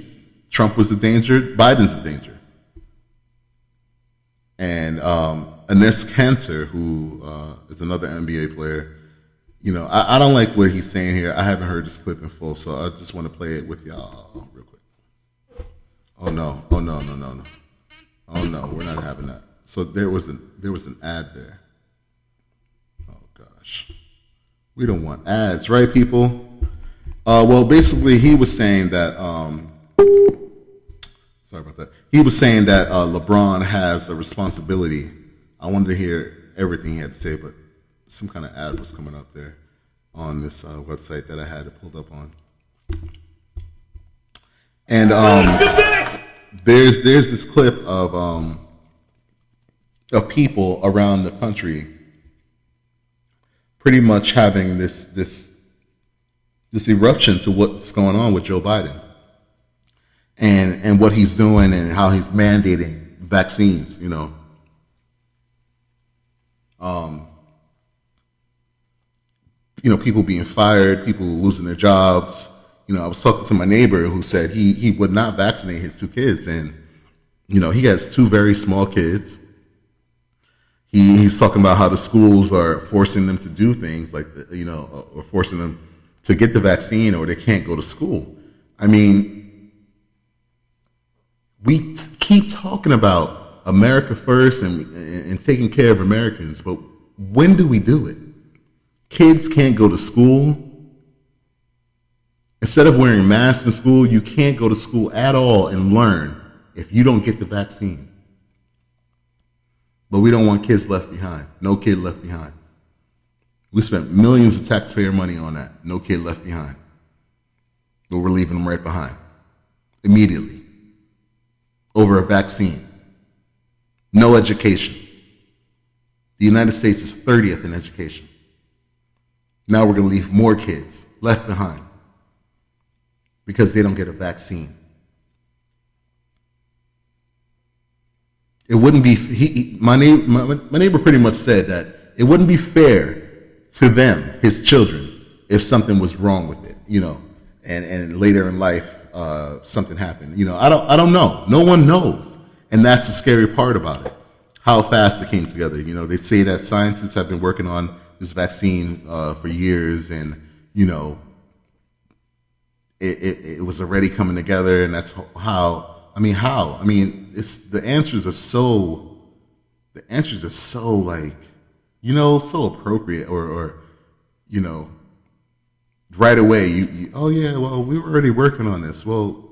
Trump was the danger. Biden's the danger. And Enes Kanter, who is another NBA player, you know, I don't like what he's saying here. I haven't heard this clip in full, so I just want to play it with y'all real quick. Oh no, we're not having that. So there was an ad there. Oh gosh. We don't want ads, right, people? Well, basically he was saying that sorry about that. He was saying that LeBron has a responsibility. I wanted to hear everything he had to say, but some kind of ad was coming up there on this website that I had it pulled up on. And there's this clip of people around the country pretty much having this eruption to what's going on with Joe Biden and what he's doing and how he's mandating vaccines, you know. People being fired, people losing their jobs. You know, I was talking to my neighbor who said he would not vaccinate his two kids, and he has two very small kids. He's talking about how the schools are forcing them to do things like, or forcing them to get the vaccine, or they can't go to school. I mean, we keep talking about America first and taking care of Americans, but when do we do it? Kids can't go to school. Instead of wearing masks in school, you can't go to school at all and learn if you don't get the vaccine. But we don't want kids left behind. No kid left behind. We spent millions of taxpayer money on that. No kid left behind. But we're leaving them right behind. Immediately. Over a vaccine. No education. The United States is 30th in education. Now we're going to leave more kids left behind because they don't get a vaccine. It wouldn't be, my neighbor pretty much said that it wouldn't be fair to them, his children, if something was wrong with it, and later in life something happened. I don't know. No one knows. And that's the scary part about it, how fast it came together. They say that scientists have been working on this vaccine for years, and it was already coming together, and that's how. It's the answers are so like, so appropriate, or right away oh yeah, well, we were already working on this. Well,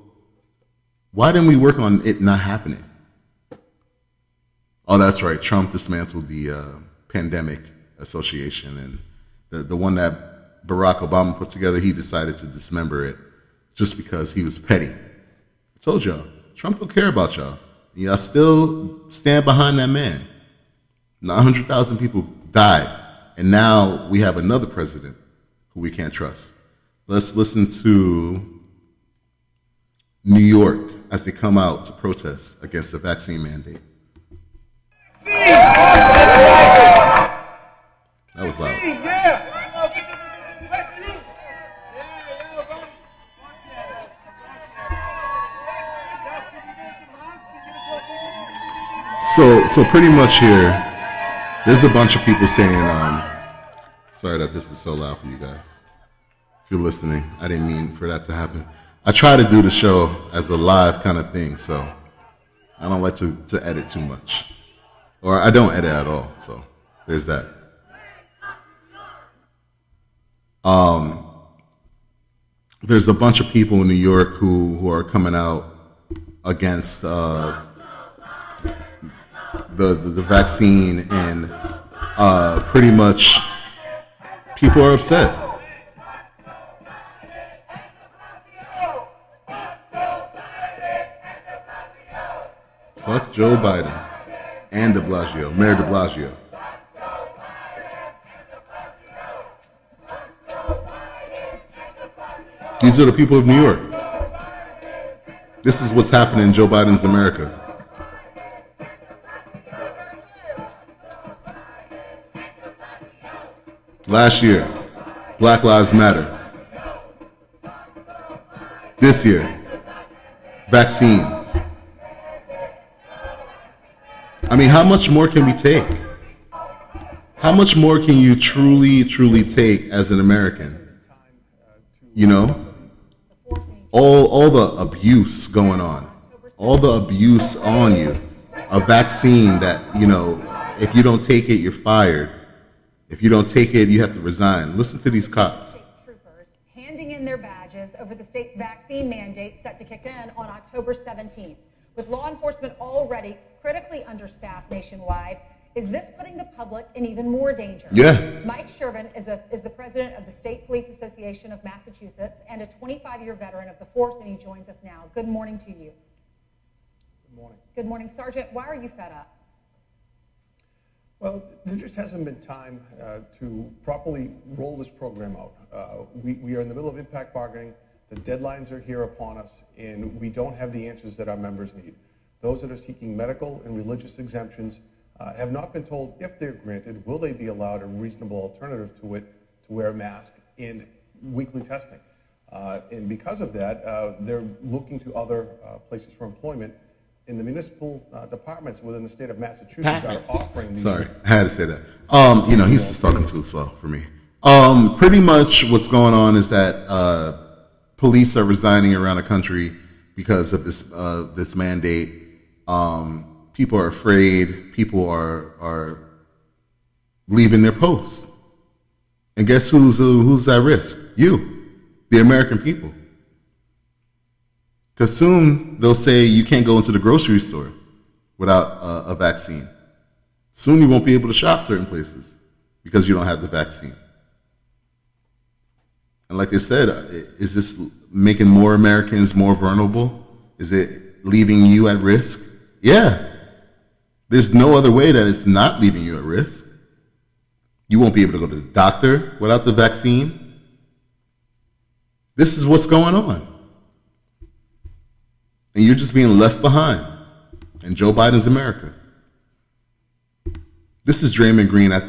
why didn't we work on it not happening? Oh, that's right. Trump dismantled the pandemic association, and the one that Barack Obama put together, he decided to dismember it just because he was petty. I told y'all, Trump don't care about y'all. Y'all still stand behind that man. 900,000 people died, and now we have another president who we can't trust. Let's listen to New York as they come out to protest against the vaccine mandate. That was loud. So pretty much here, there's a bunch of people saying, sorry that this is so loud for you guys. If you're listening, I didn't mean for that to happen. I try to do the show as a live kind of thing, so I don't like to edit too much. Or I don't edit at all, so there's that. There's a bunch of people in New York who are coming out against the vaccine, and pretty much people are upset. Fuck Joe Biden and de Blasio, Mayor de Blasio. These are the people of New York. This is what's happening in Joe Biden's America. Last year, Black Lives Matter. This year, vaccines. How much more can we take? How much more can you truly take as an American? All the abuse going on, all the abuse on you. A vaccine that, if you don't take it, you're fired. If you don't take it, you have to resign. Listen to these cops. Troopers handing in their badges over the state's vaccine mandate set to kick in on October 17th. With law enforcement already critically understaffed nationwide, Is this putting the public in even more danger? Yeah. Mike Shervin is the president of the State Police Association of Massachusetts and a 25-year veteran of the force, and he joins us now. Good morning to you. Good morning. Good morning, Sergeant. Why are you fed up? Well, there just hasn't been time to properly roll this program out. We are in the middle of impact bargaining. The deadlines are here upon us, and we don't have the answers that our members need. Those that are seeking medical and religious exemptions have not been told if they're granted, will they be allowed a reasonable alternative to it to wear a mask in weekly testing. And because of that, they're looking to other places for employment. In the municipal departments within the state of Massachusetts are offering these. Sorry, I had to say that. He's just talking too slow for me. Pretty much what's going on is that police are resigning around the country because of this mandate. People are afraid. People are leaving their posts. And guess who's at risk? You, the American people. Because soon they'll say you can't go into the grocery store without a vaccine. Soon you won't be able to shop certain places because you don't have the vaccine. And like they said, is this making more Americans more vulnerable? Is it leaving you at risk? Yeah. There's no other way that it's not leaving you at risk. You won't be able to go to the doctor without the vaccine. This is what's going on. And you're just being left behind. And Joe Biden's America. This is Draymond Green. I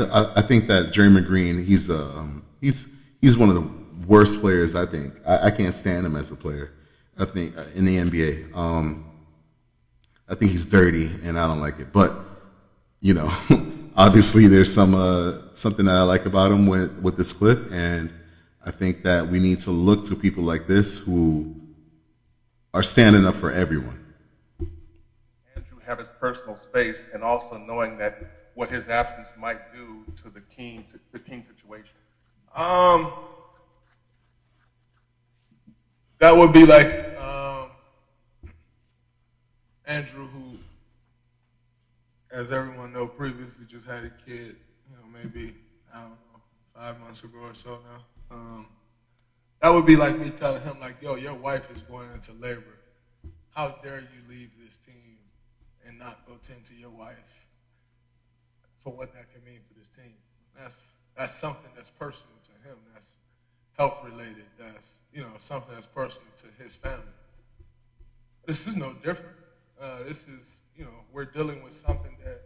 think that Draymond Green, he's one of the worst players. I think I can't stand him as a player. I think in the NBA, I think he's dirty, and I don't like it. But obviously there's something that I like about him with this clip, and I think that we need to look to people like this who are standing up for everyone. Andrew have his personal space, and also knowing that what his absence might do to the team situation. That would be like Andrew, who, as everyone knows, previously just had a kid, maybe, 5 months ago or so now. That would be like me telling him, like, yo, your wife is going into labor. How dare you leave this team and not go tend to your wife for what that can mean for this team? That's something that's personal to him. That's health related. That's something that's personal to his family. This is no different. This is we're dealing with something that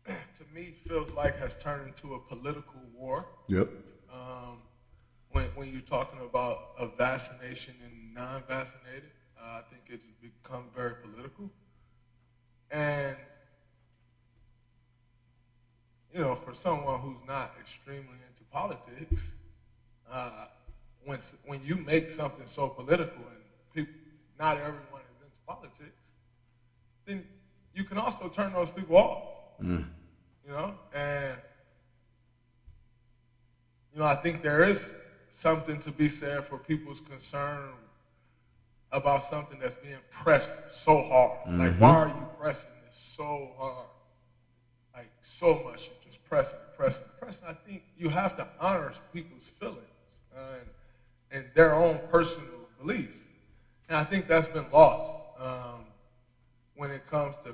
to me feels like has turned into a political war. Yep. When you're talking about a vaccination and non-vaccinated, I think it's become very political. And, for someone who's not extremely into politics, when you make something so political and not everyone is into politics, then you can also turn those people off. And, I think there is something to be said for people's concern about something that's being pressed so hard. Mm-hmm. Like, why are you pressing this so hard? Like, so much, you're just pressing. I think you have to honor people's feelings and their own personal beliefs. And I think that's been lost when it comes to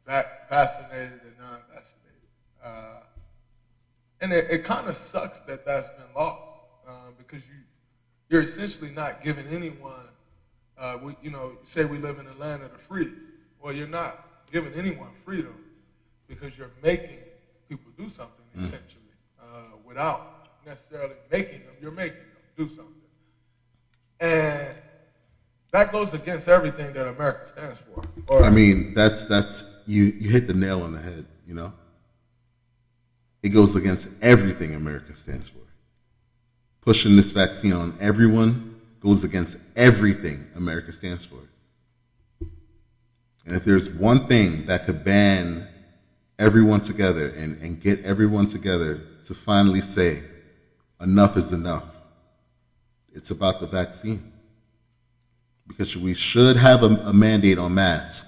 vaccinated and non-vaccinated. And it kind of sucks that that's been lost because you're essentially not giving anyone, say we live in the land of the free. Well, you're not giving anyone freedom because you're making people do something essentially without necessarily making them. You're making them do something. And that goes against everything that America stands for. That's you hit the nail on the head, It goes against everything America stands for. Pushing this vaccine on everyone goes against everything America stands for. And if there's one thing that could band everyone together and get everyone together to finally say, enough is enough, it's about the vaccine. Because we should have a mandate on masks,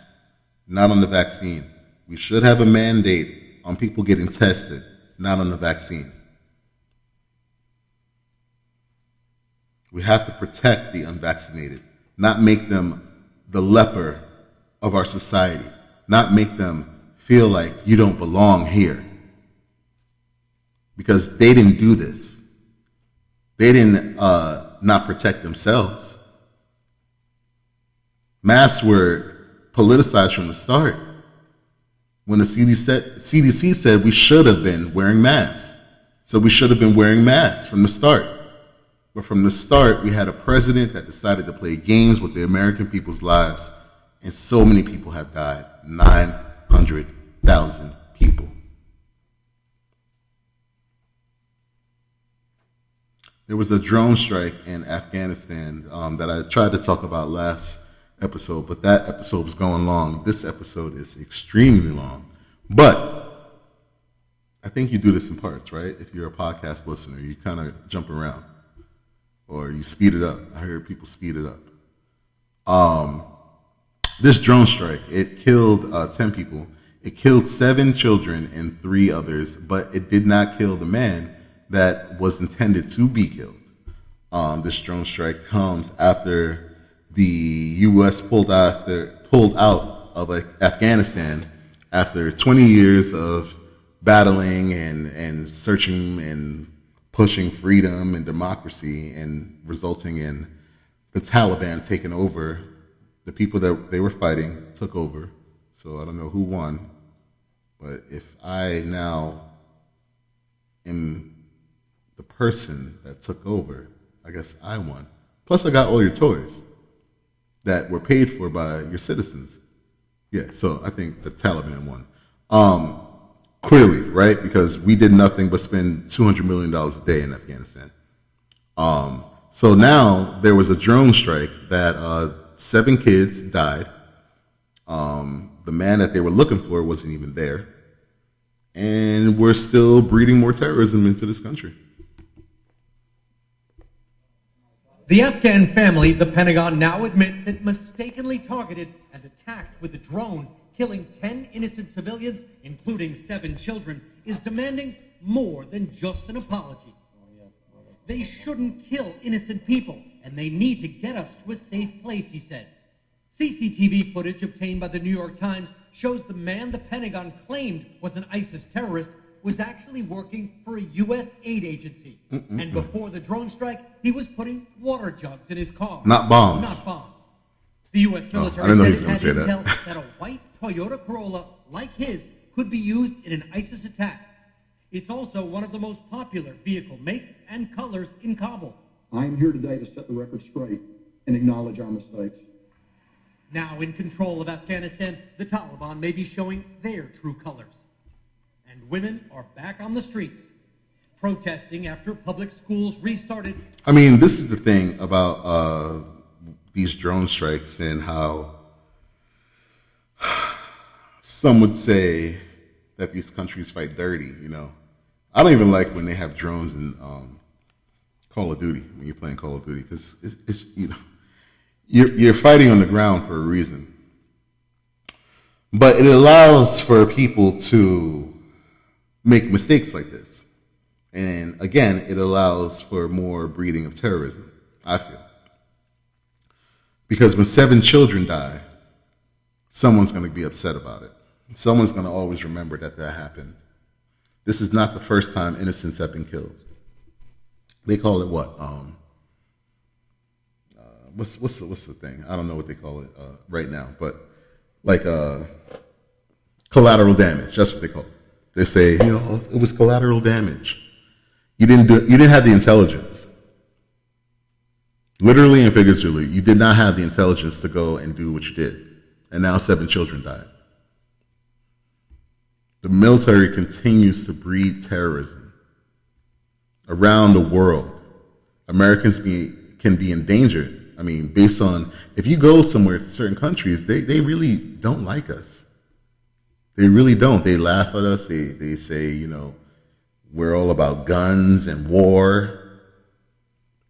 not on the vaccine. We should have a mandate on people getting tested, not on the vaccine. We have to protect the unvaccinated, not make them the leper of our society, not make them feel like you don't belong here. Because they didn't do this. They didn't not protect themselves. Masks were politicized from the start. When the CDC said we should have been wearing masks. So we should have been wearing masks from the start. But from the start, we had a president that decided to play games with the American people's lives, and so many people have died. 900,000 people. There was a drone strike in Afghanistan that I tried to talk about last episode, but that episode was going long. This episode is extremely long. But I think you do this in parts, right? If you're a podcast listener, you kind of jump around. Or you speed it up. I heard people speed it up. This drone strike, it killed 10 people. It killed 7 children and 3 others, but it did not kill the man that was intended to be killed. This drone strike comes after the U.S. pulled out of Afghanistan after 20 years of battling and searching and pushing freedom and democracy, and resulting in the Taliban taking over. The people that they were fighting took over. So I don't know who won, but if I now am the person that took over, I guess I won. Plus I got all your toys that were paid for by your citizens. Yeah, so I think the Taliban won. Clearly, right? Because we did nothing but spend $200 million a day in Afghanistan. So now there was a drone strike that 7 kids died. The man that they were looking for wasn't even there. And we're still breeding more terrorism into this country. The Afghan family, the Pentagon now admits it mistakenly targeted and attacked with a drone, killing 10 innocent civilians, including 7 children, is demanding more than just an apology. They shouldn't kill innocent people, and they need to get us to a safe place, he said. CCTV footage obtained by the New York Times shows the man the Pentagon claimed was an ISIS terrorist was actually working for a U.S. aid agency. And before the drone strike, he was putting water jugs in his car. Not bombs. Not bombs. The U.S. military I didn't know he said was it gonna had say intel that a white Toyota Corolla like his could be used in an ISIS attack. It's also one of the most popular vehicle makes and colors in Kabul. I am here today to set the record straight and acknowledge our mistakes. Now in control of Afghanistan, the Taliban may be showing their true colors. And women are back on the streets, protesting after public schools restarted. I mean, this is the thing about these drone strikes and how some would say that these countries fight dirty, you know. I don't even like when they have drones in Call of Duty, when you're playing Call of Duty, because it's you know, you're fighting on the ground for a reason. But it allows for people to make mistakes like this. And again, it allows for more breeding of terrorism, I feel. Because when 7 children die, someone's going to be upset about it. Someone's going to always remember that happened. This is not the first time innocents have been killed. They call it what? What's the thing? I don't know what they call it right now, but like collateral damage. That's what they call it. They say, you know, it was collateral damage. You didn't have the intelligence. Literally and figuratively, you did not have the intelligence to go and do what you did. And now 7 children died. The military continues to breed terrorism around the world. Americans can be in danger. I mean, based on, if you go somewhere to certain countries, they really don't like us. They really don't. They laugh at us. They say, you know, we're all about guns and war.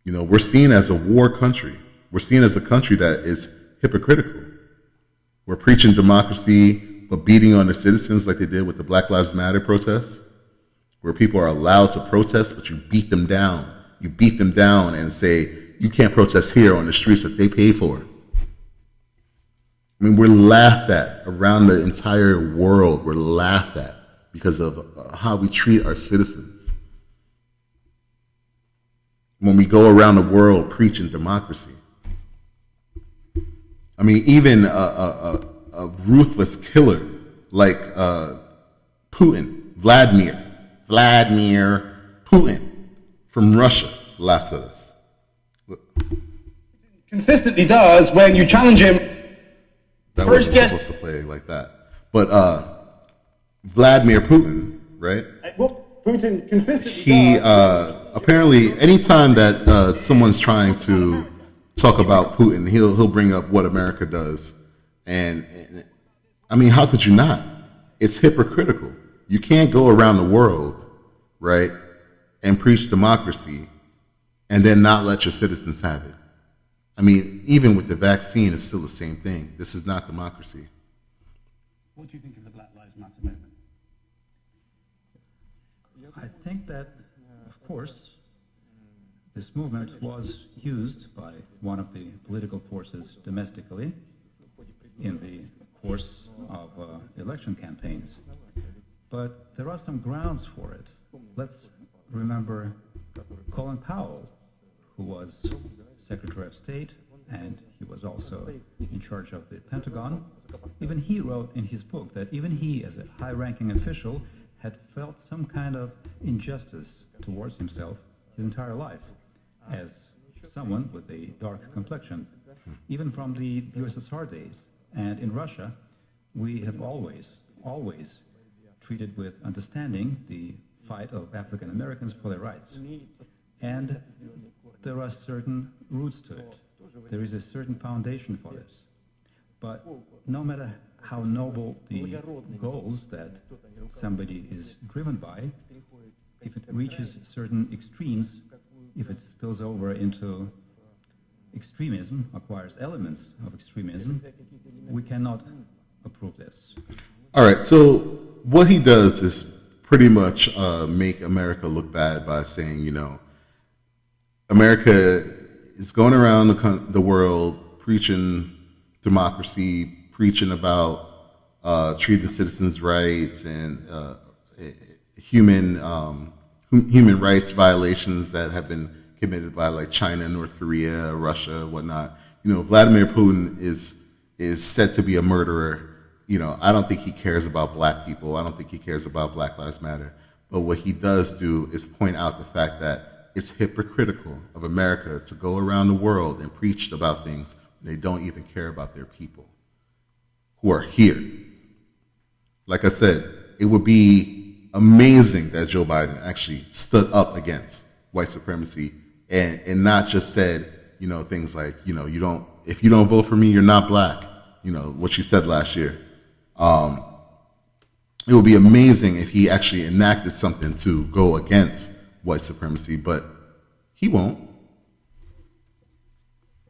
You know, we're seen as a war country. We're seen as a country that is hypocritical. We're preaching democracy, beating on their citizens like they did with the Black Lives Matter protests, where people are allowed to protest, but you beat them down. You beat them down and say, you can't protest here on the streets that they pay for. I mean, we're laughed at around the entire world. We're laughed at because of how we treat our citizens. When we go around the world preaching democracy. I mean, even a ruthless killer like Putin, Vladimir Putin from Russia laughs at us. Consistently does when you challenge him. That wasn't supposed to play like that. But Vladimir Putin, right? Well, Putin consistently He apparently, anytime that someone's trying to talk about Putin, he'll bring up what America does, and I mean, how could you not? It's hypocritical. You can't go around the world, right, and preach democracy, and then not let your citizens have it. I mean, even with the vaccine, it's still the same thing. This is not democracy. What do you think of the Black Lives Matter movement? I think that, of course, this movement was used by one of the political forces domestically in the course of election campaigns. But there are some grounds for it. Let's remember Colin Powell, who was Secretary of State, and he was also in charge of the Pentagon. Even he wrote in his book that even he, as a high-ranking official, had felt some kind of injustice towards himself his entire life, as someone with a dark complexion, even from the USSR days. And in Russia, we have always treated with understanding the fight of African Americans for their rights. And there are certain roots to it. There is a certain foundation for this. But no matter how noble the goals that somebody is driven by, if it reaches certain extremes, if it spills over into extremism, acquires elements of extremism, we cannot approve this. All right, so what he does is pretty much make America look bad by saying, you know, America is going around the world preaching democracy, preaching about treating citizens' rights and human rights violations that have been committed by like China, North Korea, Russia, whatnot. You know, Vladimir Putin is said to be a murderer. You know, I don't think he cares about black people. I don't think he cares about Black Lives Matter. But what he does do is point out the fact that it's hypocritical of America to go around the world and preach about things they don't even care about their people who are here. Like I said, it would be amazing that Joe Biden actually stood up against white supremacy and not just said, you know, things like, you know, if you don't vote for me, you're not black. You know, what you said last year. It would be amazing if he actually enacted something to go against white supremacy, but he won't.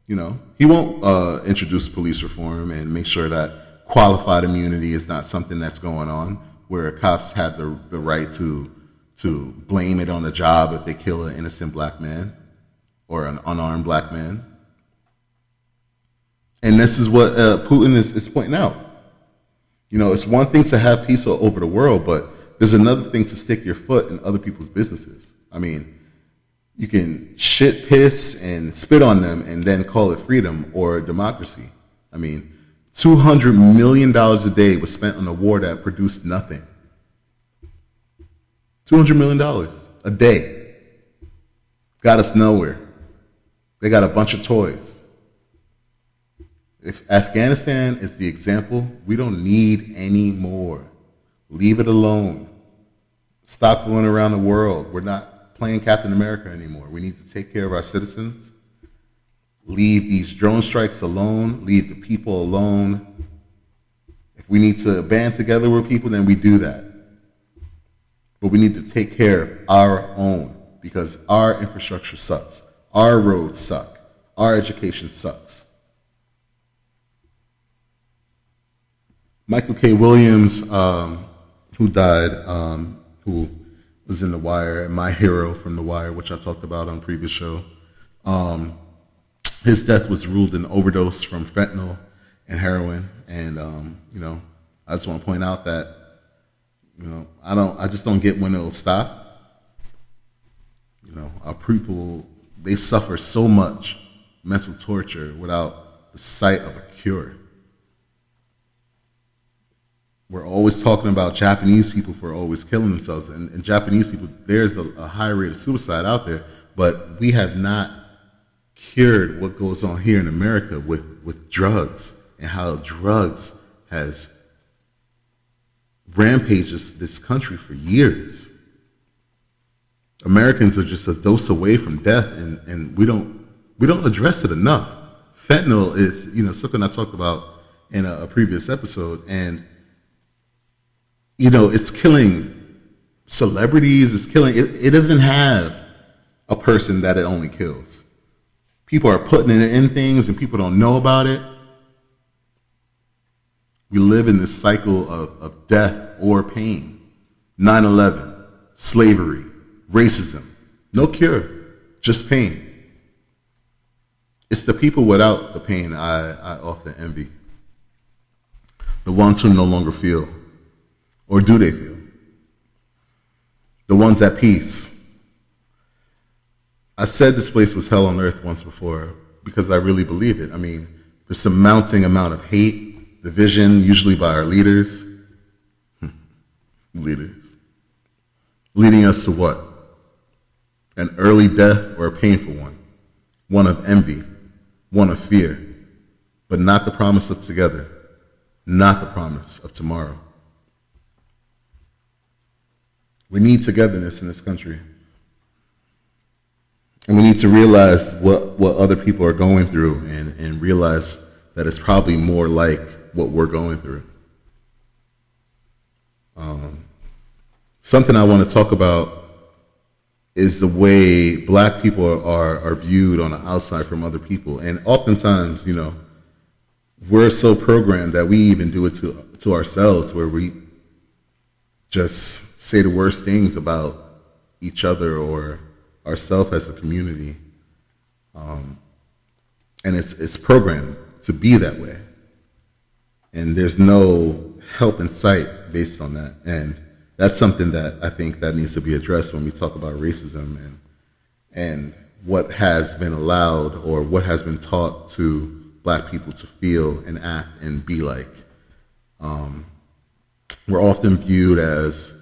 You know, he won't introduce police reform and make sure that qualified immunity is not something that's going on, where cops have the right to blame it on the job if they kill an innocent black man or an unarmed black man. And this is what Putin is pointing out. You know, it's one thing to have peace over the world, but there's another thing to stick your foot in other people's businesses. I mean, you can shit, piss, and spit on them and then call it freedom or democracy. I mean, $200 million a day was spent on a war that produced nothing. $200 million a day. Got us nowhere. They got a bunch of toys. If Afghanistan is the example, we don't need any more. Leave it alone. Stop going around the world. We're not playing Captain America anymore. We need to take care of our citizens. Leave these drone strikes alone. Leave the people alone. If we need to band together with people, then we do that. But we need to take care of our own because our infrastructure sucks. Our roads suck. Our education sucks. Michael K. Williams, who died, who was in The Wire, and my hero from The Wire, which I talked about on a previous show. His death was ruled an overdose from fentanyl and heroin. And, I just want to point out that, I just don't get when it'll stop. Our people, they suffer so much mental torture without the sight of a cure. We're always talking about Japanese people for always killing themselves. And Japanese people, there's a high rate of suicide out there, but we have not cured what goes on here in America with drugs and how drugs has rampages this country for years. Americans are just a dose away from death, and we don't address it enough. Fentanyl is, something I talked about in a previous episode, and it's killing celebrities. It's killing. It doesn't have a person that it only kills. People are putting it in things, and people don't know about it. We live in this cycle of death or pain. 9/11, slavery, racism, no cure, just pain. It's the people without the pain I often envy. The ones who no longer feel, or do they feel? The ones at peace. I said this place was hell on earth once before because I really believe it. I mean, there's a mounting amount of hate, division, usually by our leaders. Leaders. Leading us to what? An early death or a painful one. One of envy, one of fear, but not the promise of together, not the promise of tomorrow. We need togetherness in this country. And we need to realize what other people are going through and realize that it's probably more like what we're going through. Something I want to talk about is the way black people are viewed on the outside from other people. And oftentimes, we're so programmed that we even do it to ourselves, where we just say the worst things about each other or ourselves as a community. And it's programmed to be that way. And there's no help in sight based on that. And that's something that I think that needs to be addressed when we talk about racism and what has been allowed or what has been taught to black people to feel and act and be like. We're often viewed as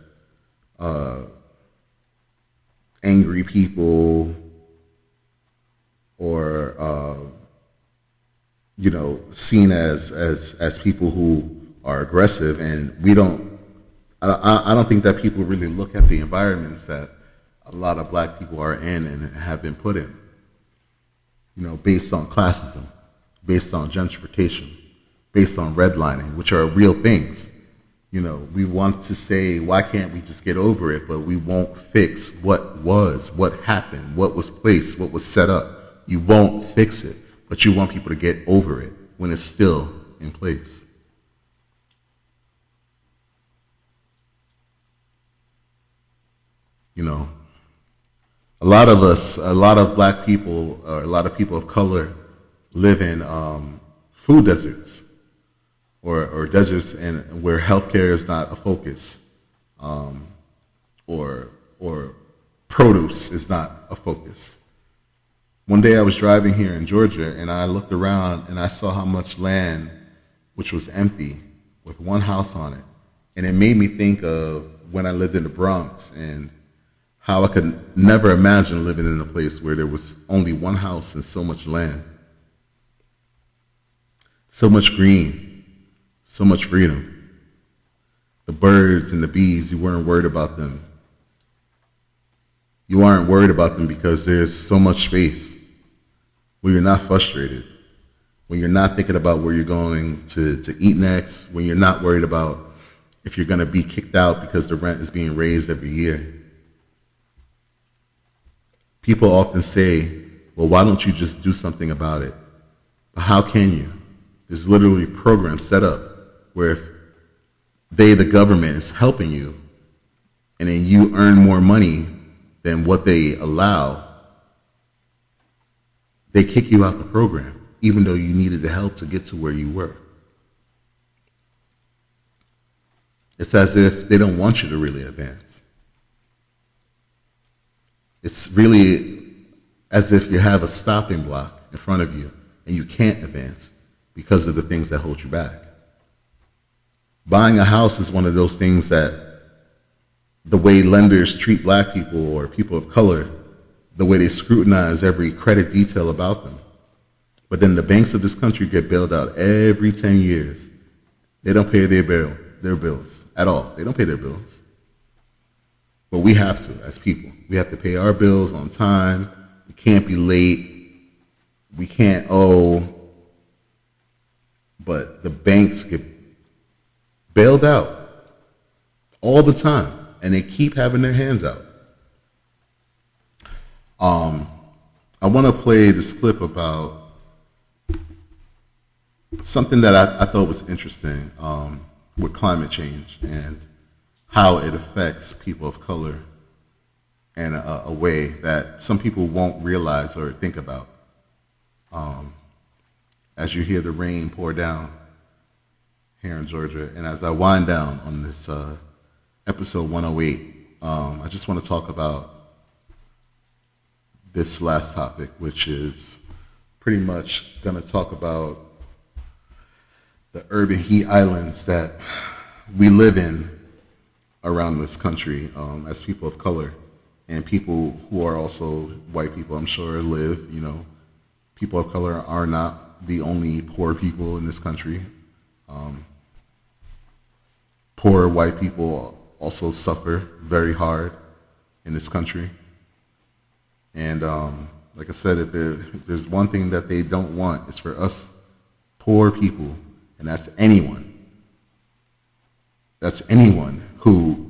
angry people or seen as people who are aggressive, and I don't think that people really look at the environments that a lot of black people are in and have been put in, based on classism, based on gentrification, based on redlining, which are real things. We want to say, why can't we just get over it? But we won't fix what happened, what was placed, what was set up. You won't fix it, but you want people to get over it when it's still in place. A lot of black people, or a lot of people of color live in food deserts or deserts and where healthcare is not a focus, or produce is not a focus. One day I was driving here in Georgia and I looked around and I saw how much land which was empty with one house on it. And it made me think of when I lived in the Bronx and how I could never imagine living in a place where there was only one house and so much land. So much green, so much freedom. The birds and the bees, you weren't worried about them. You aren't worried about them because there's so much space where you're not frustrated, when you're not thinking about where you're going to eat next, when you're not worried about if you're going to be kicked out because the rent is being raised every year. People often say, well, why don't you just do something about it? But how can you? There's literally programs set up where the government, is helping you, and then you earn more money than what they allow, they kick you out the program, even though you needed the help to get to where you were. It's as if they don't want you to really advance. It's really as if you have a stopping block in front of you and you can't advance because of the things that hold you back. Buying a house is one of those things that the way lenders treat black people or people of color, the way they scrutinize every credit detail about them. But then the banks of this country get bailed out every 10 years. They don't pay their bills at all. They don't pay their bills. But we have to, as people. We have to pay our bills on time. We can't be late. We can't owe. But the banks get bailed out all the time, and they keep having their hands out. I want to play this clip about something that I thought was interesting with climate change and how it affects people of color in a way that some people won't realize or think about. As you hear the rain pour down here in Georgia, and as I wind down on this episode 108, I just want to talk about this last topic, which is pretty much going to talk about the urban heat islands that we live in around this country as people of color, and people who are also white people, I'm sure, live. People of color are not the only poor people in this country. Poor white people also suffer very hard in this country. And like I said, if there's one thing that they don't want, it's for us poor people, and that's anyone. That's anyone who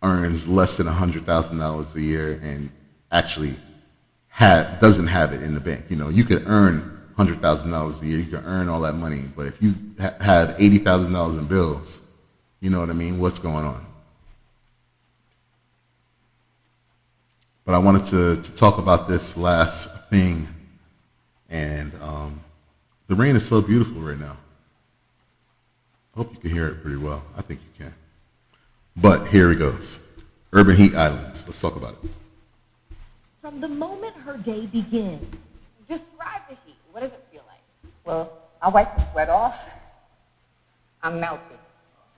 earns less than $100,000 a year and actually doesn't have it in the bank. You could earn $100,000 a year, you could earn all that money, but if you had $80,000 in bills, you know what I mean? What's going on? But I wanted to talk about this last thing, and the rain is so beautiful right now. I hope you can hear it pretty well. I think you can. But here it goes. Urban heat islands. Let's talk about it. From the moment her day begins, describe the heat. What does it feel like? Well, I wipe the sweat off. I'm melting.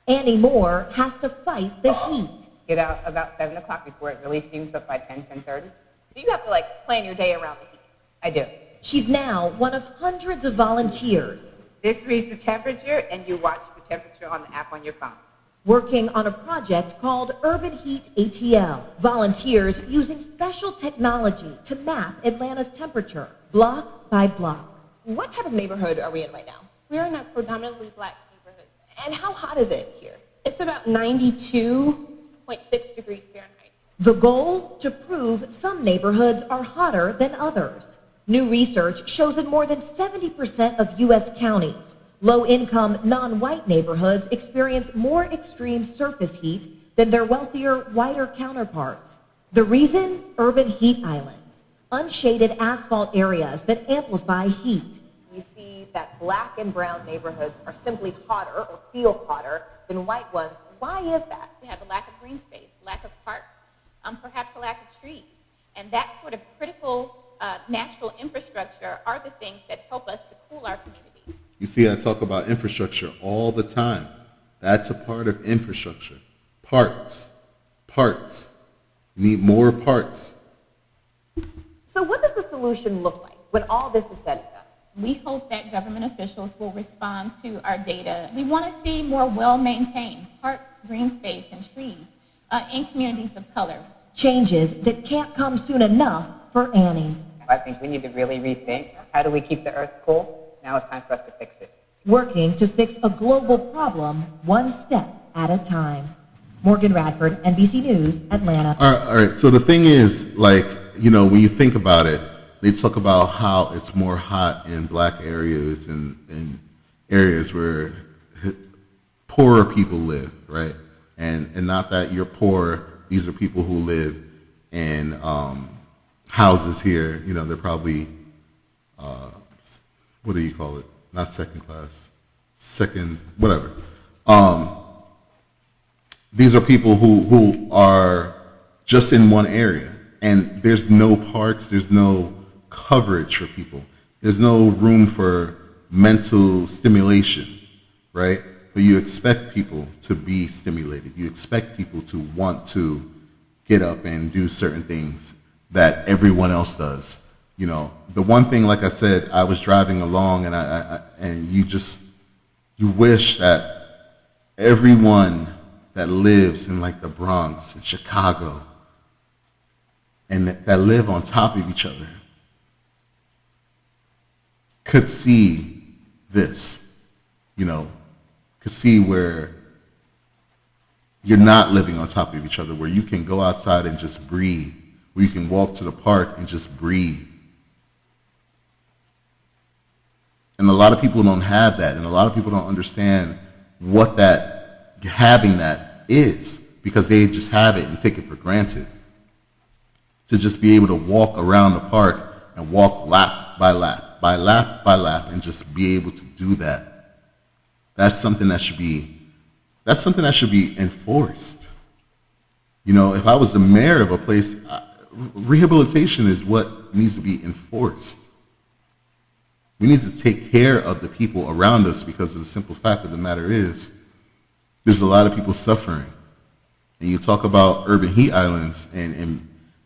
Annie Moore has to fight the heat. Get out about 7 o'clock before it really steams up by 10:30. So you have to plan your day around the heat. I do. She's now one of hundreds of volunteers. This reads the temperature, and you watch the temperature on the app on your phone. Working on a project called Urban Heat ATL. Volunteers using special technology to map Atlanta's temperature, block by block. What type of neighborhood are we in right now? We're in a predominantly black neighborhood. And how hot is it here? It's about 92.6 degrees Fahrenheit. The goal? To prove some neighborhoods are hotter than others. New research shows in more than 70% of U.S. counties, low-income, non-white neighborhoods experience more extreme surface heat than their wealthier, whiter counterparts. The reason? Urban heat islands, unshaded asphalt areas that amplify heat. You see that black and brown neighborhoods are simply hotter or feel hotter than white ones. Why is that? We have a lack of green space, lack of parks, perhaps a lack of trees. And that sort of critical natural infrastructure are the things that help us to cool our communities. You see, I talk about infrastructure all the time. That's a part of infrastructure. Parks. You need more parks. So what does the solution look like when all this is said and done? We hope that government officials will respond to our data. We want to see more well-maintained parks, green space, and trees in communities of color. Changes that can't come soon enough for Annie. I think we need to really rethink how do we keep the earth cool. Now it's time for us to fix it. Working to fix a global problem one step at a time. Morgan Radford, NBC News, Atlanta. All right. So the thing is, when you think about it, they talk about how it's more hot in black areas and areas where poorer people live, right? And not that you're poor. These are people who live in houses here. You know, they're probably, what do you call it? Not second class, whatever. These are people who are just in one area, and there's no parks, there's no coverage for people. There's no room for mental stimulation, right? But you expect people to be stimulated. You expect people to want to get up and do certain things that everyone else does. You know, the one thing, like I said, I was driving along, and you wish that everyone that lives in like the Bronx and Chicago and that live on top of each other could see this, you know, could see where you're not living on top of each other, where you can go outside and just breathe, where you can walk to the park and just breathe. And a lot of people don't have that, and a lot of people don't understand what that, having that is, because they just have it and take it for granted. To just be able to walk around the park and walk lap by lap, by lap by lap, and just be able to do that. That's something that should be enforced. You know, if I was the mayor of a place, rehabilitation is what needs to be enforced. We need to take care of the people around us, because of the simple fact of the matter is, there's a lot of people suffering. And you talk about urban heat islands and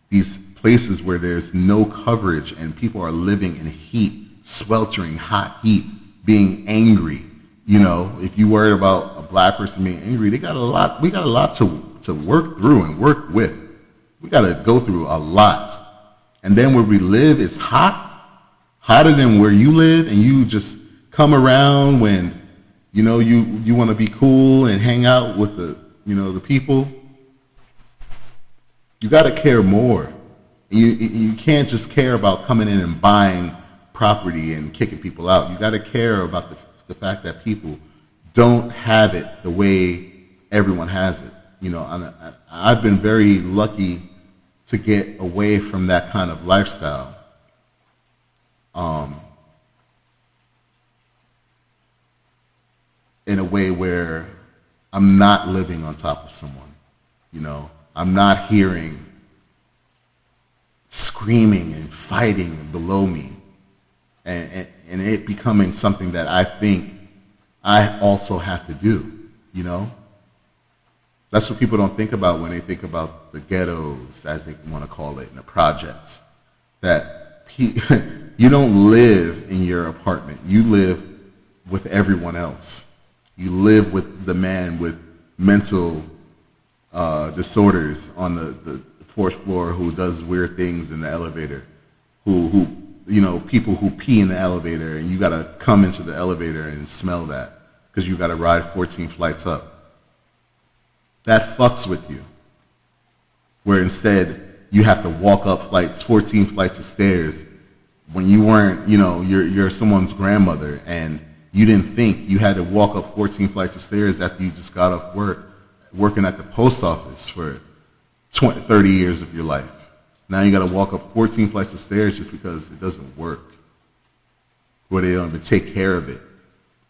these places where there's no coverage and people are living in heat, sweltering hot heat, being angry. You know, if you worried about a black person being angry, we got a lot to work through and work with. We got to go through a lot. And then where we live is hotter than where you live, and you just come around when, you know, you want to be cool and hang out with the people. You got to care more. You can't just care about coming in and buying property and kicking people out. You got to care about the fact that people don't have it the way everyone has it. You know, I've been very lucky to get away from that kind of lifestyle. In a way where I'm not living on top of someone. You know, I'm not hearing screaming and fighting below me, and it becoming something that I think I also have to do. You know, that's what people don't think about when they think about the ghettos, as they want to call it, and the projects. That you don't live in your apartment. You live with everyone else. You live with the man with mental disorders on the fourth floor who does weird things in the elevator, who you know, people who pee in the elevator, and you got to come into the elevator and smell that because you got to ride 14 flights up. That fucks with you. Where instead you have to walk up 14 flights of stairs when you weren't, you know, you're someone's grandmother, and you didn't think you had to walk up 14 flights of stairs after you just got off work, working at the post office for 30 years of your life. Now you got to walk up 14 flights of stairs just because it doesn't work. Where they don't even take care of it.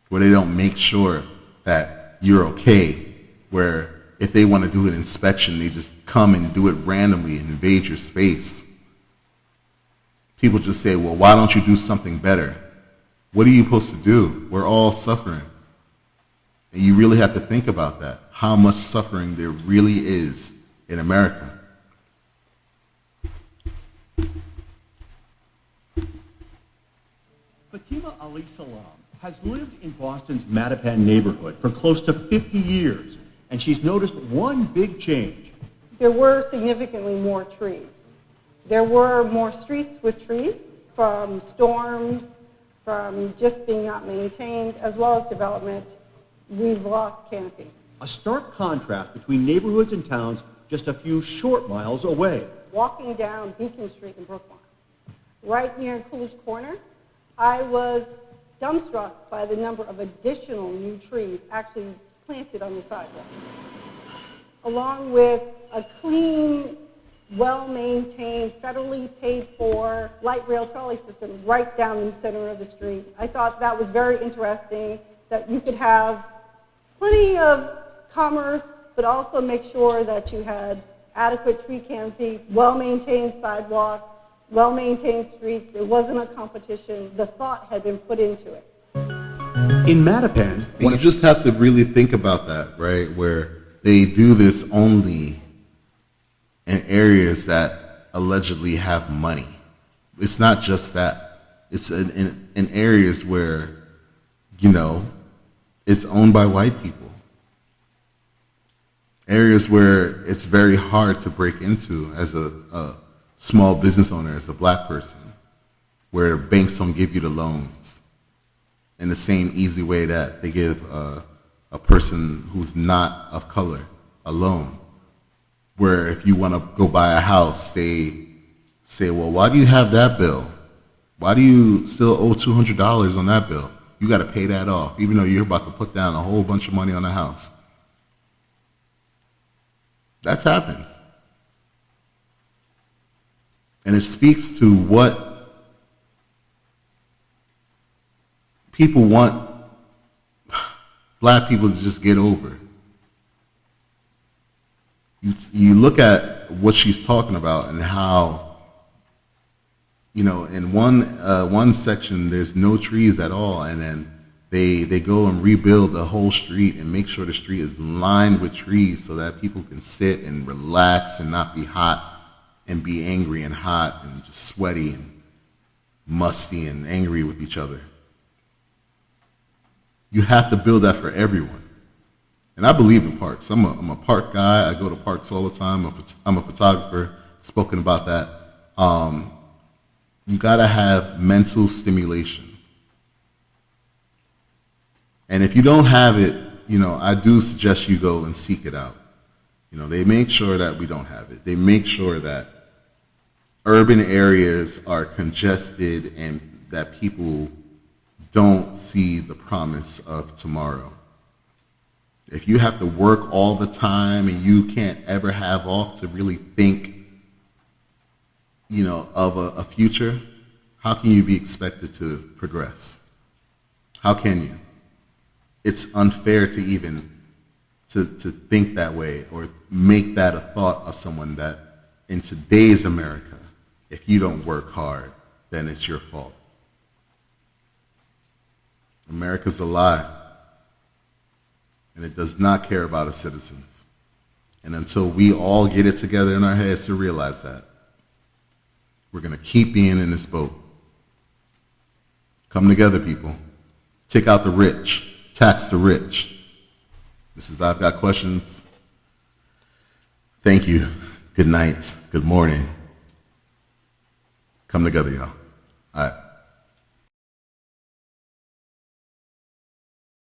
Where they don't make sure that you're okay. Where if they want to do an inspection, they just come and do it randomly and invade your space. People just say, well, why don't you do something better? What are you supposed to do? We're all suffering. And you really have to think about that, how much suffering there really is in America. Fatima Ali Salam has lived in Boston's Mattapan neighborhood for close to 50 years, and she's noticed one big change. There were significantly more trees. There were more streets with trees from storms, from just being not maintained, as well as development. We've lost canopy. A stark contrast between neighborhoods and towns just a few short miles away. Walking down Beacon Street in Brookline, right near Coolidge Corner, I was dumbstruck by the number of additional new trees, actually planted on the sidewalk, along with a clean, well-maintained, federally paid-for light rail trolley system right down the center of the street. I thought that was very interesting, that you could have plenty of commerce, but also make sure that you had adequate tree canopy, well-maintained sidewalks, well-maintained streets. It wasn't a competition. The thought had been put into it. In Mattapan, you just have to really think about that, right? Where they do this only in areas that allegedly have money. It's not just that. It's in areas where, you know, it's owned by white people. Areas where it's very hard to break into as a small business owner, as a black person, where banks don't give you the loans in the same easy way that they give a person who's not of color a loan. Where if you want to go buy a house, they say, well, why do you have that bill? Why do you still owe $200 on that bill? You got to pay that off, even though you're about to put down a whole bunch of money on a house. That's happened. And it speaks to what people want black people to just get over. You look at what she's talking about and how, you know, in one section there's no trees at all, and then they go and rebuild the whole street and make sure the street is lined with trees so that people can sit and relax and not be hot and be angry and hot and just sweaty and musty and angry with each other. You have to build that for everyone. And I believe in parks. I'm a park guy. I go to parks all the time. I'm a photographer, spoken about that. You got to have mental stimulation. And if you don't have it, you know, I do suggest you go and seek it out. You know, they make sure that we don't have it. They make sure that urban areas are congested and that people don't see the promise of tomorrow. If you have to work all the time and you can't ever have off to really think, you know, of a future, how can you be expected to progress? How can you? It's unfair to even to think that way or make that a thought of someone that in today's America, if you don't work hard, then it's your fault. America's a lie. And it does not care about its citizens. And until we all get it together in our heads to realize that, we're going to keep being in this boat. Come together, people. Take out the rich. Tax the rich. This is I've Got Questions. Thank you. Good night. Good morning. Come together, y'all. All right.